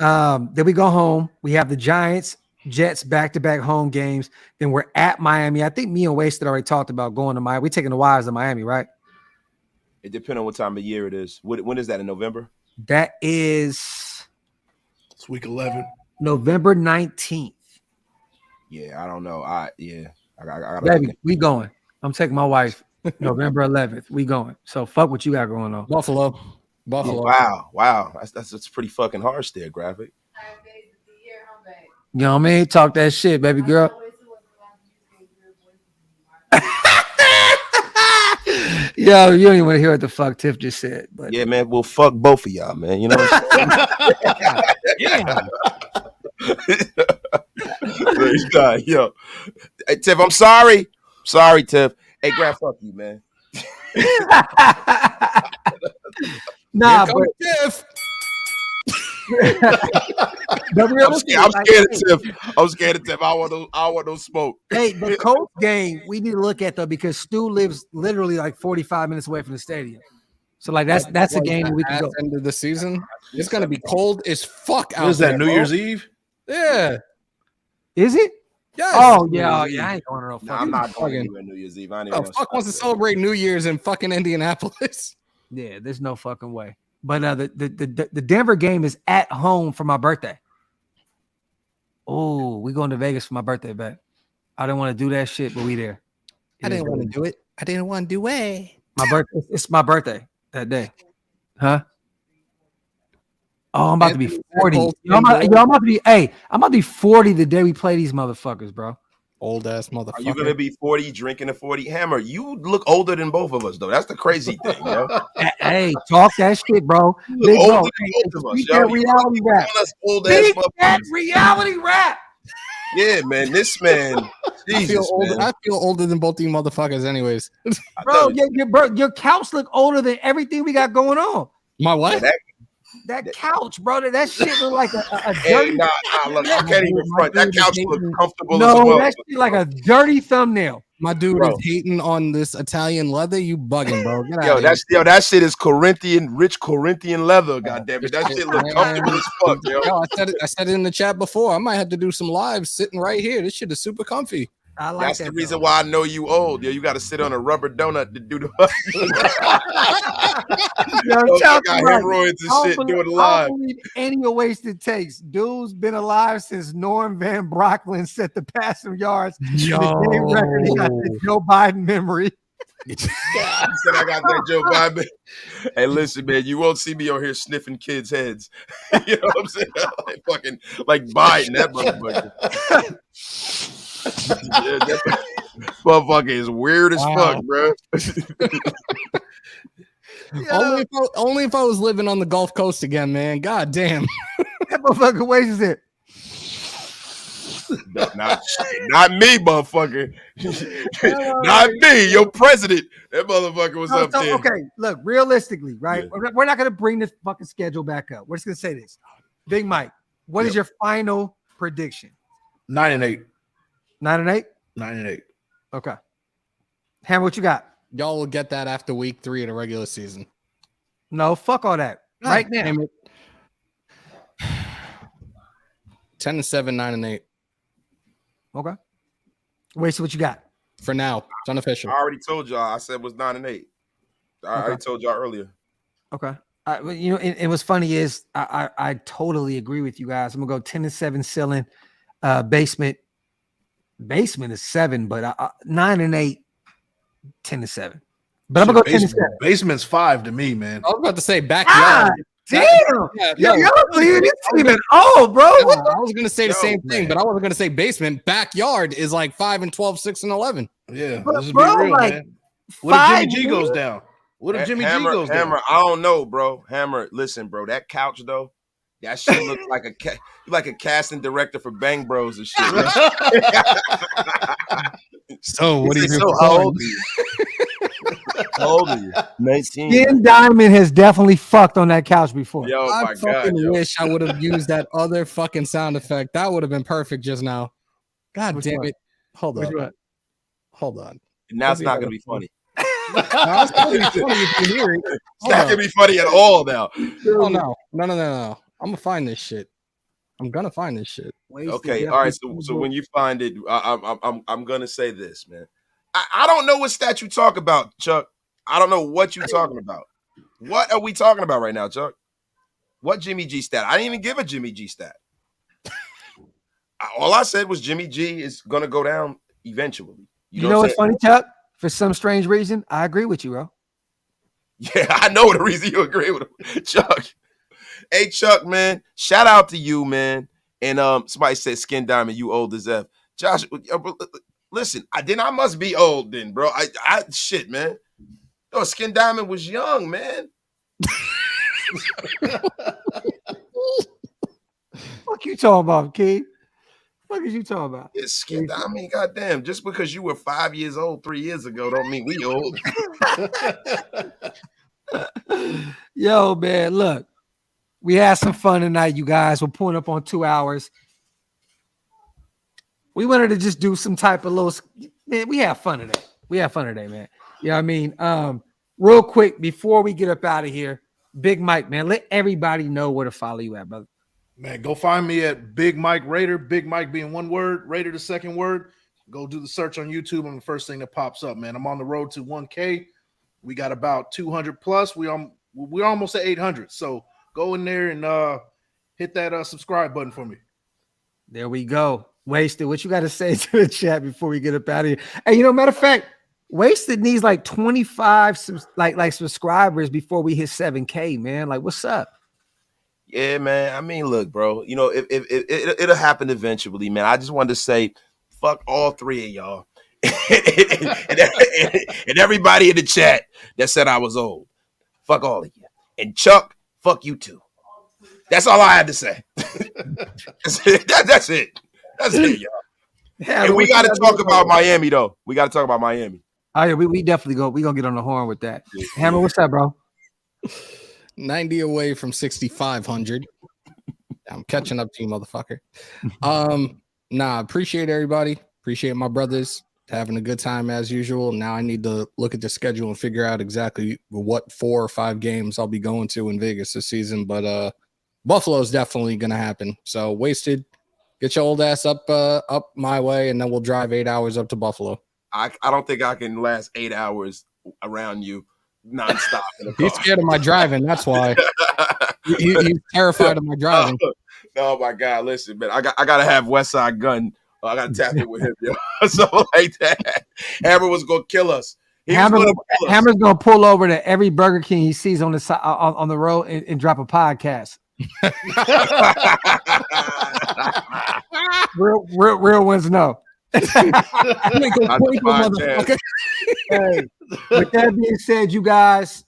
Then we go home. We have the Giants, Jets back-to-back home games. Then we're at Miami. I think me and Wasted already talked about going to Miami. We're taking the Wives to Miami, right? It depends on what time of year it is. When is that, in November? That is... It's week 11. November 19th. Yeah, I don't know. I gotta Baby, we going. I'm taking my wife November 11th. We going. So fuck what you got going on. Buffalo. Oh, wow. That's pretty fucking harsh there, Graphk. You know what I mean? Talk that shit, baby girl. Yo, you don't even want to hear what the fuck Tiff just said. But yeah, man, we'll fuck both of y'all, man. You know what I'm saying? Yo. Hey, Tiff, I'm sorry. Sorry, Tiff. Hey, Graph, fuck you, man. Nah, but Tiff. I'm scared of Tiff. I want no smoke. Hey, the Colts game we need to look at though, because Stu lives literally like 45 minutes away from the stadium. So like that's a game we can go. End of the season. It's gonna be cold as fuck out. Is that New Year's Eve? Yeah. Is it? Yes. Oh yeah, I ain't going to no fucking. I'm not going anywhere New Year's Eve. I ain't even fuck wants to celebrate New Year's in fucking Indianapolis. Yeah, there's no fucking way. But the Denver game is at home for my birthday. Oh, we going to Vegas for my birthday, bet. I didn't want to do that shit, but we there. I didn't want to do it. I didn't want to do it. My birthday. It's my birthday that day. Huh? Oh, I'm about to be 40. I'm about to be 40 the day we play these motherfuckers, bro. Old ass motherfucker. Are you gonna be 40 drinking a 40? Hammer, you look older than both of us, though. That's the crazy thing, yo. Hey, talk that shit, bro. Big older than both of us, yo. Reality rap. Old ass that reality rap. Yeah, man. This man, Jesus, man. I feel older than both of you motherfuckers, anyways. Bro, your couch look older than everything we got going on. My what? That couch, brother, that shit look like a Hey, dirty. nah, look, I can't even front. That couch look comfortable No, as well. that shit like a dirty thumbnail. My dude Bro. is hating on this Italian leather. You bugging, bro. Get Yo, outta here. that shit is rich Corinthian leather. Goddamn it, that shit look comfortable as fuck, yo. Yo, I said it in the chat before. I might have to do some lives sitting right here. This shit is super comfy. I like That's that. the reason why I know you old. Yo, you got to sit on a rubber donut to do the. Yo, got hemorrhoids and shit doing it I live. don't believe any wasted takes. Dude's been alive since Norm Van Brocklin set the passing yards. Yo. The game record. He got the Joe Biden memory. He said I got that Joe Biden. Hey, listen, man, you won't see me on here sniffing kids' heads. You know what I'm saying? like Biden, that motherfucker. Yeah, that motherfucker is weird as fuck, bro. Only if I was living on the Gulf Coast again, man. God damn. That motherfucker wastes it. Not me, motherfucker. Not me, your president. That motherfucker was up there. Okay, look, realistically, right? Yeah. We're not going to bring this fucking schedule back up. We're just going to say this. Big Mike, what is your final prediction? 9-8. 9-8? 9-8. Okay. Hammer, what you got? Y'all will get that after week 3 of the regular season. No, fuck all that. Right now. 10-7, 9-8. Okay. Wait, so what you got? For now, it's unofficial. I already told y'all. I said it was 9-8. I already told y'all earlier. Okay. You know, and what's funny is I totally agree with you guys. I'm gonna go 10-7 ceiling. Basement is 7, but 9-8, 10-7. But I'm gonna go 10-7. Basement's 5 to me, man. I was about to say backyard. Damn. Y'all believe this team is old, bro. I was gonna say the same thing, but I wasn't gonna say basement. Backyard is like 5-12, 6-11. Yeah, but let's bro, be real, like, man. What if Jimmy G goes down? What if Jimmy G goes down? Hammer, I don't know, bro. Hammer, listen, bro. That couch though, that shit looks like a casting director for Bang Bros and shit. So what are you so how old are you? How old are you? 19. Skin Diamond has definitely fucked on that couch before. Yo, I my fucking God, wish I would have used that other fucking sound effect. That would have been perfect just now. God damn it. Hold on. Hold on. Now it's not gonna be funny. It's not gonna be funny at all now. Oh no. I'm gonna find this shit. Okay, all right. So when you find it, I'm gonna say this, man. I don't know what stat you talk about, Chuck. I don't know what you're talking about. What are we talking about right now, Chuck? What Jimmy G stat? I didn't even give a Jimmy G stat. All I said was Jimmy G is gonna go down eventually. You know what's funny, Chuck? For some strange reason, I agree with you, bro. Yeah, I know the reason you agree with him, Chuck. Hey, Chuck, man, shout out to you, man. And somebody said Skin Diamond, you old as F. Josh, listen, I must be old then, bro. I shit, man. Yo, Skin Diamond was young, man. What you talking about, kid? What is you talking about? It's Skin Diamond. I mean, goddamn, just because you were 5 years old 3 years ago don't mean we old. Yo, man, look. We had some fun tonight, you guys. We're pulling up on 2 hours. We wanted to just do some type of little, man, we had fun today. Man. You know what I mean? Real quick, before we get up out of here, Big Mike, man, let everybody know where to follow you at, brother. Man, go find me at Big Mike Raider. Big Mike being one word, Raider the second word. Go do the search on YouTube. I'm the first thing that pops up, man. I'm on the road to 1K. We got about 200 plus. We're almost at 800. So go in there and hit that subscribe button for me. There we go. Wasted, what you got to say to the chat before we get up out of here? Hey, you know, matter of fact, Wasted needs like 25 subscribers before we hit 7K, man. Like, what's up? Yeah, man. I mean, look, bro. You know, it'll happen eventually, man. I just wanted to say, fuck all three of y'all and everybody in the chat that said I was old. Fuck all of you. And Chuck, fuck you too. That's all I had to say. That's it. That's it, y'all. And we got to talk about Miami, though. We got to talk about Miami. Oh, yeah, we definitely go. We're going to get on the horn with that. Hammer, what's up, bro? 90 away from 6,500. I'm catching up to you, motherfucker. Appreciate everybody. Appreciate my brothers having a good time as usual. Now I need to look at the schedule and figure out exactly what 4 or 5 games I'll be going to in Vegas this season. But Buffalo is definitely going to happen. So Wasted, get your old ass up my way, and then we'll drive 8 hours up to Buffalo. I don't think I can last 8 hours around you nonstop. He's scared of my driving. That's why. He's terrified of my driving. Oh my God! Listen, man, I gotta have West Side Gun. I gotta tap it with him, yo. Something like that. Hammer was gonna kill us. Hammer's gonna pull over to every Burger King he sees on the side on the road and drop a podcast. real ones know. Hey, with that being said, you guys,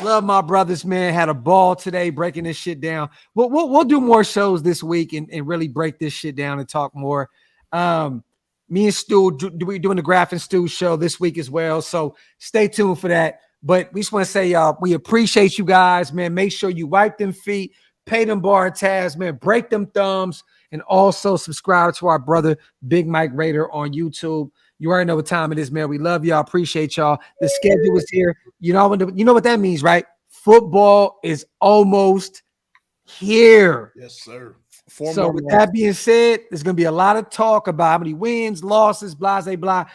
love my brothers, man. Had a ball today breaking this shit down. We'll do more shows this week and really break this shit down and talk more. Me and Stu we're doing the Graphk and Stu show this week as well. So stay tuned for that. But we just want to say, we appreciate you guys, man. Make sure you wipe them feet, pay them bar tabs, man. Break them thumbs, and also subscribe to our brother Big Mike Raider on YouTube. You already know what time it is, man. We love y'all. Appreciate y'all. The schedule is here. You know what that means, right? Football is almost here. Yes, sir. So with that being said, there's going to be a lot of talk about how many wins, losses, blah, blah, blah.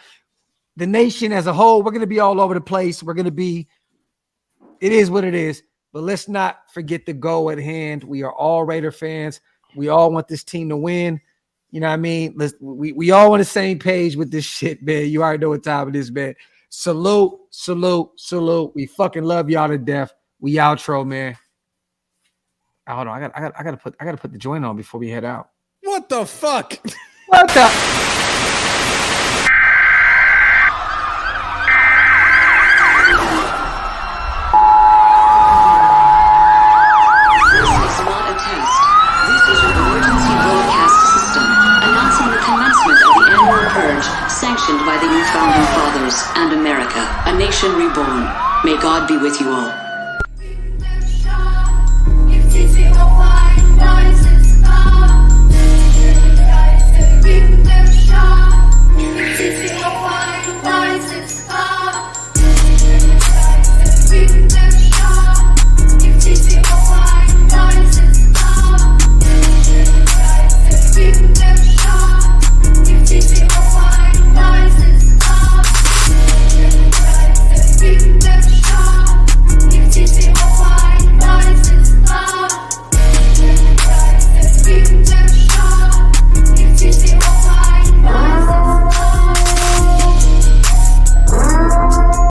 The nation as a whole, we're going to be all over the place. It is what it is. But let's not forget the goal at hand. We are all Raider fans. We all want this team to win. You know what I mean? We all on the same page with this shit, man. You already know what time it is, man. Salute, salute, salute. We fucking love y'all to death. We outro, man. Hold on, I gotta put the joint on before we head out. What the fuck? What the? This is not a test. This is an emergency broadcast system announcing the commencement of the annual purge sanctioned by the new founding fathers and America, a nation reborn. May God be with you all.